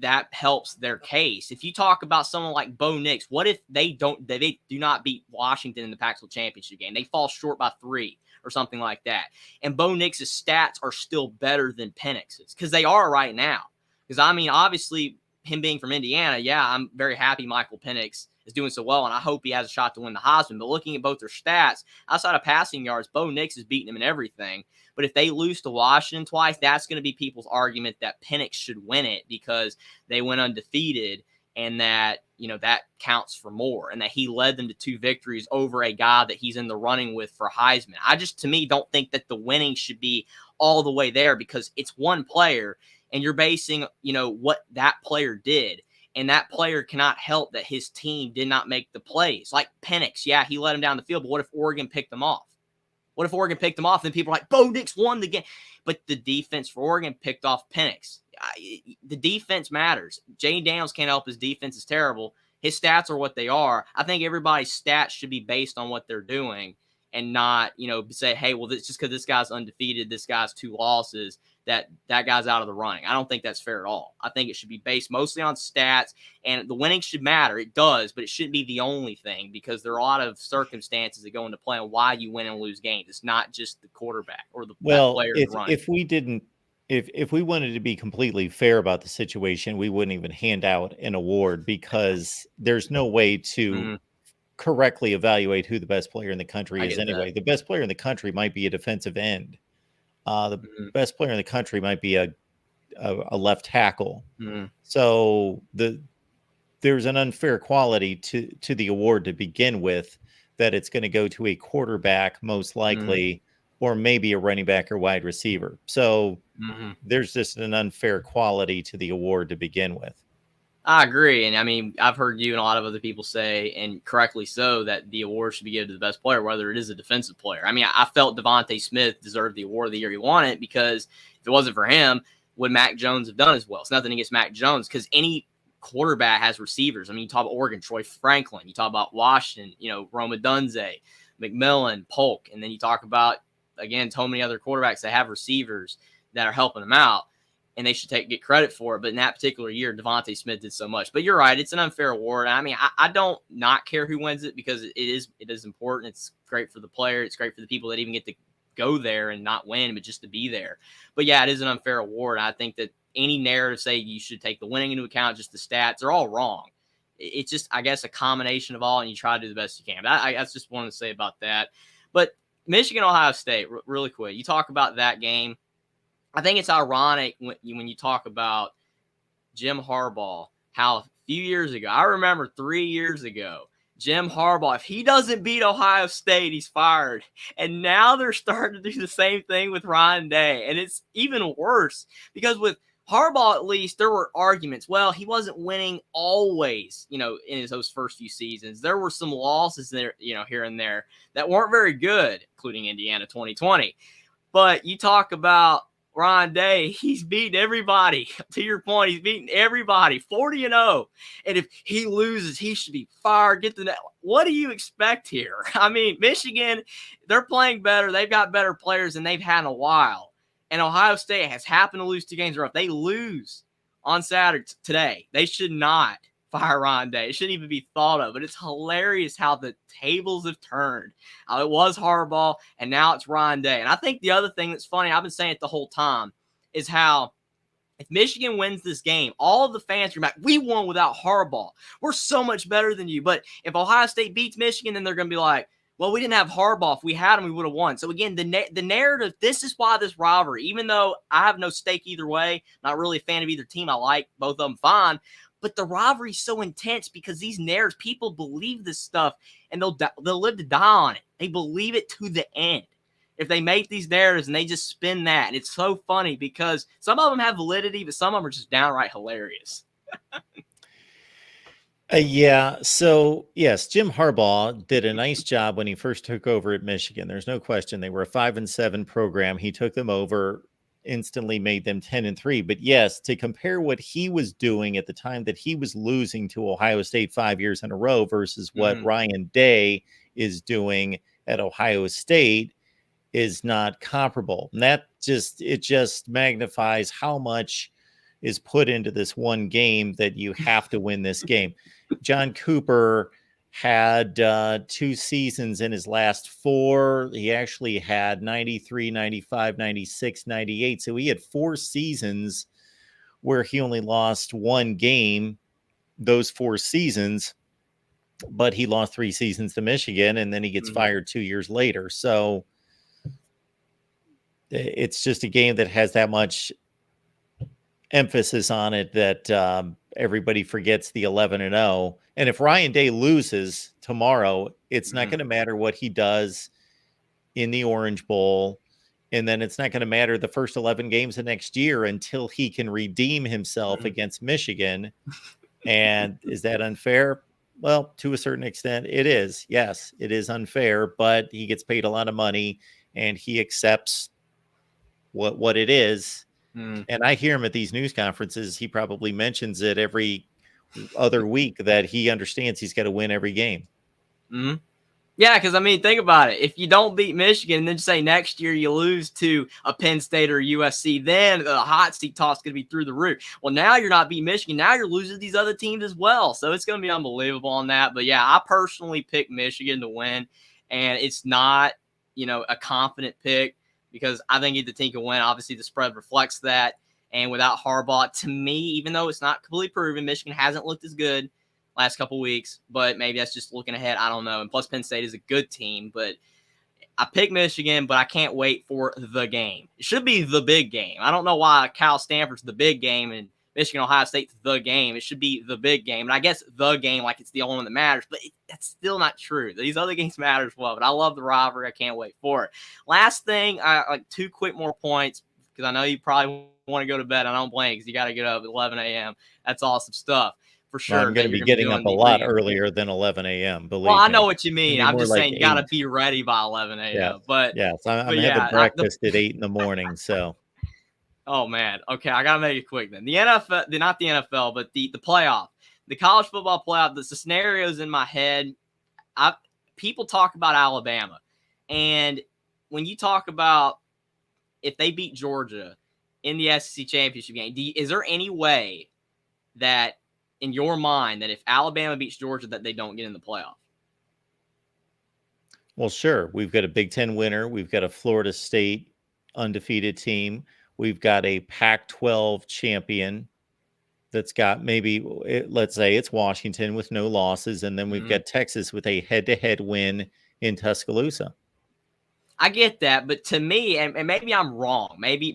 that helps their case. If you talk about someone like Bo Nix, what if they do not beat Washington in the Pac-12 championship game? They fall short by 3 or something like that. And Bo Nix's stats are still better than Penix's because they are right now. Because, I mean, obviously, him being from Indiana, yeah, I'm very happy Michael Penix is doing so well, and I hope he has a shot to win the Heisman. But looking at both their stats, outside of passing yards, Bo Nix is beating him in everything. But if they lose to Washington twice, that's going to be people's argument that Penix should win it because they went undefeated and that, that counts for more and that he led them to 2 victories over a guy that he's in the running with for Heisman. I just, to me, don't think that the winning should be all the way there because it's one player and you're basing, what that player did. And that player cannot help that his team did not make the plays. Like Penix, yeah, he let him down the field, but what if Oregon picked them off? What if Oregon picked them off? Then people are like, Bo Nix won the game. But the defense for Oregon picked off Penix. The defense matters. Jane Daniels can't help his defense is terrible. His stats are what they are. I think everybody's stats should be based on what they're doing and not, say, hey, well, this just because this guy's undefeated, this guy's 2 losses, that guy's out of the running. I don't think that's fair at all. I think it should be based mostly on stats, and the winning should matter. It does, but it shouldn't be the only thing because there are a lot of circumstances that go into play on why you win and lose games. It's not just the quarterback or the player running. If we wanted to be completely fair about the situation, we wouldn't even hand out an award because there's no way to correctly evaluate who the best player in the country is anyway. The best player in the country might be a defensive end. The best player in the country might be a left tackle. So there's an unfair quality to the award to begin with, that it's going to go to a quarterback most likely, or maybe a running back or wide receiver. So there's just an unfair quality to the award to begin with. I agree. And I mean, I've heard you and a lot of other people say, and correctly so, that the award should be given to the best player, whether it is a defensive player. I mean, I felt Devontae Smith deserved the award of the year he won it because if it wasn't for him, would Mac Jones have done as well? It's nothing against Mac Jones because any quarterback has receivers. I mean, you talk about Oregon, Troy Franklin. You talk about Washington, Roma Dunze, McMillan, Polk. And then you talk about, again, so many other quarterbacks that have receivers that are helping them out. And they should get credit for it. But in that particular year, Devontae Smith did so much. But you're right. It's an unfair award. I mean, I don't not care who wins it because it is important. It's great for the player. It's great for the people that even get to go there and not win, but just to be there. But, yeah, it is an unfair award. I think that any narrative say you should take the winning into account, just the stats, they're all wrong. It's just, I guess, a combination of all, and you try to do the best you can. But I just wanted to say about that. But Michigan, Ohio State, really quick. You talk about that game. I think it's ironic when you talk about Jim Harbaugh, how a few years ago, I remember 3 years ago, Jim Harbaugh, if he doesn't beat Ohio State, he's fired. And now they're starting to do the same thing with Ryan Day. And it's even worse because with Harbaugh, at least, there were arguments. Well, he wasn't winning always, in those first few seasons. There were some losses there, here and there that weren't very good, including Indiana 2020. But you talk about Ryan Day, he's beating everybody. To your point, he's beating everybody, 40-0. And if he loses, he should be fired. Get the net. What do you expect here? I mean, Michigan, they're playing better. They've got better players than they've had in a while. And Ohio State has happened to lose 2 games in a row. If they lose on Saturday today, they should not fire Ryan Day. It shouldn't even be thought of, but it's hilarious how the tables have turned. It was Harbaugh, and now it's Ryan Day. And I think the other thing that's funny, I've been saying it the whole time, is how if Michigan wins this game, all of the fans are like, we won without Harbaugh. We're so much better than you. But if Ohio State beats Michigan, then they're going to be like, well, we didn't have Harbaugh. If we had him, we would have won. So, again, the narrative, this is why this rivalry, even though I have no stake either way, not really a fan of either team, I like both of them fine, but the rivalry is so intense because these narratives, people believe this stuff, and they'll live to die on it. They believe it to the end. If they make these narratives and they just spin that, and it's so funny because some of them have validity, but some of them are just downright hilarious. Yeah. So, yes, Jim Harbaugh did a nice job when he first took over at Michigan. There's no question. They were a 5-7 program. He took them over, instantly made them 10-3. But yes, to compare what he was doing at the time that he was losing to Ohio State 5 years in a row versus what Ryan Day is doing at Ohio State is not comparable. And it just magnifies how much is put into this one game that you have to win this game. John Cooper had 2 seasons in his last 4. He actually had 93, 95, 96, 98. So he had 4 seasons where he only lost 1 game those 4 seasons, but he lost 3 seasons to Michigan, and then he gets fired 2 years later. So it's just a game that has that much emphasis on it that everybody forgets the 11-0. And if Ryan Day loses tomorrow, it's not going to matter what he does in the Orange Bowl. And then it's not going to matter the first 11 games of next year until he can redeem himself against Michigan. And is that unfair? Well, to a certain extent, it is. Yes, it is unfair, but he gets paid a lot of money and he accepts what it is. And I hear him at these news conferences. He probably mentions it every other week that he understands he's got to win every game. Yeah, because, I mean, think about it. If you don't beat Michigan and then say next year you lose to a Penn State or USC, then the hot seat toss is going to be through the roof. Well, now you're not beating Michigan. Now you're losing these other teams as well. So it's going to be unbelievable on that. But, yeah, I personally picked Michigan to win, and it's not, a confident pick because I think either team can win. Obviously, the spread reflects that. And without Harbaugh, to me, even though it's not completely proven, Michigan hasn't looked as good last couple weeks, but maybe that's just looking ahead. I don't know. And plus, Penn State is a good team, but I picked Michigan, but I can't wait for the game. It should be the big game. I don't know why Cal Stanford's the big game and Michigan Ohio State's the game. It should be the big game. And I guess the game, like it's the only one that matters, but that's still not true. These other games matter as well, but I love the rivalry. I can't wait for it. Last thing, like 2 quick more points, because I know you probably want to go to bed. I don't blame you because you got to get up at 11 a.m. That's awesome stuff. For sure. Well, I'm going to be getting up a lot earlier than 11 a.m. Believe me. I know what you mean. I'm just saying like you got to be ready by 11 a.m. Yeah. But yes, I'm having breakfast at 8 in the morning. So, oh man, okay, I got to make it quick then. The NFL, not the NFL, but the playoff, the college football playoff. The scenarios in my head. People talk about Alabama, and when you talk about if they beat Georgia in the SEC championship game, is there any way that in your mind that if Alabama beats Georgia that they don't get in the playoff? Well, sure. We've got a Big Ten winner. We've got a Florida State undefeated team. We've got a Pac-12 champion that's got let's say it's Washington with no losses. And then we've got Texas with a head-to-head win in Tuscaloosa. I get that, but to me, and maybe I'm wrong, maybe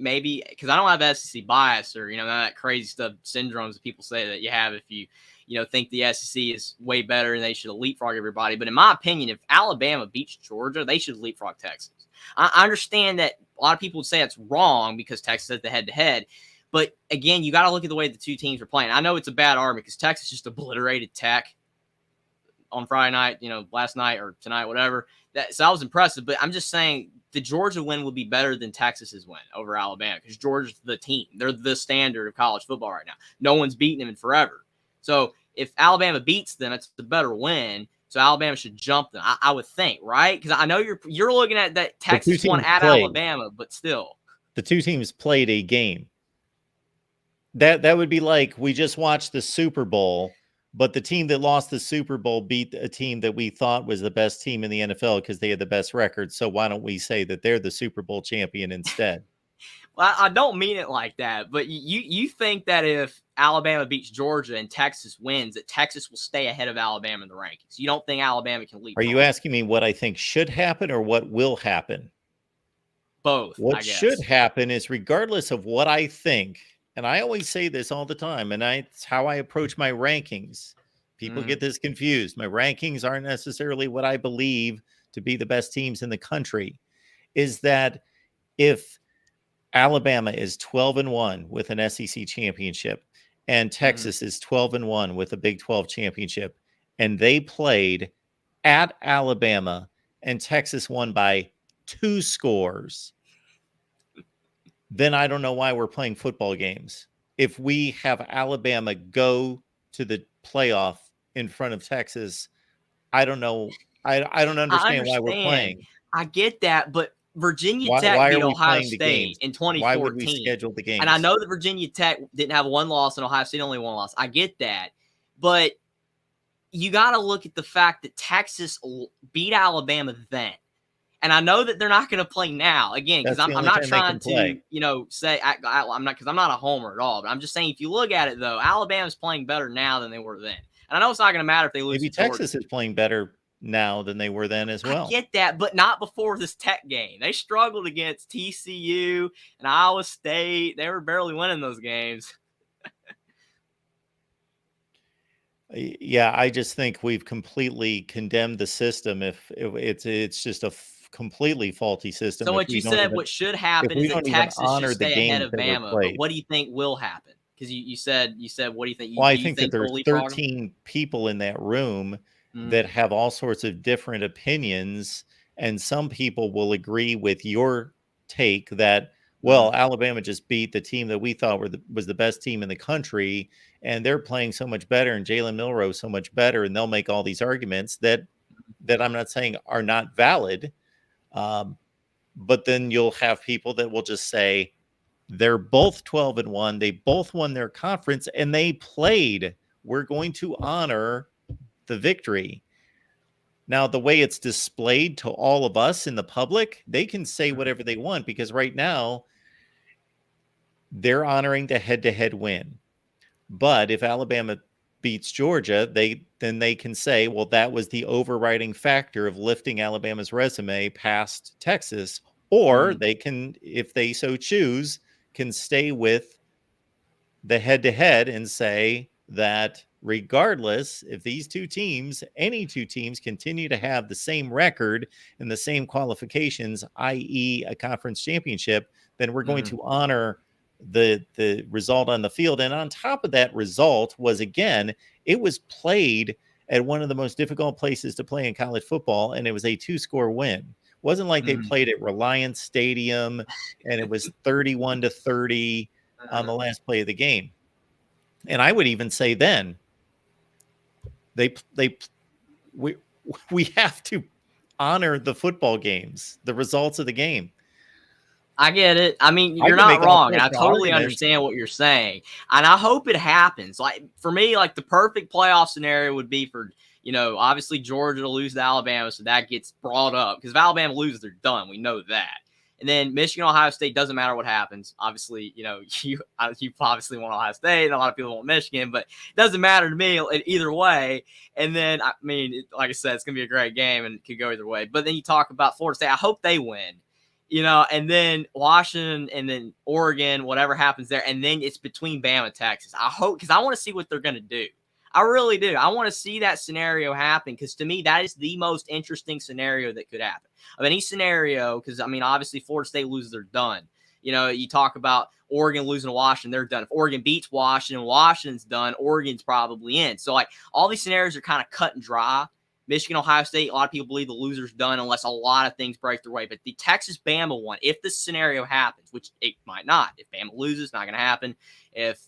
because I don't have SEC bias or none of that crazy stuff, syndromes that people say that you have if you think the SEC is way better and they should leapfrog everybody. But in my opinion, if Alabama beats Georgia, they should leapfrog Texas. I understand that a lot of people would say it's wrong because Texas has the head-to-head, but again, you got to look at the way the two teams are playing. I know it's a bad argument because Texas just obliterated Tech on Friday night, last night or tonight, whatever. So that was impressive, but I'm just saying the Georgia win would be better than Texas's win over Alabama because Georgia's the team. They're the standard of college football right now. No one's beaten them in forever. So if Alabama beats them, it's a better win. So Alabama should jump them, I would think, right? Because I know you're looking at that Texas won at Alabama, but still. The two teams played a game. That would be like we just watched the Super Bowl But the team that lost the Super Bowl beat a team that we thought was the best team in the NFL because they had the best record. So why don't we say that they're the Super Bowl champion instead? Well, I don't mean it like that, but you think that if Alabama beats Georgia and Texas wins, that Texas will stay ahead of Alabama in the rankings. You don't think Alabama can leap? Are you asking me what I think should happen or what will happen? Both. What I guess should happen is, regardless of what I think, and I always say this all the time, and it's how I approach my rankings. People get this confused. My rankings aren't necessarily what I believe to be the best teams in the country. Is that if Alabama is 12-1 with an SEC championship, and Texas is 12-1 with a Big 12 championship, and they played at Alabama, and Texas won by 2 scores, then I don't know why we're playing football games. If we have Alabama go to the playoff in front of Texas, I don't know. I don't understand why we're playing. I get that, but Virginia Why Tech beat are we Ohio playing the games? State in 2014. Why would we schedule the games? And I know that Virginia Tech didn't have one loss and Ohio State only one loss. I get that. But you got to look at the fact that Texas beat Alabama then. And I know that they're not going to play now again, because I'm not trying to, say I'm not, because I'm not a homer at all. But I'm just saying, if you look at it though, Alabama's playing better now than they were then. And I know it's not going to matter if they lose. Maybe Texas is playing better now than they were then as well. I get that, but not before this Tech game. They struggled against TCU and Iowa State. They were barely winning those games. Yeah, I just think we've completely condemned the system. If it's just a completely faulty system. So what you said, what should happen is that Texas should stay ahead of Bama. But what do you think will happen? Because you said, what do you think? Well, I think that there's 13 people in that room that have all sorts of different opinions, and some people will agree with your take that, well, Alabama just beat the team that we thought was the best team in the country, and they're playing so much better, and Jalen Milroe so much better, and they'll make all these arguments that I'm not saying are not valid. But then you'll have people that will just say they're both 12-1. They both won their conference and they played. We're going to honor the victory. Now, the way it's displayed to all of us in the public, they can say whatever they want, because right now they're honoring the head-to-head win. But if Alabama beats Georgia, then they can say, well, that was the overriding factor of lifting Alabama's resume past Texas. Or they can, if they so choose, can stay with the head-to-head and say that regardless, if these two teams, any two teams, continue to have the same record and the same qualifications, i.e. a conference championship, then we're going to honor the result on the field. And on top of that result was, again, it was played at one of the most difficult places to play in college football, and it was a 2-score win. It wasn't like they played at Reliance Stadium and it was 31-30 on the last play of the game. And I would even say then we have to honor the football games, the results of the game. I get it. I mean, you're not wrong, and I totally understand what you're saying. And I hope it happens. Like, for me, like, the perfect playoff scenario would be for, obviously Georgia to lose to Alabama, so that gets brought up. Because if Alabama loses, they're done. We know that. And then Michigan, Ohio State, doesn't matter what happens. Obviously, you obviously want Ohio State, and a lot of people want Michigan, but it doesn't matter to me either way. And then, I mean, like I said, it's going to be a great game and it could go either way. But then you talk about Florida State. I hope they win. And then Washington and then Oregon, whatever happens there. And then it's between Bama and Texas. I hope, because I want to see what they're going to do. I really do. I want to see that scenario happen, because to me, that is the most interesting scenario that could happen of any scenario. Because, I mean, obviously Florida State loses, they're done. You talk about Oregon losing to Washington, they're done. If Oregon beats Washington, Washington's done, Oregon's probably in. So, like, all these scenarios are kind of cut and dry. Michigan, Ohio State, a lot of people believe the loser's done unless a lot of things break their way. But the Texas-Bama one, if this scenario happens, which it might not, if Bama loses, it's not going to happen. If,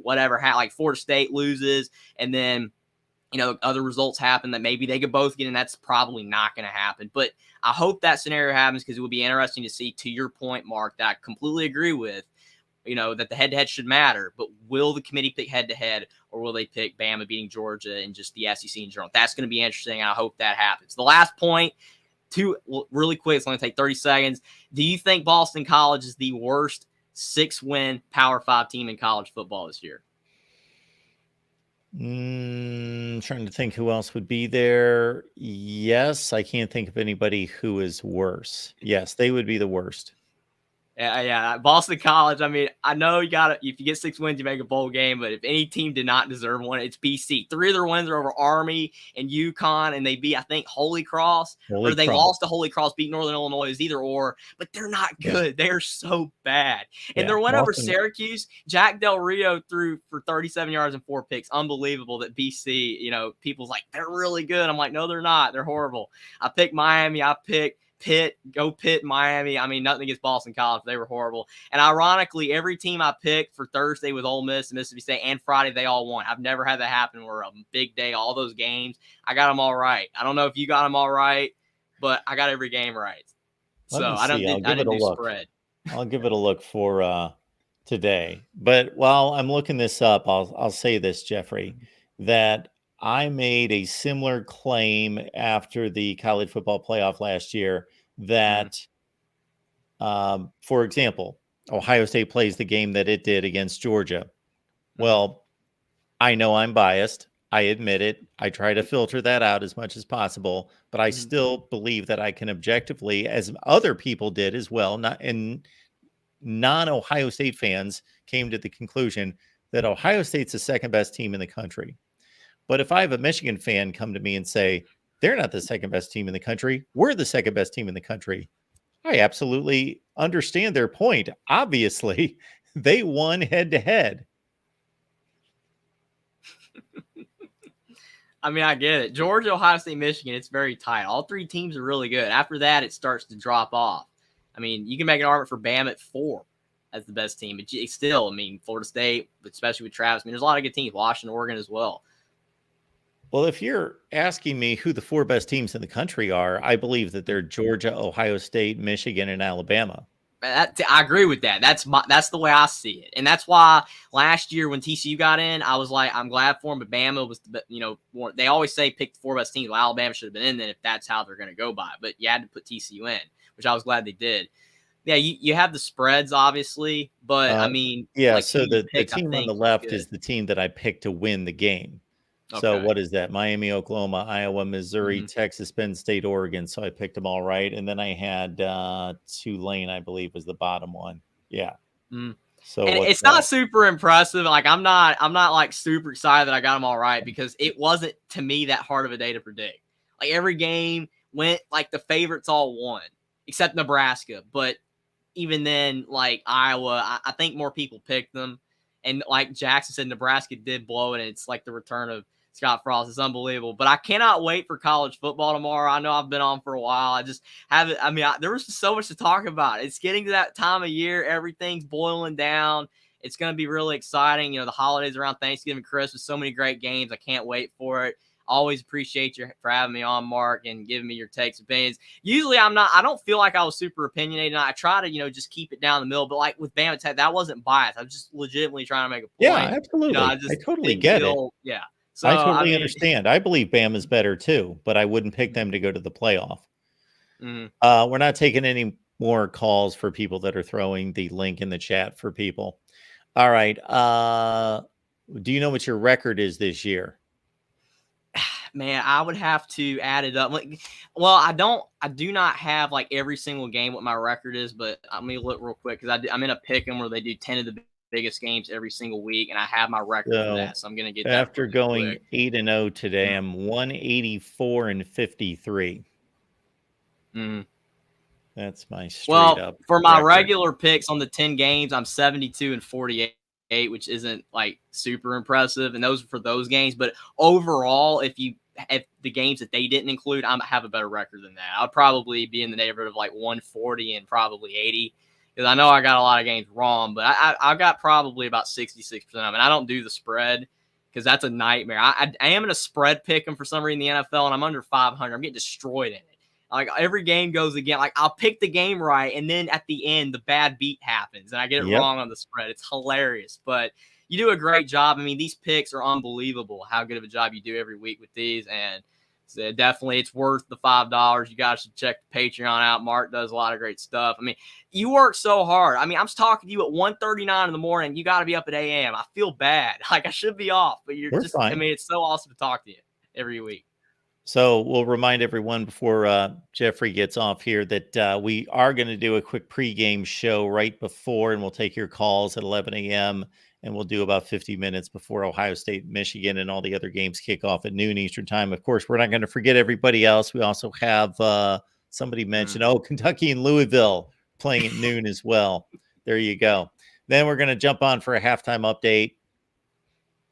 whatever, like Florida State loses, and then, other results happen that maybe they could both get in, that's probably not going to happen. But I hope that scenario happens, because it would be interesting to see, to your point, Mark, that I completely agree with. that the head-to-head should matter, but will the committee pick head-to-head, or will they pick Bama beating Georgia and just the SEC in general? That's going to be interesting, and I hope that happens. The last point, really quick, it's going to take 30 seconds. Do you think Boston College is the worst 6-win Power 5 team in college football this year? Trying to think who else would be there. Yes, I can't think of anybody who is worse. Yes, they would be the worst. Yeah. Boston College, I mean, I know if you get 6 wins, you make a bowl game, but if any team did not deserve one, it's BC. 3 of their wins are over Army and UConn, and they beat, I think, Holy Cross. They lost to Holy Cross, beat Northern Illinois, is either or, but they're not good. They're so bad. And their win over Syracuse, Jack Del Rio threw for 37 yards and 4 picks. Unbelievable that BC, people's like, they're really good. I'm like, no, they're not. They're horrible. I picked Miami. I picked Pitt, go Pitt, Miami. I mean, nothing against Boston College. They were horrible. And ironically, every team I picked for Thursday with Ole Miss and Mississippi State and Friday, they all won. I've never had that happen where a big day, all those games, I got them all right. I don't know if you got them all right, but I got every game right. I didn't do spread. I'll give it a look for today. But while I'm looking this up, I'll say this, Jeffrey, that I made a similar claim after the college football playoff last year that, for example, Ohio State plays the game that it did against Georgia. Well, I know I'm biased. I admit it. I try to filter that out as much as possible, but I still believe that I can objectively, as other people did as well, non-Ohio State fans came to the conclusion that Ohio State's the second best team in the country. But if I have a Michigan fan come to me and say, they're not the second best team in the country, we're the second best team in the country, I absolutely understand their point. Obviously, they won head to head. I mean, I get it. Georgia, Ohio State, Michigan, it's very tight. All 3 teams are really good. After that, it starts to drop off. I mean, you can make an argument for Bama at 4 as the best team. But it's still, I mean, Florida State, especially with Travis, I mean, there's a lot of good teams. Washington, Oregon as well. Well, if you're asking me who the 4 best teams in the country are, I believe that they're Georgia, Ohio State, Michigan, and Alabama. I agree with that. That's the way I see it, and that's why last year when TCU got in, I was like, I'm glad for them. But Bama was, they always say pick the 4 best teams. Well, Alabama should have been in then if that's how they're going to go by. But you had to put TCU in, which I was glad they did. Yeah, you have the spreads obviously, but I mean, so the team on the left is the team that I picked to win the game. So what is that? Miami, Oklahoma, Iowa, Missouri, Texas, Penn State, Oregon. So I picked them all right. And then I had Tulane, I believe, was the bottom one. Yeah. So it's not super impressive. Like I'm not like super excited that I got them all right because it wasn't to me that hard of a day to predict. Like every game went like the favorites all won, except Nebraska. But even then, like Iowa, I think more people picked them. And like Jackson said, Nebraska did blow it. And it's like the return of Scott Frost. Is unbelievable. But I cannot wait for college football tomorrow. I know I've been on for a while. I just haven't. I mean, there was just so much to talk about. It's getting to that time of year. Everything's boiling down. It's going to be really exciting. The holidays around Thanksgiving, Christmas, so many great games. I can't wait for it. Always appreciate you for having me on, Mark, and giving me your takes and opinions. Usually I don't feel like I was super opinionated. I try to, just keep it down the middle. But like with Bama Tech, that wasn't biased. I was just legitimately trying to make a point. Yeah, absolutely. I totally get it. Yeah. So, I totally understand. I believe Bama's better too, but I wouldn't pick them to go to the playoff. We're not taking any more calls for people that are throwing the link in the chat for people. All right. Do you know what your record is this year? Man, I would have to add it up. Well, I do not have like every single game what my record is, but let me look real quick because I'm in a pick 'em where they do 10 of the biggest games every single week, and I have my record for that, so I'm gonna get that. After going 8-0 today, I'm 184-53. That's my straight up. For my regular picks on the 10 games, I'm 72-48. Which isn't like super impressive, and those are for those games. But overall, if the games that they didn't include, I have a better record than that. I'll probably be in the neighborhood of like 140 and probably 80 because I know I got a lot of games wrong, but I got probably about 66% of them. And I don't do the spread because that's a nightmare. I am in a spread pick 'em for some reason in the NFL, and I'm under 500. I'm getting destroyed in it. Like every game goes again. Like I'll pick the game right, and then at the end, the bad beat happens, and I get it Yep. wrong on the spread. It's hilarious, but you do a great job. I mean, these picks are unbelievable. How good of a job you do every week with these, and so definitely it's worth the $5. You guys should check the Patreon out. Mark does a lot of great stuff. I mean, you work so hard. I mean, I'm talking to you at 1:39 in the morning. You got to be up at a.m. I feel bad. Like I should be off, but We're fine. I mean, it's so awesome to talk to you every week. So we'll remind everyone before Jeffrey gets off here that we are going to do a quick pregame show right before, and we'll take your calls at 11 a.m. and we'll do about 50 minutes before Ohio State, Michigan, and all the other games kick off at noon Eastern time. Of course, we're not going to forget everybody else. We also have somebody mentioned, Kentucky and Louisville playing at noon as well. There you go. Then we're going to jump on for a halftime update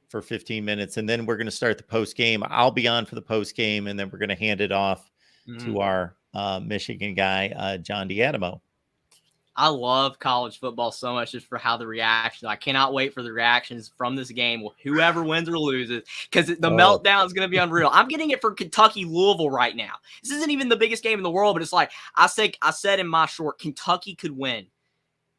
for 15 minutes, and then we're going to start the post game. I'll be on for the post game, and then we're going to hand it off to our Michigan guy, John D'Adamo. I love college football so much just for how the reaction. I cannot wait for the reactions from this game. Whoever wins or loses, because the meltdown is going to be unreal. I'm getting it for Kentucky Louisville right now. This isn't even the biggest game in the world, but it's like I said in my short, Kentucky could win,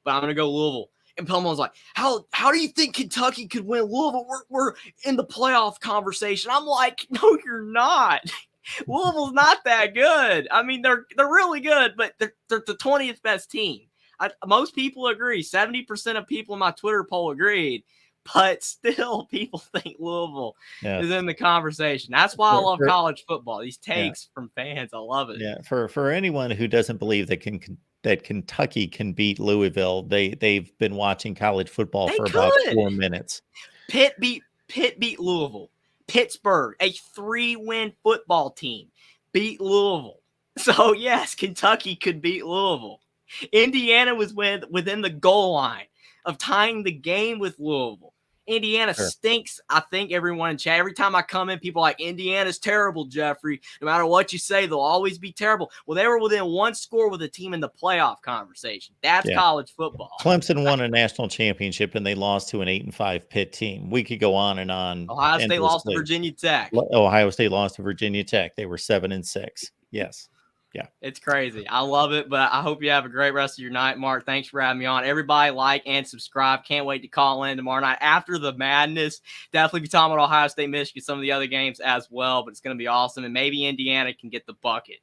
but I'm going to go Louisville. And Pellman's like, how do you think Kentucky could win Louisville? We're in the playoff conversation. I'm like, no, you're not. Louisville's not that good. I mean, they're really good, but they're the 20th best team. Most people agree. 70% of people in my Twitter poll agreed, but still people think Louisville is in the conversation. That's why I love college football. These takes from fans, I love it. Yeah, for anyone who doesn't believe that Kentucky can beat Louisville, they've been watching college football for about 4 minutes. Pitt beat Louisville. Pittsburgh, a 3-win football team, beat Louisville. So yes, Kentucky could beat Louisville. Indiana was within the goal line of tying the game with Louisville. Indiana stinks. I think everyone in chat, every time I come in, people are like, Indiana's terrible, Jeffrey. No matter what you say, they'll always be terrible. Well, they were within one score with a team in the playoff conversation. That's college football. Clemson won a national championship, and they lost to an 8-5 Pitt team. We could go on and on. Ohio State lost to Virginia Tech. Ohio State lost to Virginia Tech. They were 7-6. Yes. Yeah. It's crazy. I love it, but I hope you have a great rest of your night, Mark. Thanks for having me on. Everybody like and subscribe. Can't wait to call in tomorrow night after the madness. Definitely be talking about Ohio State, Michigan, some of the other games as well, but it's going to be awesome. And maybe Indiana can get the bucket.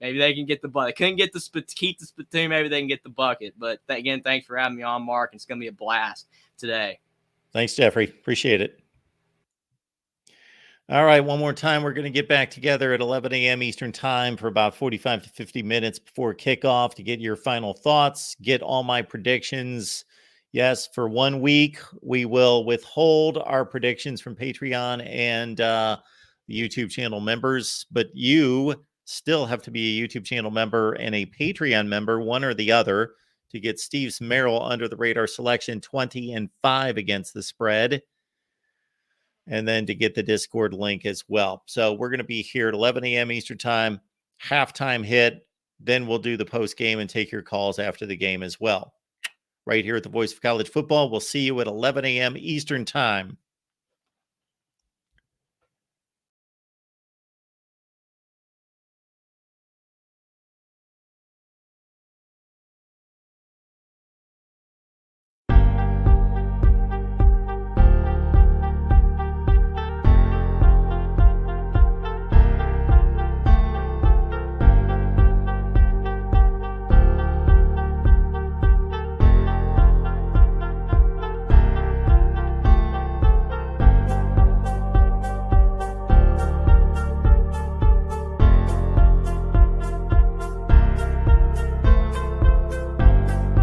Maybe they can get the bucket. Couldn't get keep the spittoon. Maybe they can get the bucket. But again, thanks for having me on, Mark. It's going to be a blast today. Thanks, Jeffrey. Appreciate it. All right, one more time. We're going to get back together at 11 a.m. Eastern time for about 45 to 50 minutes before kickoff to get your final thoughts, get all my predictions. Yes, for 1 week, we will withhold our predictions from Patreon and the YouTube channel members, but you still have to be a YouTube channel member and a Patreon member, one or the other, to get Steve's Merrill under the radar selection 20-5 against the spread. And then to get the Discord link as well. So we're going to be here at 11 a.m. Eastern time, halftime hit. Then we'll do the post game and take your calls after the game as well. Right here at the Voice of College Football. We'll see you at 11 a.m. Eastern time.